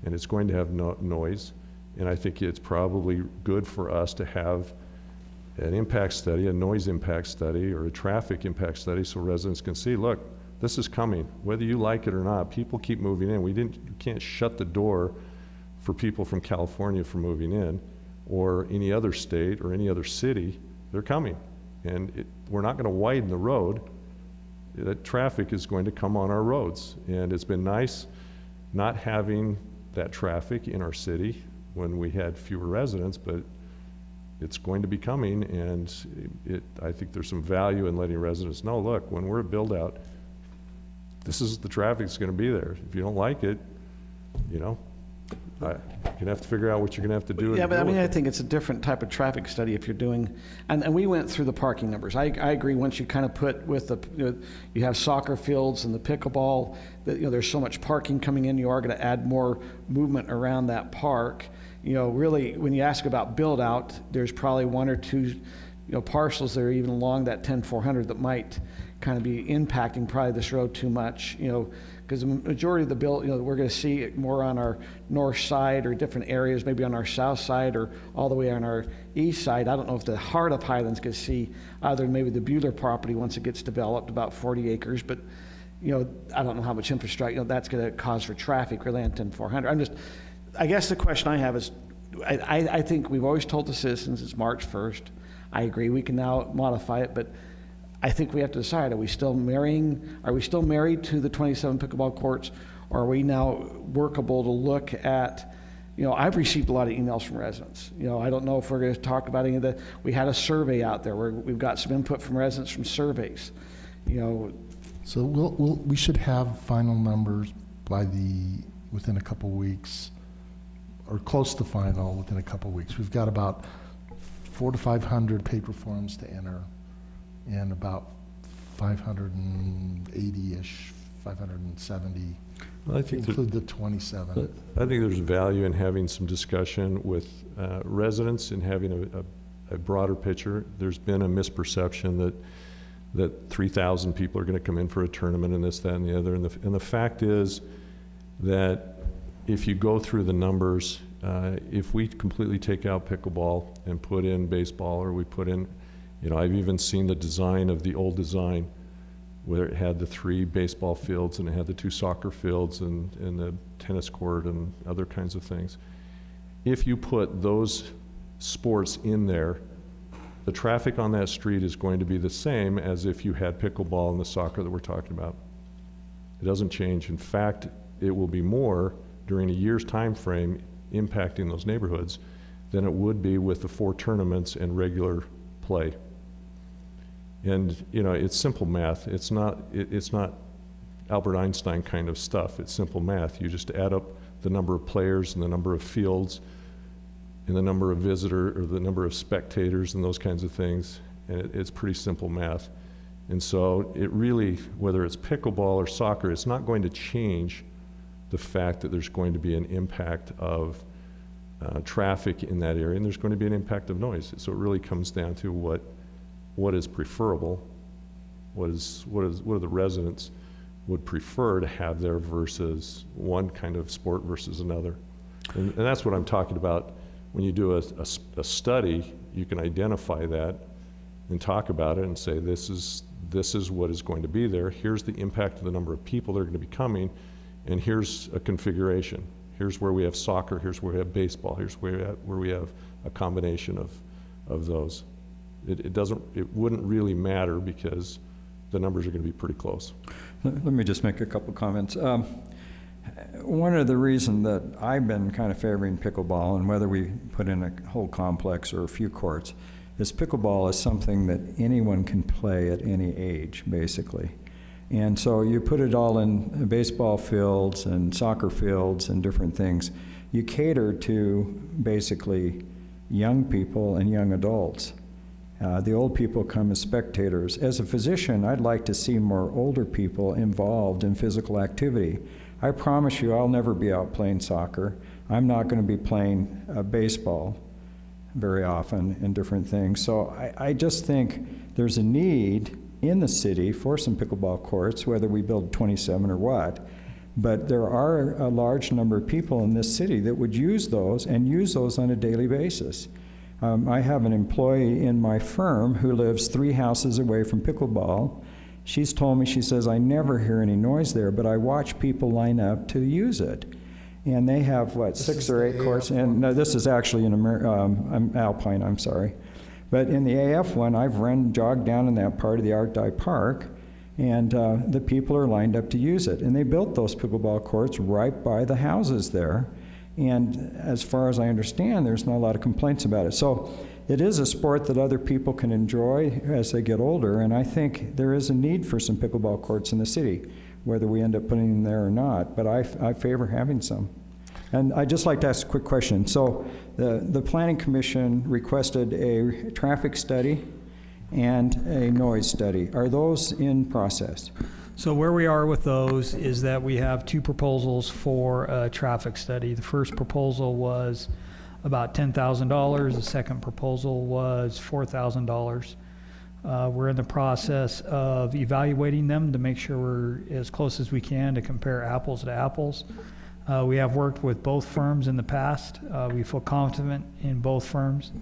and it's going to have noise. And I think it's probably good for us to have an impact study, a noise impact study, or a traffic impact study, so residents can see, look, this is coming. Whether you like it or not, people keep moving in. You can't shut the door for people from California from moving in, or any other state or any other city. They're coming. And we're not going to widen the road. That traffic is going to come on our roads. And it's been nice not having that traffic in our city when we had fewer residents, but it's going to be coming, and I think there's some value in letting residents know, look, when we're a build out, this is the traffic that's going to be there. If you don't like it, you know, you're going to have to figure out what you're going to have to do. Yeah, but I mean, I think it's a different type of traffic study if you're doing, and we went through the parking numbers. I agree, once you kind of put with the, you have soccer fields and the pickleball, that, there's so much parking coming in, you are going to add more movement around that park. Really, when you ask about build out, there's probably one or two, parcels that are even along that 10-400 that might kind of be impacting probably this road too much, because the majority of the build, we're going to see it more on our north side or different areas, maybe on our south side or all the way on our east side. I don't know if the heart of Highland's going to see either maybe the Bueller property once it gets developed, about 40 acres, but I don't know how much infrastructure, that's going to cause for traffic really on 10-400. I guess the question I have is, I think we've always told the citizens it's March 1st. I agree, we can now modify it, but I think we have to decide, are we still married to the 27 pickleball courts, or are we now workable to look at, I've received a lot of emails from residents. I don't know if we're going to talk about any of the, we had a survey out there where we've got some input from residents from surveys, So we should have final numbers within a couple weeks, or close to final within a couple weeks. We've got about 400 to 500 paper forms to enter, and about 580-ish, 570, include the 27. I think there's value in having some discussion with residents and having a broader picture. There's been a misperception that 3,000 people are going to come in for a tournament and this, that, and the other. And the fact is that if you go through the numbers, if we completely take out pickleball and put in baseball, or we put in, I've even seen the design of the old design where it had the 3 baseball fields and it had the 2 soccer fields and the tennis court and other kinds of things. If you put those sports in there, the traffic on that street is going to be the same as if you had pickleball and the soccer that we're talking about. It doesn't change. In fact, it will be more during a year's time frame impacting those neighborhoods than it would be with the 4 tournaments and regular play. And it's simple math. It's not Albert Einstein kind of stuff. It's simple math. You just add up the number of players and the number of fields and the number of visitors or the number of spectators and those kinds of things, and it's pretty simple math. And so it really, whether it's pickleball or soccer, it's not going to change the fact that there's going to be an impact of traffic in that area, and there's going to be an impact of noise. So it really comes down to what is preferable, what are the residents would prefer to have there versus one kind of sport versus another. And that's what I'm talking about. When you do a study, you can identify that and talk about it and say, this is what is going to be there. Here's the impact of the number of people that are going to be coming, and here's a configuration. Here's where we have soccer, here's where we have baseball, here's where we have a combination of those. It wouldn't really matter because the numbers are going to be pretty close. Let me just make a couple comments. One of the reasons that I've been kind of favoring pickleball, and whether we put in a whole complex or a few courts, is pickleball is something that anyone can play at any age, basically. And so you put it all in baseball fields and soccer fields and different things. You cater to basically young people and young adults. The old people come as spectators. As a physician, I'd like to see more older people involved in physical activity. I promise you I'll never be out playing soccer. I'm not going to be playing baseball very often and different things. So I just think there's a need in the city for some pickleball courts, whether we build 27 or what. But there are a large number of people in this city that would use those and use those on a daily basis. I have an employee in my firm who lives 3 houses away from pickleball. She's told me, she says, I never hear any noise there, but I watch people line up to use it. And they have, what, 6 or 8 courts? And no, this is actually in Alpine, I'm sorry. But in the AF one, I've jogged down in that part of the Art-Dye Park, and the people are lined up to use it. And they built those pickleball courts right by the houses there. And as far as I understand, there's not a lot of complaints about it. So it is a sport that other people can enjoy as they get older, and I think there is a need for some pickleball courts in the city, whether we end up putting them there or not. But I favor having some. And I'd just like to ask a quick question. So the Planning Commission requested a traffic study and a noise study. Are those in process? So where we are with those is that we have 2 proposals for a traffic study. The first proposal was about $10,000. The second proposal was $4,000. We're in the process of evaluating them to make sure we're as close as we can to compare apples to apples. We have worked with both firms in the past. We feel confident in both firms.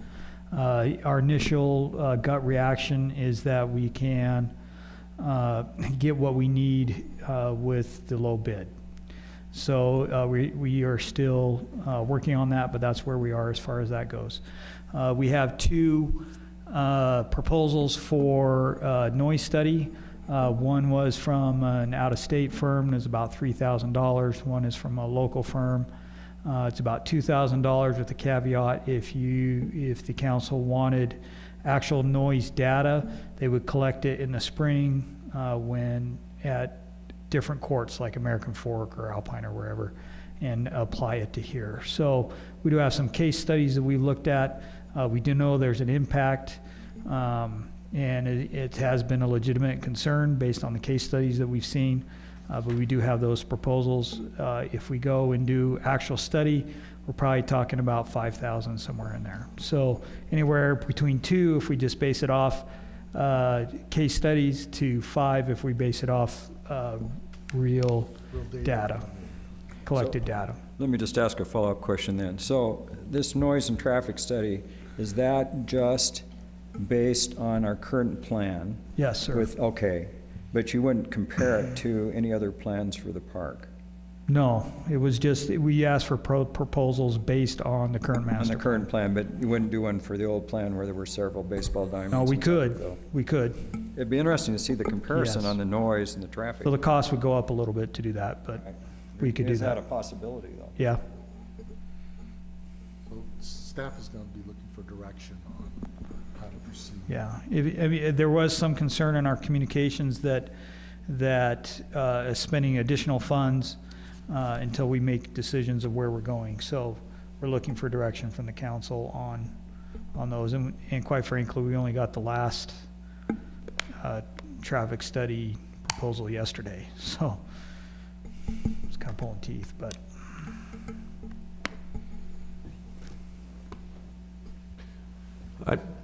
Our initial gut reaction is that we can get what we need with the low bid. So we are still working on that, but that's where we are as far as that goes. We have 2 proposals for noise study. One was from an out-of-state firm. It's about $3,000. One is from a local firm. It's about $2,000 with the caveat if the council wanted actual noise data, they would collect it in the spring when at different courts like American Fork or Alpine or wherever, and apply it to here. So we do have some case studies that we looked at. We do know there's an impact, and it has been a legitimate concern based on the case studies that we've seen, but we do have those proposals. If we go and do actual study, we're probably talking about 5,000, somewhere in there. So anywhere between 2 if we just base it off case studies, to 5 if we base it off real data, collected data. Let me just ask a follow-up question then. So this noise and traffic study, is that just based on our current plan? Yes, sir. Okay, but you wouldn't compare it to any other plans for the park? No, it was just, we asked for proposals based on the current master plan. On the current plan, but you wouldn't do one for the old plan where there were several baseball diamonds? No, we could. We could. It'd be interesting to see the comparison on the noise and the traffic. So the cost would go up a little bit to do that, but we could do Is that that. a possibility, though? Yeah. So staff is going to be looking for direction on how to proceed. Yeah, I mean, there was some concern in our communications that spending additional funds until we make decisions of where we're going. So we're looking for direction from the council on those. And quite frankly, we only got the last traffic study proposal yesterday. So it's kind of pulling teeth, but.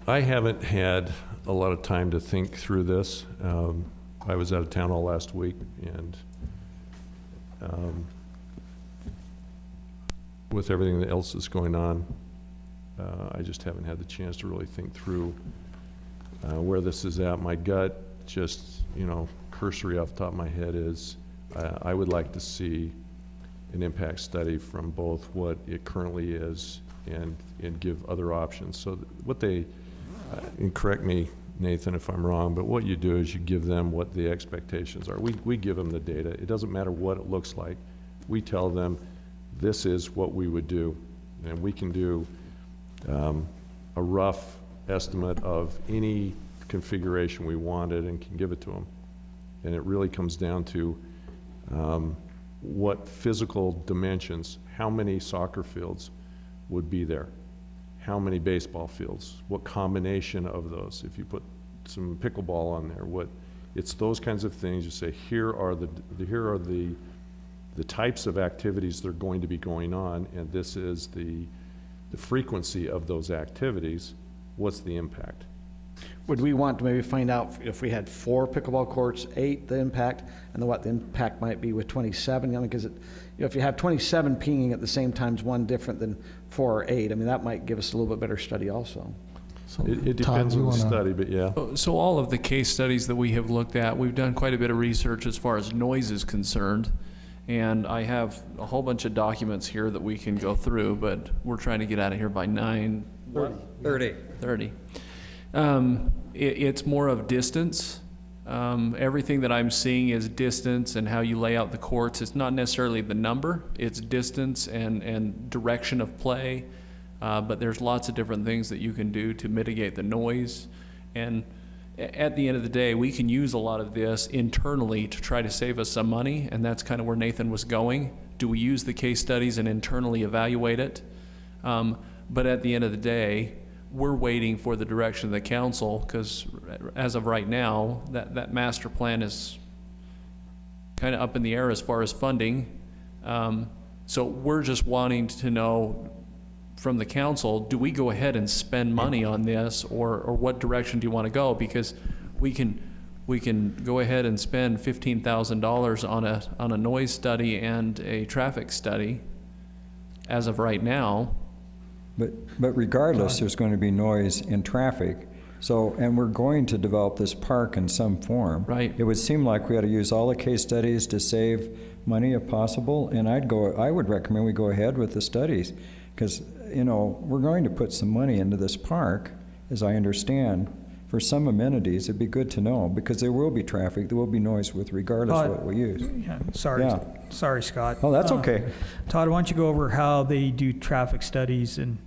I haven't had a lot of time to think through this. I was out of town all last week, and with everything else that's going on, I just haven't had the chance to really think through where this is at. My gut, just, cursory off the top of my head, is I would like to see an impact study from both what it currently is and give other options. So what they, and correct me, Nathan, if I'm wrong, but what you do is you give them what the expectations are. We give them the data. It doesn't matter what it looks like. We tell them this is what we would do, and we can do a rough estimate of any configuration we wanted and can give it to them. And it really comes down to what physical dimensions, how many soccer fields would be there, how many baseball fields, what combination of those, if you put some pickleball on there, it's those kinds of things. You say, here are the types of activities that are going to be going on, and this is the frequency of those activities. What's the impact? Would we want to maybe find out if we had 4 pickleball courts, 8, the impact, and then what the impact might be with 27? I mean, because if you have 27 pinging at the same time, is one different than 4 or 8. I mean, that might give us a little bit better study also. So, It Todd, depends you on the wanna- study, but yeah. So all of the case studies that we have looked at, we've done quite a bit of research as far as noise is concerned. And I have a whole bunch of documents here that we can go through, but we're trying to get out of here by 9:30. It's more of distance. Everything that I'm seeing is distance and how you lay out the courts. It's not necessarily the number, it's distance and direction of play. But there's lots of different things that you can do to mitigate the noise. And at the end of the day, we can use a lot of this internally to try to save us some money, and that's kind of where Nathan was going. Do we use the case studies and internally evaluate it? But at the end of the day, we're waiting for the direction of the council, because as of right now, that master plan is kind of up in the air as far as funding. So we're just wanting to know from the council, do we go ahead and spend money on this, or what direction do you want to go? Because we can go ahead and spend $15,000 on a noise study and a traffic study as of right now. But regardless, there's going to be noise and traffic. So, and we're going to develop this park in some form. Right. It would seem like we ought to use all the case studies to save money if possible, and I would recommend we go ahead with the studies, because, we're going to put some money into this park, as I understand, for some amenities. It'd be good to know, because there will be traffic, there will be noise regardless of what we use. Yeah, sorry, Scott. Oh, that's okay. Todd, why don't you go over how they do traffic studies and...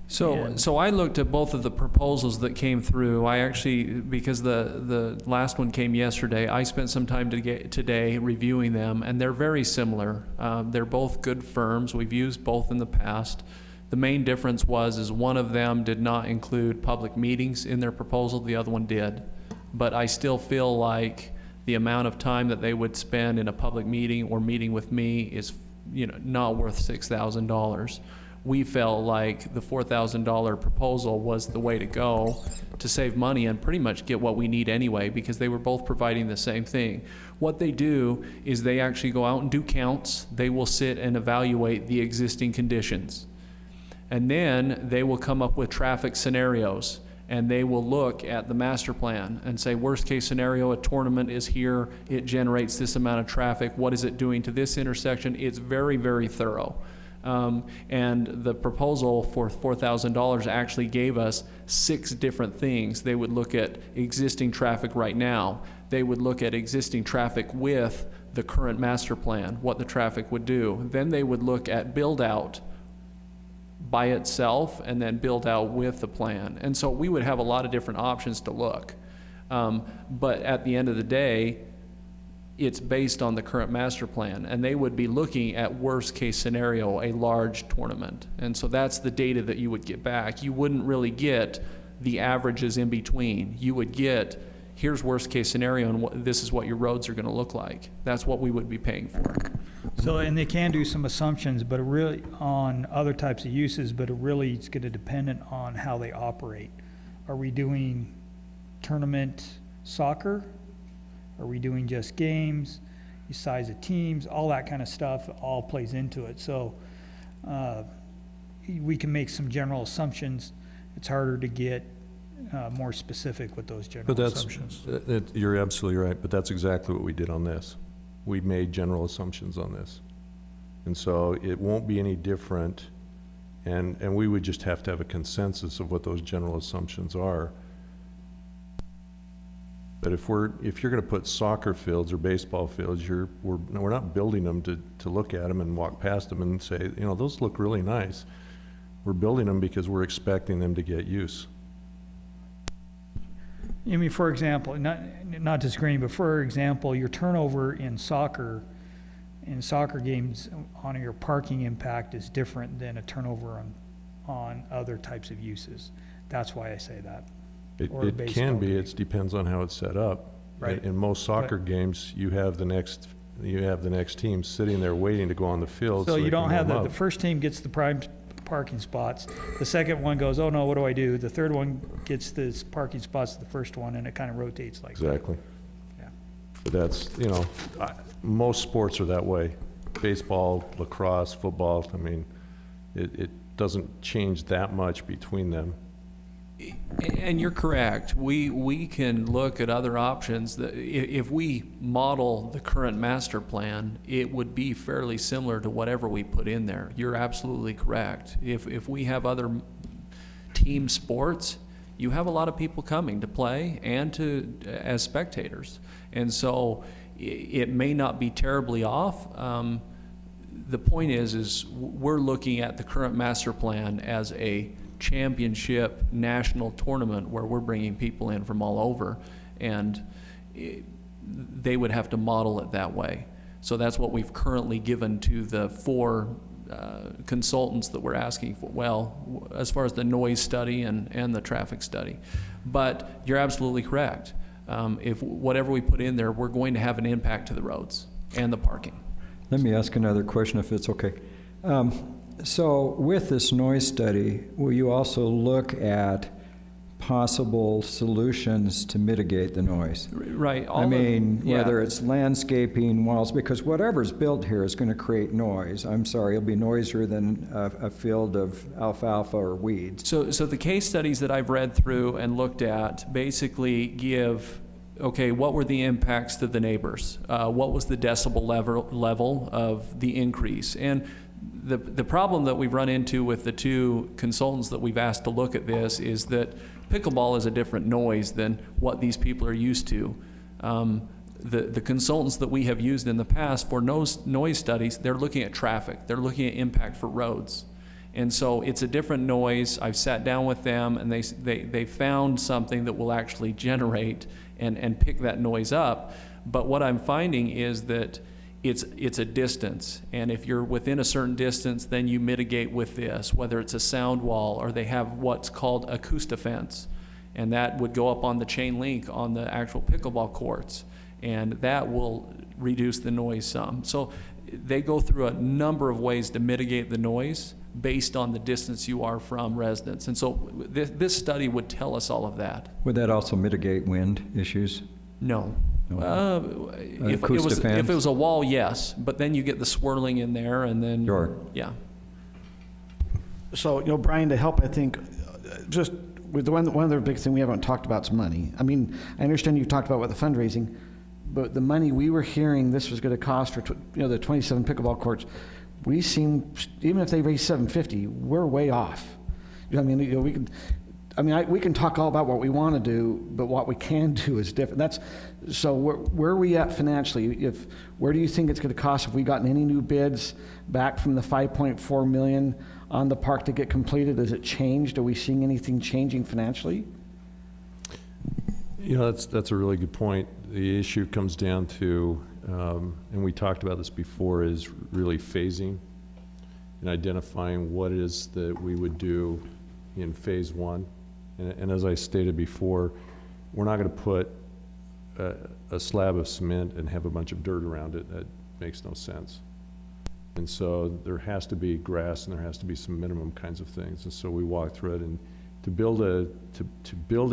So I looked at both of the proposals that came through. I actually, because the last one came yesterday, I spent some time today reviewing them, and they're very similar. They're both good firms. We've used both in the past. The main difference is one of them did not include public meetings in their proposal, the other one did. But I still feel like the amount of time that they would spend in a public meeting or meeting with me is, not worth $6,000. We felt like the $4,000 proposal was the way to go to save money and pretty much get what we need anyway, because they were both providing the same thing. What they do is they actually go out and do counts. They will sit and evaluate the existing conditions. And then they will come up with traffic scenarios, and they will look at the master plan and say, worst case scenario, a tournament is here, it generates this amount of traffic, what is it doing to this intersection? It's very, very thorough. And the proposal for $4,000 actually gave us 6 different things. They would look at existing traffic right now. They would look at existing traffic with the current master plan, what the traffic would do. Then they would look at build out by itself and then build out with the plan. And so we would have a lot of different options to look. But at the end of the day, it's based on the current master plan, and they would be looking at worst case scenario, a large tournament. And so that's the data that you would get back. You wouldn't really get the averages in between. You would get, here's worst case scenario, and this is what your roads are going to look like. That's what we would be paying for. So, and they can do some assumptions, but it really on other types of uses, but it really is going to depend on how they operate. Are we doing tournament soccer? Are we doing just games? The size of teams, all that kind of stuff all plays into it. So we can make some general assumptions. It's harder to get more specific with those general assumptions. You're absolutely right, but that's exactly what we did on this. We made general assumptions on this. And so it won't be any different, and we would just have to have a consensus of what those general assumptions are. But if you're going to put soccer fields or baseball fields, we're not building them to look at them and walk past them and say, those look really nice. We're building them because we're expecting them to get use. I mean, for example, not disagreeing, but for example, your turnover in soccer games on your parking impact is different than a turnover on other types of uses. That's why I say that. It can be, it depends on how it's set up. Right. In most soccer games, you have the next team sitting there waiting to go on the field. So you don't have the the first team gets the prime parking spots. The second one goes, oh no, what do I do? The third one gets the parking spots, the first one, and it kind of rotates like Exactly. that. Yeah. But that's, most sports are that way. Baseball, lacrosse, football, I mean, it doesn't change that much between them. And you're correct. We can look at other options. If we model the current master plan, it would be fairly similar to whatever we put in there. You're absolutely correct. If we have other team sports, you have a lot of people coming to play and as spectators. And so it may not be terribly off. The point is we're looking at the current master plan as a championship national tournament where we're bringing people in from all over, and they would have to model it that way. So that's what we've currently given to the 4 consultants that we're asking for, well, as far as the noise study and the traffic study. But you're absolutely correct. If whatever we put in there, we're going to have an impact to the roads and the parking. Let me ask another question if it's okay. So with this noise study, will you also look at possible solutions to mitigate the noise? Right. Whether it's landscaping, walls, because whatever's built here is going to create noise. I'm sorry, it'll be noisier than a field of alfalfa or weeds. So the case studies that I've read through and looked at basically give, okay, what were the impacts to the neighbors? What was the decibel level of the increase? And the problem that we've run into with the 2 consultants that we've asked to look at this is that pickleball is a different noise than what these people are used to. The consultants that we have used in the past for noise studies, they're looking at traffic. They're looking at impact for roads. And so it's a different noise. I've sat down with them and they found something that will actually generate and pick that noise up. But what I'm finding is that it's a distance, and if you're within a certain distance, then you mitigate with this, whether it's a sound wall or they have what's called acoustifence, and that would go up on the chain link on the actual pickleball courts, and that will reduce the noise some. So they go through a number of ways to mitigate the noise based on the distance you are from residents, and so this study would tell us all of that. Would that also mitigate wind issues? No. If it was a wall, yes, but then you get the swirling in there, and then yeah. So Brian, to help, I think, just with one other big thing we haven't talked about is money. I mean, I understand you talked about what the fundraising, but the money we were hearing this was going to cost for the 27 pickleball courts. We seem, even if they raise $750, we're way off. We can talk all about what we want to do, but what we can do is different. So where are we at financially? Where do you think it's going to cost? Have we gotten any new bids back from the $5.4 million on the park to get completed? Has it changed? Are we seeing anything changing financially? That's a really good point. The issue comes down to, and we talked about this before, is really phasing and identifying what it is that we would do in phase 1. And as I stated before, we're not going to put a slab of cement and have a bunch of dirt around it. That makes no sense. And so there has to be grass and there has to be some minimum kinds of things. And so we walk through it, and to build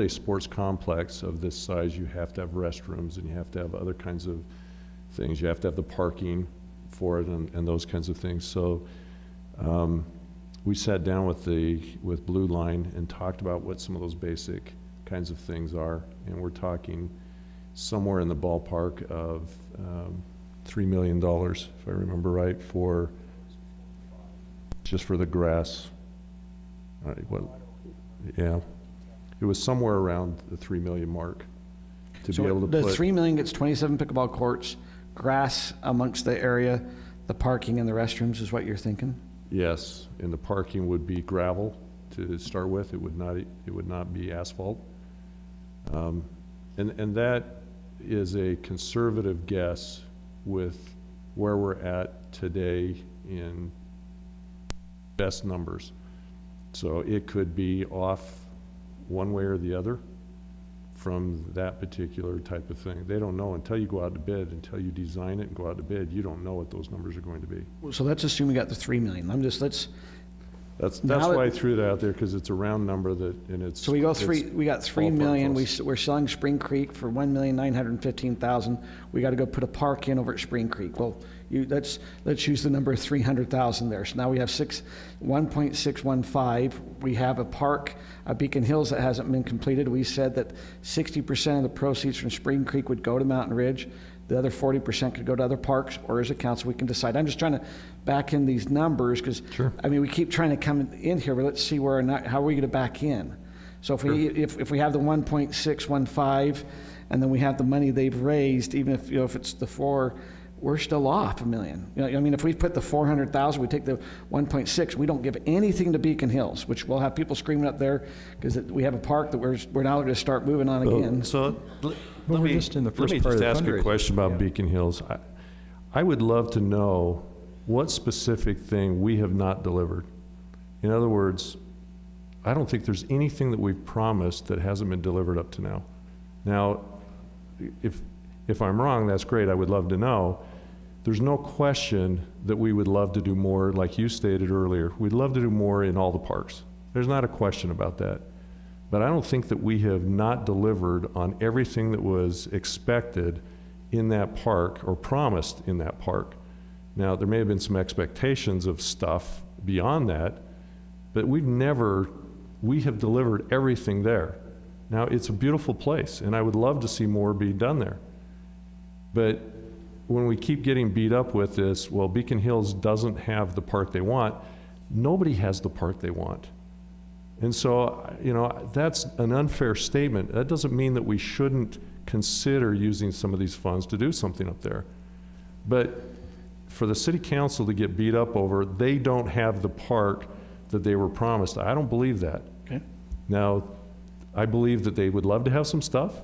a sports complex of this size, you have to have restrooms and you have to have other kinds of things. You have to have the parking for it and those kinds of things. So we sat down with Blue Line and talked about what some of those basic kinds of things are, and we're talking somewhere in the ballpark of $3 million, if I remember right, just for the grass. Yeah, it was somewhere around the $3 million mark to be able to the put. $3 million gets 27 pickleball courts, grass amongst the area, the parking and the restrooms is what you're thinking? Yes, and the parking would be gravel to start with. It would not be asphalt. And that is a conservative guess with where we're at today in best numbers. So it could be off one way or the other from that particular type of thing. They don't know until you go out to bid, until you design it and go out to bid, you don't know what those numbers are going to be. So let's assume we got the 3 million. That's why I threw that out there, because it's a round number and it's. So we got 3 million, close. we're selling Spring Creek for $1,915,000. We gotta go put a park in over at Spring Creek. Well, let's use the number 300,000 there. So now we have 1.615. We have a park, Beacon Hills, that hasn't been completed. We said that 60% of the proceeds from Spring Creek would go to Mountain Ridge. The other 40% could go to other parks, or as a council, we can decide. I'm just trying to back in these numbers, because, I mean, we keep trying to come in here, but let's see how are we gonna back in? So if we have the 1.615, and then we have the money they've raised, even if, if it's the 4, we're still off $1 million. I mean, if we put the 400,000, we take the 1.6, we don't give anything to Beacon Hills, which we'll have people screaming up there, because we have a park that we're now gonna start moving on again. Let me just ask a question about Beacon Hills. I would love to know what specific thing we have not delivered. In other words, I don't think there's anything that we've promised that hasn't been delivered up to now. Now, if I'm wrong, that's great. I would love to know. There's no question that we would love to do more, like you stated earlier. We'd love to do more in all the parks. There's not a question about that. But I don't think that we have not delivered on everything that was expected in that park or promised in that park. Now, there may have been some expectations of stuff beyond that, but we have delivered everything there. Now, it's a beautiful place, and I would love to see more be done there. But when we keep getting beat up with this, well, Beacon Hills doesn't have the park they want, nobody has the park they want. And so, that's an unfair statement. That doesn't mean that we shouldn't consider using some of these funds to do something up there. But for the city council to get beat up over, they don't have the park that they were promised, I don't believe that. Okay. Now, I believe that they would love to have some stuff,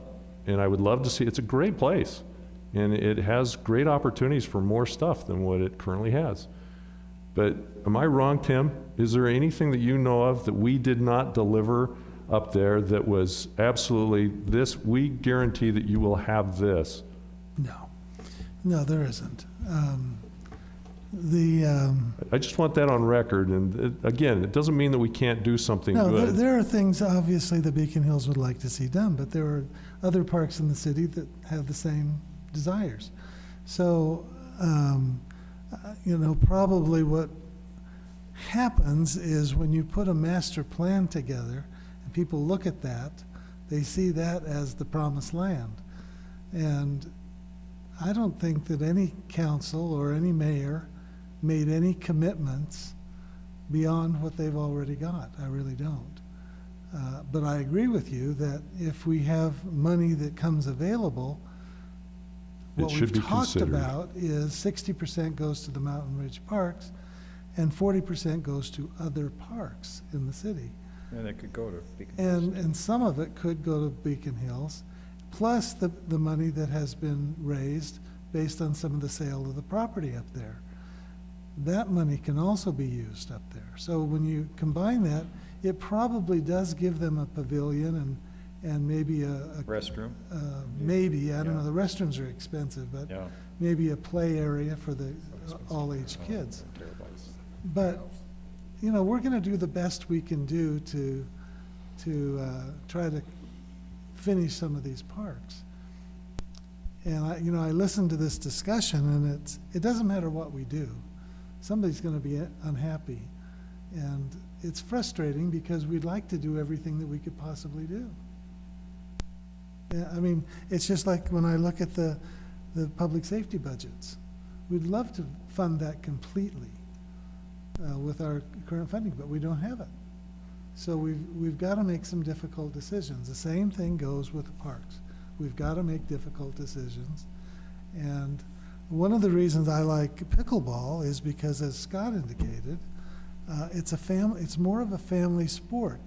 and I would love to see, it's a great place, and it has great opportunities for more stuff than what it currently has. But am I wrong, Tim? Is there anything that you know of that we did not deliver up there that was absolutely this, we guarantee that you will have this? No, there isn't. I just want that on record, and again, it doesn't mean that we can't do something good. No, there are things, obviously, that Beacon Hills would like to see done, but there are other parks in the city that have the same desires. So, probably what happens is when you put a master plan together and people look at that, they see that as the promised land. And I don't think that any council or any mayor made any commitments beyond what they've already got. I really don't. But I agree with you that if we have money that comes available, what we've talked about is 60% goes to the Mountain Ridge parks and 40% goes to other parks in the city. And it could go to Beacon Hills. And some of it could go to Beacon Hills, plus the money that has been raised based on some of the sale of the property up there. That money can also be used up there. So when you combine that, it probably does give them a pavilion and maybe a restroom. Maybe, I don't know, the restrooms are expensive, but maybe a play area for the all-age kids. But, we're gonna do the best we can do to try to finish some of these parks. And I listened to this discussion, and it doesn't matter what we do. Somebody's gonna be unhappy. And it's frustrating because we'd like to do everything that we could possibly do. Yeah, I mean, it's just like when I look at the public safety budgets. We'd love to fund that completely with our current funding, but we don't have it. So we've got to make some difficult decisions. The same thing goes with the parks. We've got to make difficult decisions. And one of the reasons I like pickleball is because, as Scott indicated, it's more of a family sport.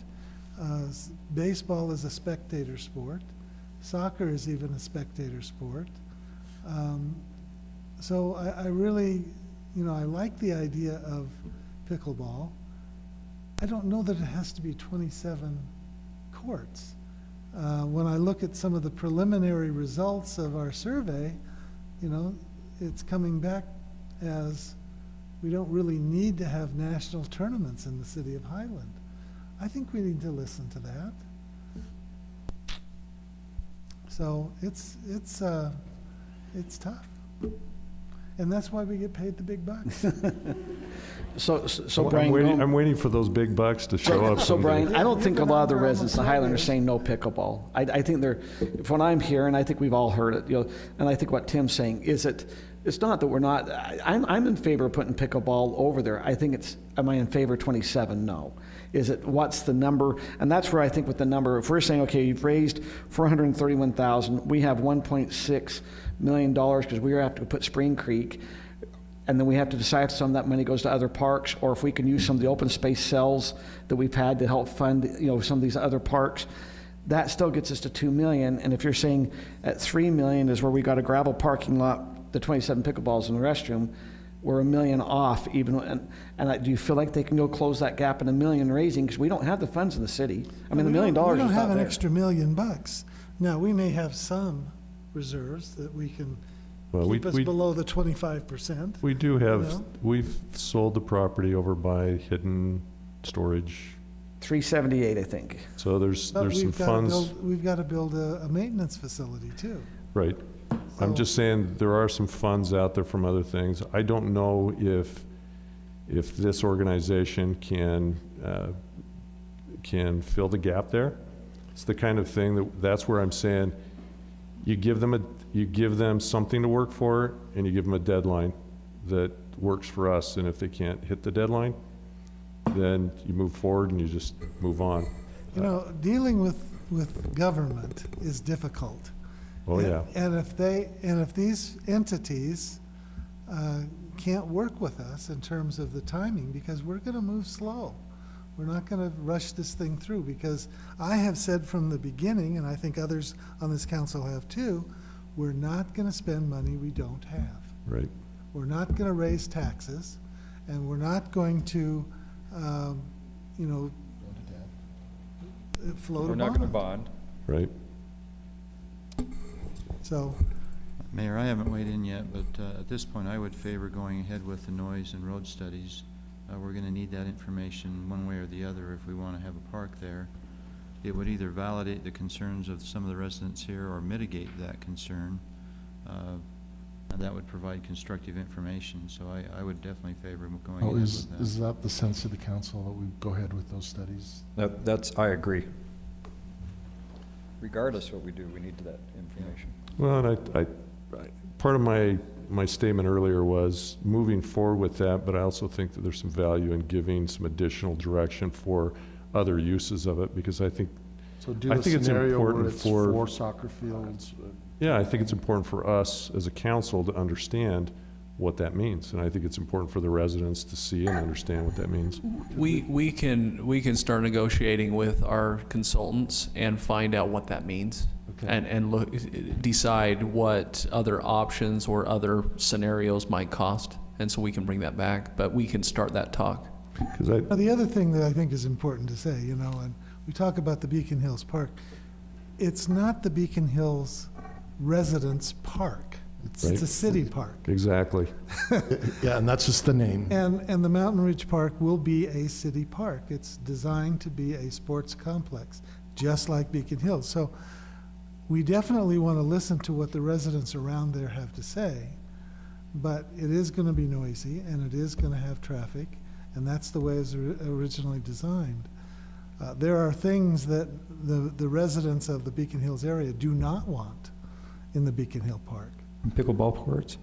Baseball is a spectator sport. Soccer is even a spectator sport. So I really, I like the idea of pickleball. I don't know that it has to be 27 courts. When I look at some of the preliminary results of our survey, it's coming back as we don't really need to have national tournaments in the city of Highland. I think we need to listen to that. So it's tough. And that's why we get paid the big bucks. So Well, Brian, I'm waiting for those big bucks to show up. So someday. Brian, I don't think a lot of the You've been residents on of for Highland are almost saying no pickleball. I think they're, from what I'm hearing, I think we've all heard it, and I think what Tim's saying is it's not that we're not, I'm in favor of putting pickleball over there. I think am I in favor of 27? No. Is it, what's the number? And that's where I think with the number, if we're saying, okay, you've raised $431,000, we have $1.6 million because we have to put Spring Creek, and then we have to decide if some of that money goes to other parks, or if we can use some of the open space sales that we've had to help fund, some of these other parks. That still gets us to $2 million. And if you're saying at $3 million is where we got a gravel parking lot, the 27 pickleballs in the restroom, we're $1 million off even. And do you feel like they can go close that gap in $1 million raising? Because we don't have the funds in the city. I mean, $1 million is not We don't have an there. extra $1 million. Now, we may have some reserves that we can keep us below the 25%. We do have, we've sold the property over by Hidden Storage. 378, I think. So there's some But funds. we've got to build a maintenance facility too. Right. I'm just saying there are some funds out there from other things. I don't know if this organization can fill the gap there. It's the kind of thing that's where I'm saying you give them something to work for, and you give them a deadline that works for us. And if they can't hit the deadline, then you move forward and you just move on. Dealing with government is difficult. Oh, yeah. And if these entities can't work with us in terms of the timing, because we're going to move slow. We're not going to rush this thing through, because I have said from the beginning, and I think others on this council have too, we're not going to spend money we don't have. Right. We're not going to raise taxes, and we're not going to, float a bond. We're not going to bond. Right. So, Mayor, I haven't weighed in yet, but at this point, I would favor going ahead with the noise and road studies. We're going to need that information one way or the other if we want to have a park there. It would either validate the concerns of some of the residents here or mitigate that concern. And that would provide constructive information. So I would definitely favor going ahead with that. Is that the sense of the council, that we go ahead with those studies? I agree. Regardless of what we do, we need that information. Well, and part of my statement earlier was moving forward with that, but I also think that there's some value in giving some additional direction for other uses of it, because I think it's scenario where important it's for 4 soccer fields. Yeah, I think it's important for us as a council to understand what that means, and I think it's important for the residents to see and understand what that means. We can start negotiating with our consultants and find out what that means. Okay. And decide what other options or other scenarios might cost, and so we can bring that back, but we can start that talk. the other thing that I think is important to say, and we talk about the Beacon Hills Park, it's not the Beacon Hills residents' park. It's Right. a city park. Exactly. Yeah, and that's just the name. And the Mountain Ridge Park will be a city park. It's designed to be a sports complex, just like Beacon Hills. So we definitely want to listen to what the residents around there have to say, but it is going to be noisy, and it is going to have traffic, and that's the way it was originally designed. There are things that the residents of the Beacon Hills area do not want in the Beacon Hill Park. Pickleball courts?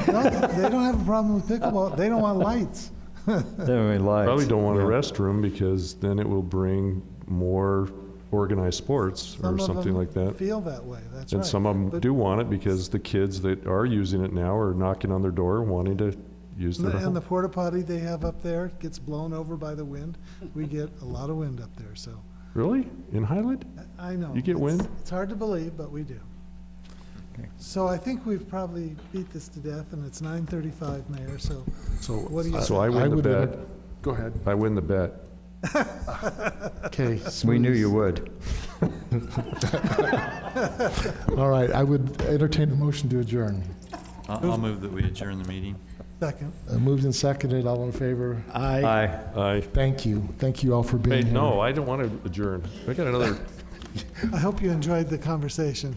No, they don't have a problem with pickleball. They don't want lights. Probably don't want a restroom, because then it will bring more organized sports or something like that. Feel that way, that's And right. some of them do want it, because the kids that are using it now are knocking on their door wanting to use their And home. the porta potty they have up there gets blown over by the wind. We get a lot of wind up there, so Really? In Highland? I know. You get wind? It's hard to believe, but we do. So I think we've probably beat this to death, and it's 9:35, Mayor, so what do you So I win the would bet. Go ahead. I win the bet. Okay. We knew you would. All right, I would entertain a motion to adjourn. I'll move that we adjourn the meeting. Second. Moved and seconded, all in favor? Aye. Aye. Thank you. Thank you all for being Hey, here. no, I don't want to adjourn. I got another I hope you enjoyed the conversation.